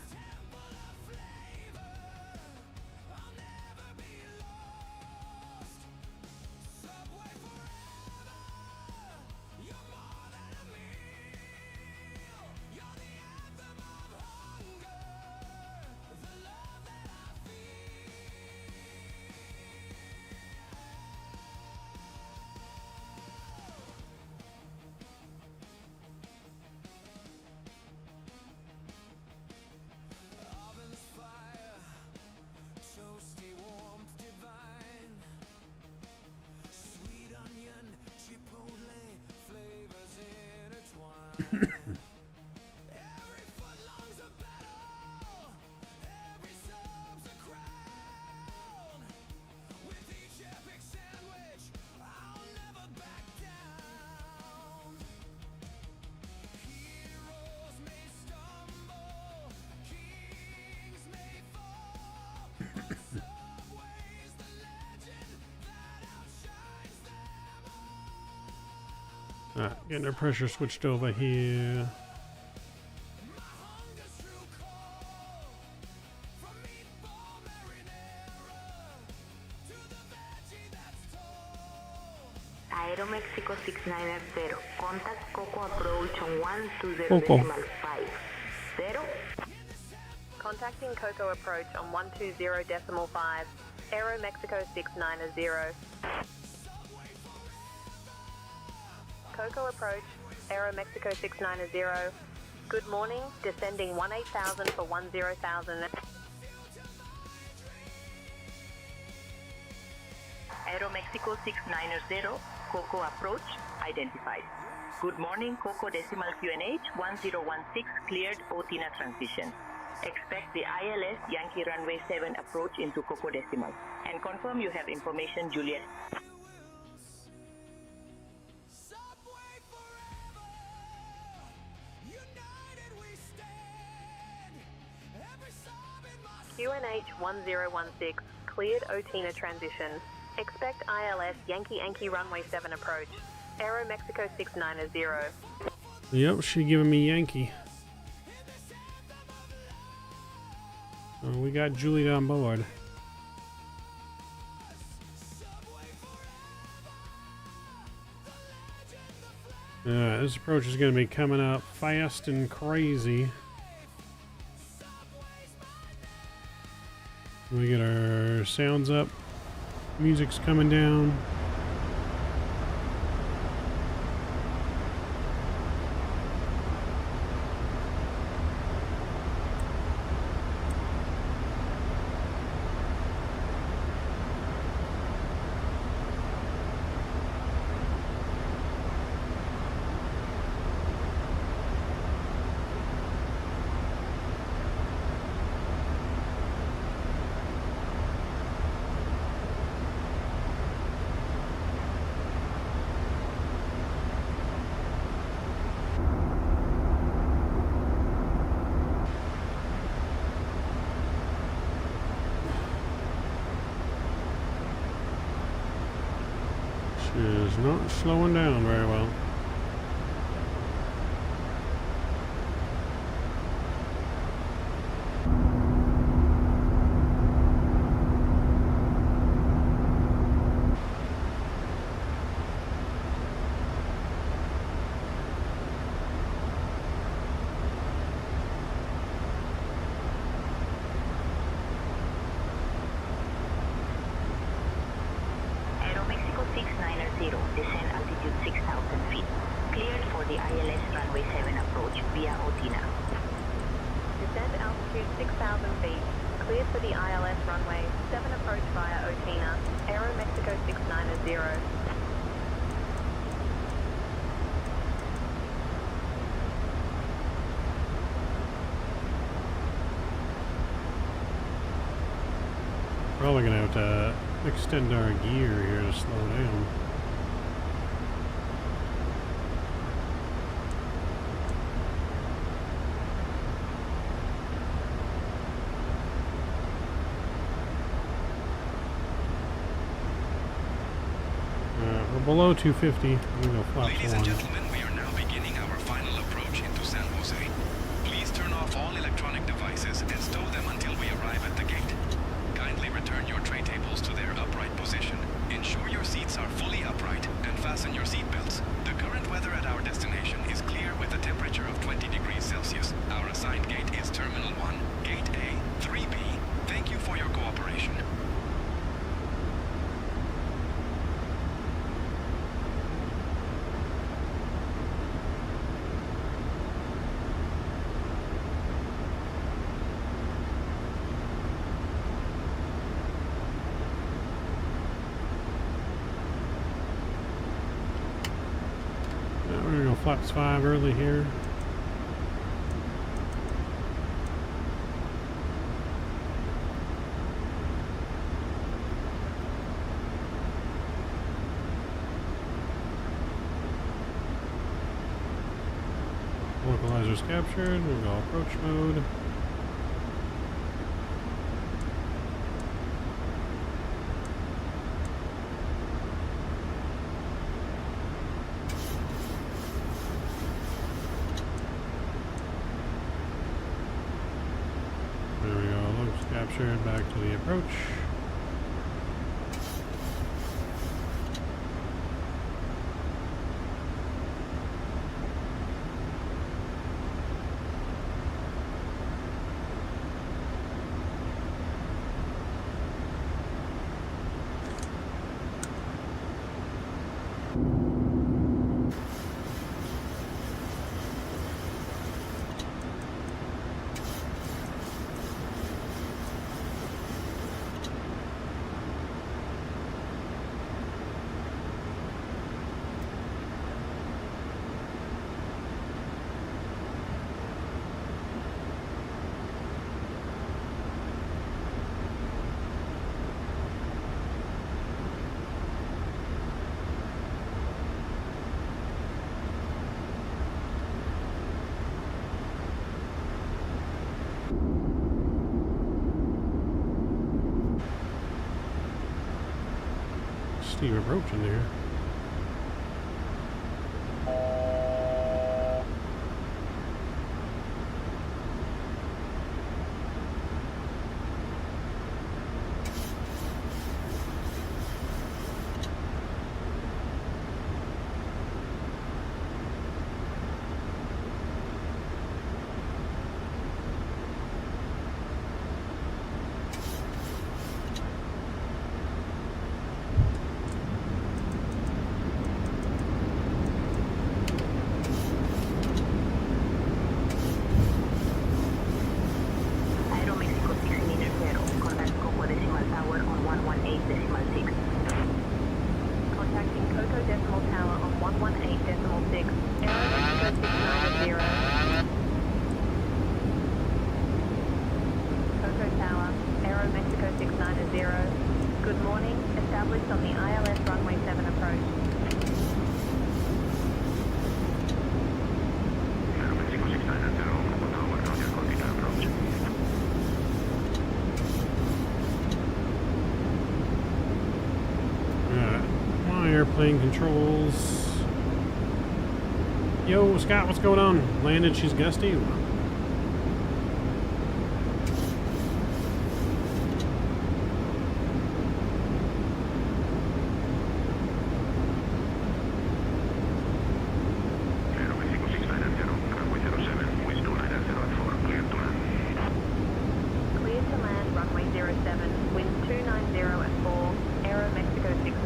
Alright, getting our pressure switched over here. Aeromexico 690, contact Coco approach on 120.50. Contacting Coco approach on 120.5. Aero Mexico 690. Coco approach, Aero Mexico 690. Good morning, descending 18,000 for 10,000. Aero Mexico 690, Coco approach identified. Good morning, Coco decimal QNH 1016 cleared OTINA transition. Expect the ILS Yankee runway 7 approach into Coco decimal and confirm you have information Juliet. QNH 1016 cleared OTINA transition. Expect ILS Yankee runway 7 approach. Aero Mexico 690. Yep, she giving me Yankee. We got Juliet on board. This approach is going to be coming up fast and crazy. We get our sounds up. Music's coming down. Is not slowing down very well. Descend altitude 6,000 feet. Cleared for the ILS runway 7 approach via Otina. Descend altitude 6,000 feet. Cleared for the ILS runway 7 approach via Otina. Aero Mexico 690. Probably gonna have to extend our gear here to slow down. We're below 250. I'm gonna go flaps Ladies 1. and gentlemen, we are now beginning our final approach into San Jose. Please turn off all electronic devices and stow them until we arrive at the gate. Kindly return your tray tables to their upright position. Ensure your seats are fully upright and fasten your seat belts. The current weather at our destination is clear with a temperature of 20 degrees Celsius. Our assigned gate is Terminal 1, Gate A, 3B. Thank you for your cooperation. We're gonna go flaps 5 early here. Localizer's captured. We'll go approach mode. There we go. Looks captured. Back to the approach. gusty approaching there. Aeromexico 690, contact Coco Decimal Tower on 118.6. Contacting Coco Decimal Tower on 118.6. Aeromexico 690. Coco Tower, Aeromexico 690. Good morning. Established on the ILS runway 7 approach. Aeromexico 690, Coco Tower, Roger, continue approach. Alright. My airplane controls. Yo, Scott, what's going on? Landed, she's gusty. Aeromexico 690, runway 07, wind 290 at 4, clear to land. Clear to land, runway 07, wind 290 at 4, Aeromexico 690.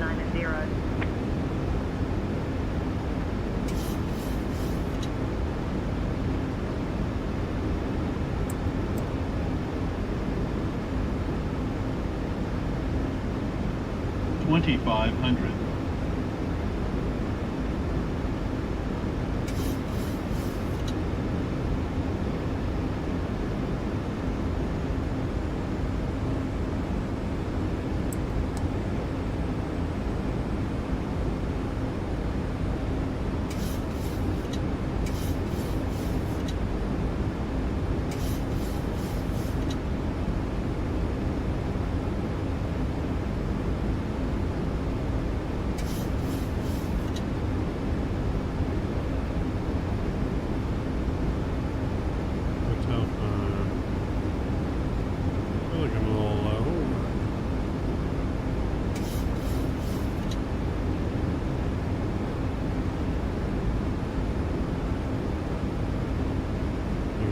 $2,500.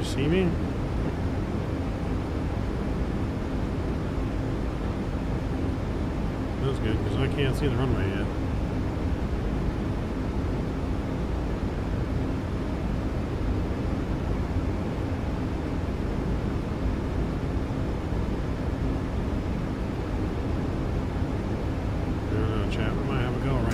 See me? That's good, because I can't see the runway yet. I don't know, chat, we might have a go around.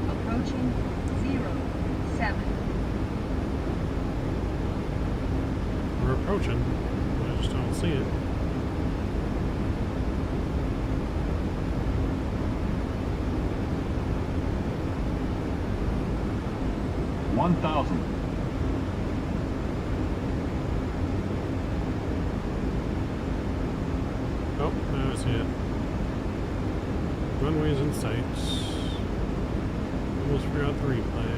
Approaching 07. We're approaching. I just don't see it. $1,000. Oh, now I see it. Runway's in sight. Almost forgot the replay.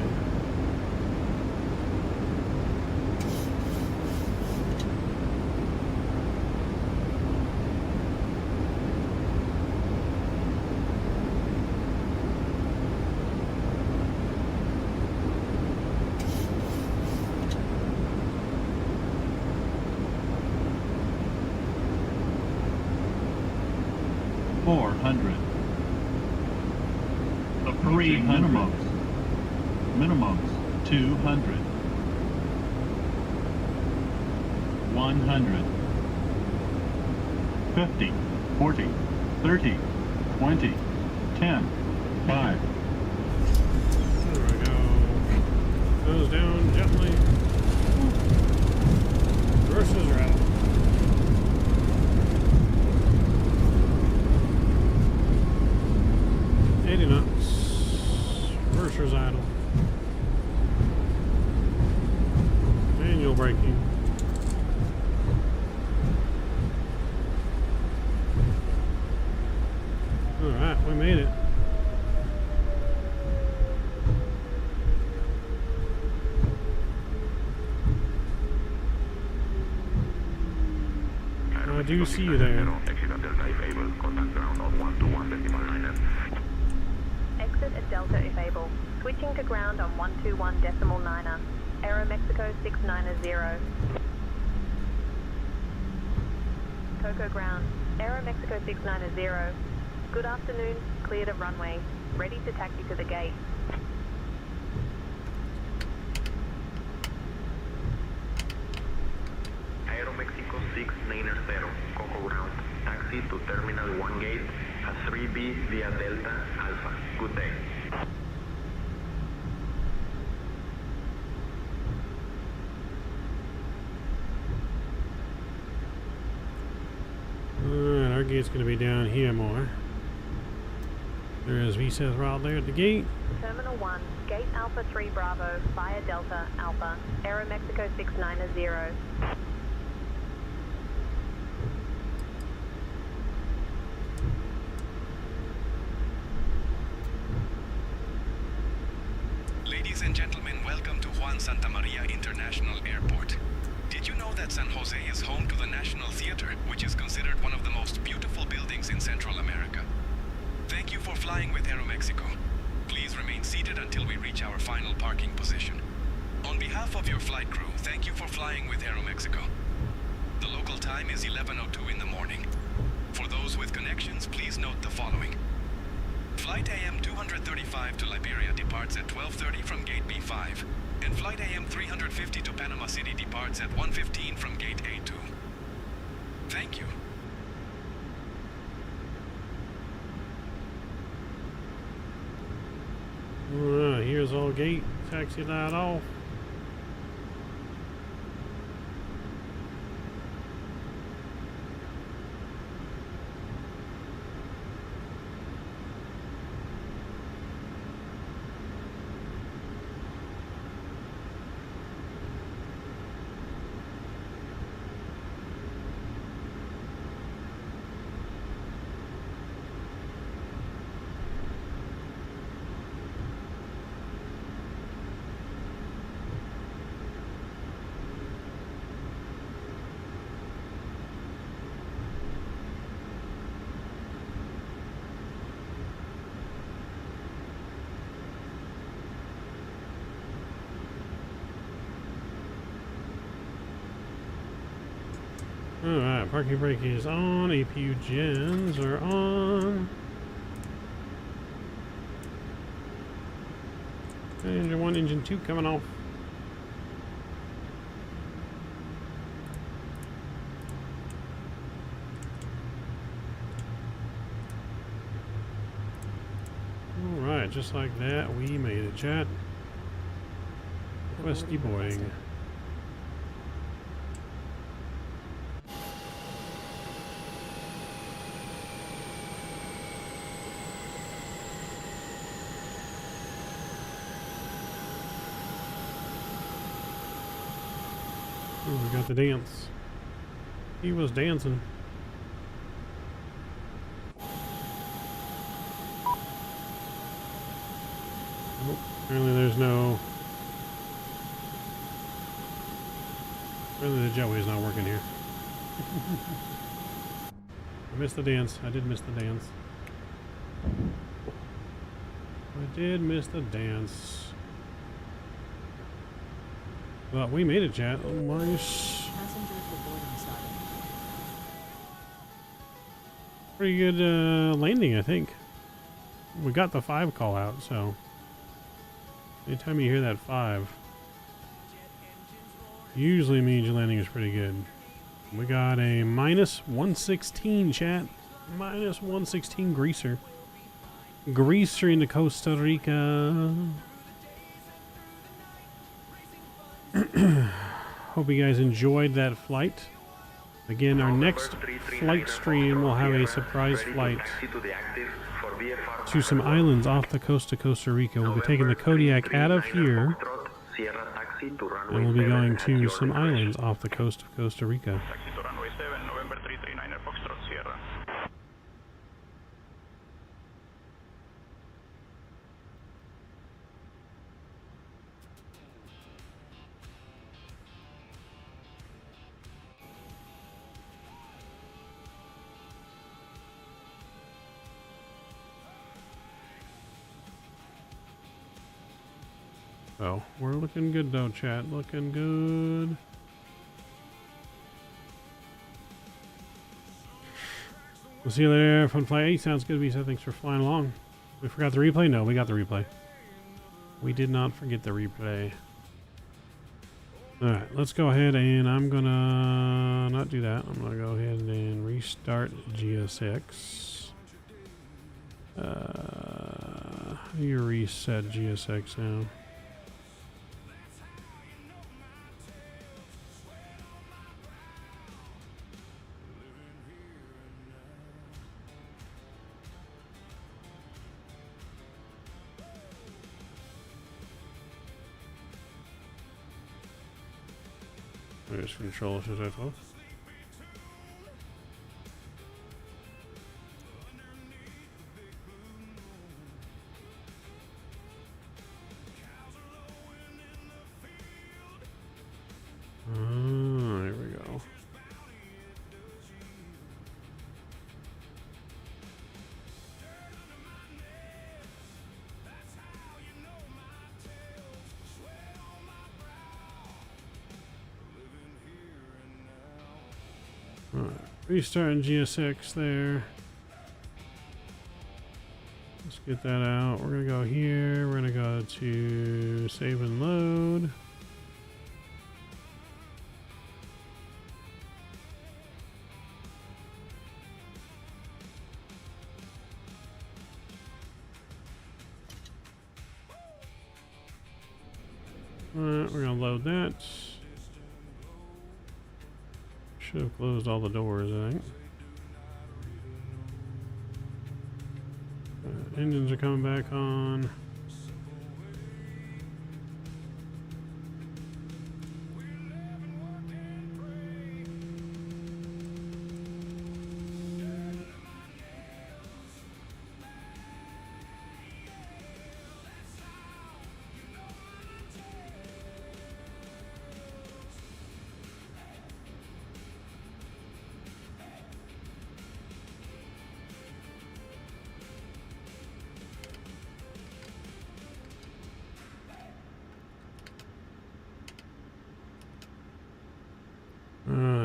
$400. Approaching minimums. Minimums 200. 100. 50, 40, 30, 20, 10, 5. There we go. Goes down gently. We're Reverses are out. Reversers idle. Manual braking. Alright, we made it. I do see you there. Exit at Delta if able. Contact ground on 121.9. Exit at Delta if able. Switching to ground on 121.9. Aeromexico 690. Coco ground. Aeromexico 690. Good afternoon. Cleared of runway. Ready to taxi to the gate. Aeromexico 690, Coco ground. Taxi to Terminal 1 gate at 3B via Delta Alpha. Good day. Alright, our gate's going to be down here more. There is VSAT throttle there at the gate. Terminal 1, Gate Alpha 3 Bravo, via Delta Alpha, Aeromexico 690. Ladies and gentlemen, welcome to Juan Santa Maria International Airport. Did you know that San Jose is home to the National Theater, which is considered one of the most beautiful buildings in Central America? Thank you for flying with Aeromexico. Please remain seated until we reach our final parking position. On behalf of your flight crew, thank you for flying with Aeromexico. The local time is 11:02 in the morning. For those with connections, please note the following. Flight AM 235 to Liberia departs at 12:30 from Gate B5, and Flight AM 350 to Panama City departs at 1:15 from Gate A2. Thank you. Alright, here's all gate. Taxi light off. Alright, parking brake is on, APU gens are on. Engine 1, engine 2 coming off. Alright, just like that, we made it, chat. Request deboarding. Oh, we got the dance. He was dancing. Nope. Apparently there's no... Apparently the jetway's not working here. I missed the dance. I did miss the dance. I did miss the dance. But we made it, chat. Oh, nice. Passengers reporting started. Pretty good landing, I think. We got the 5 call out, so anytime you hear that 5, usually means your landing is pretty good. We got a minus 116, chat. Minus 116 greaser. Greaser into Costa Rica. Hope you guys enjoyed that flight. Again, our next flight stream will have a surprise flight to some islands off the coast of Costa Rica. We'll be taking the Kodiak out of here, and we'll be going to some islands off the coast of Costa Rica. Oh, we're looking good though, chat. Looking good. We'll see you later. Fun flight. Hey, sounds good, Visa. Thanks for flying along. We forgot the replay? No, we got the replay. We did not forget the replay. Alright, let's go ahead and I'm gonna not do that. I'm gonna go ahead and restart GSX. You reset GSX now. There's control as I thought. Here we go. Alright, restarting GSX there. Let's get that out. We're gonna go here. We're gonna go to save and load. Alright, we're gonna load that. Should have closed all the doors, I think. Engines are coming back on.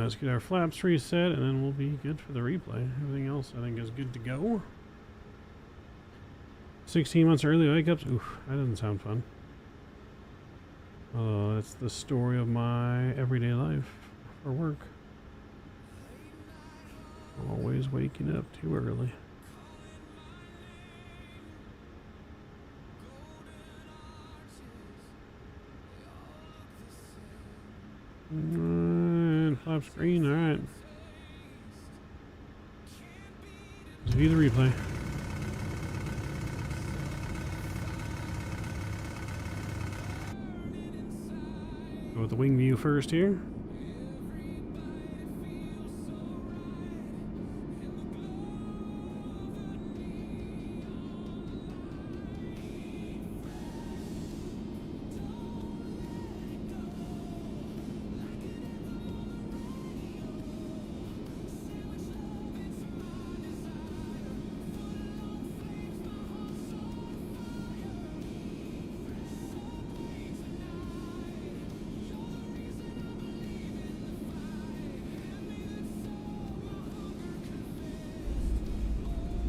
Let's get our flaps reset, and then we'll be good for the replay. Everything else, I think, is good to go. 16 months early wake-ups? Oof, that doesn't sound fun. Oh, that's the story of my everyday life for work. Always waking up too early. Flap screen, alright. Let's view the replay. Go with the wing view first here.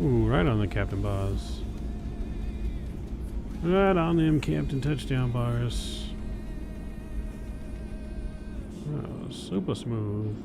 Ooh, right on the captain bars. Right on them captain touchdown bars. Oh, super smooth.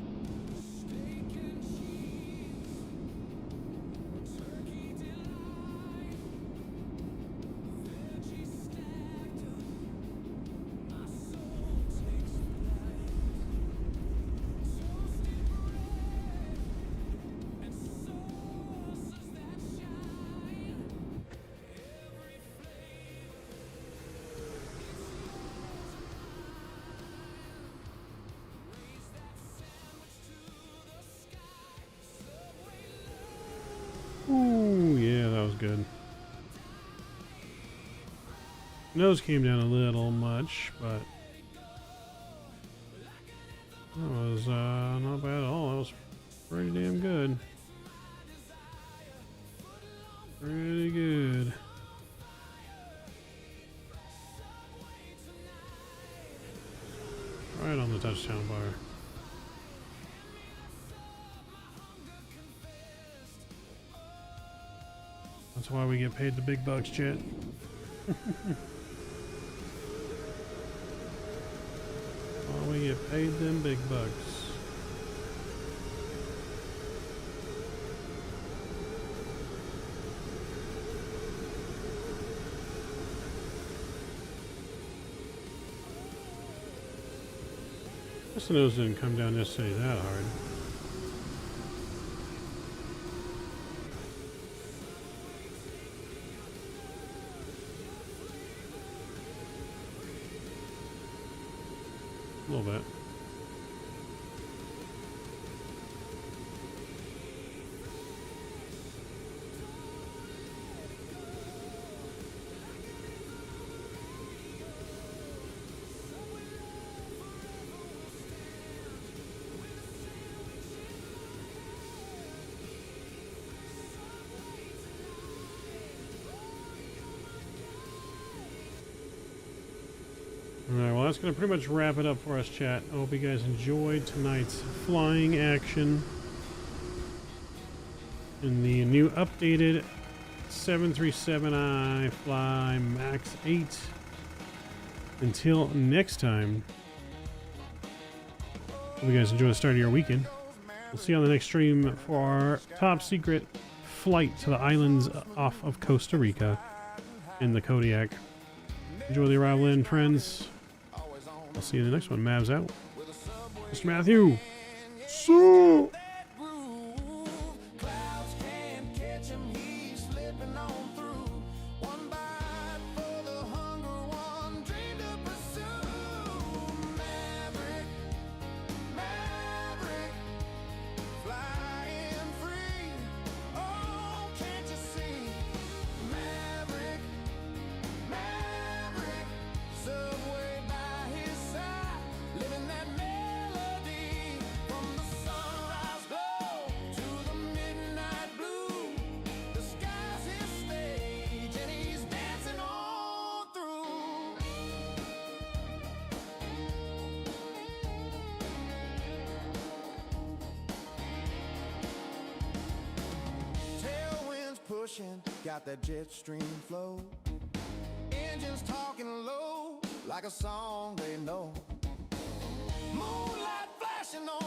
Nose came down a little much, but that was not bad at all. That was pretty damn good. Pretty good. Right on the touchdown bar. That's why we get paid the big bucks, chat. Why we get paid them big bucks. Guess the nose didn't come down necessarily that hard. A little bit. Alright, well that's going to pretty much wrap it up for us, chat. I hope you guys enjoyed tonight's flying action in the new updated 737 iFLY MAX 8. Until next time, hope you guys enjoy the start of your weekend. We'll see you on the next stream for our top secret flight to the islands off of Costa Rica in the Kodiak. Enjoy the arrival in, friends. I'll see you in the next one. Mavs out. Mr. Matthew. So. Got that jet stream flow. Engines talking low like a song they know. Moonlight flashing on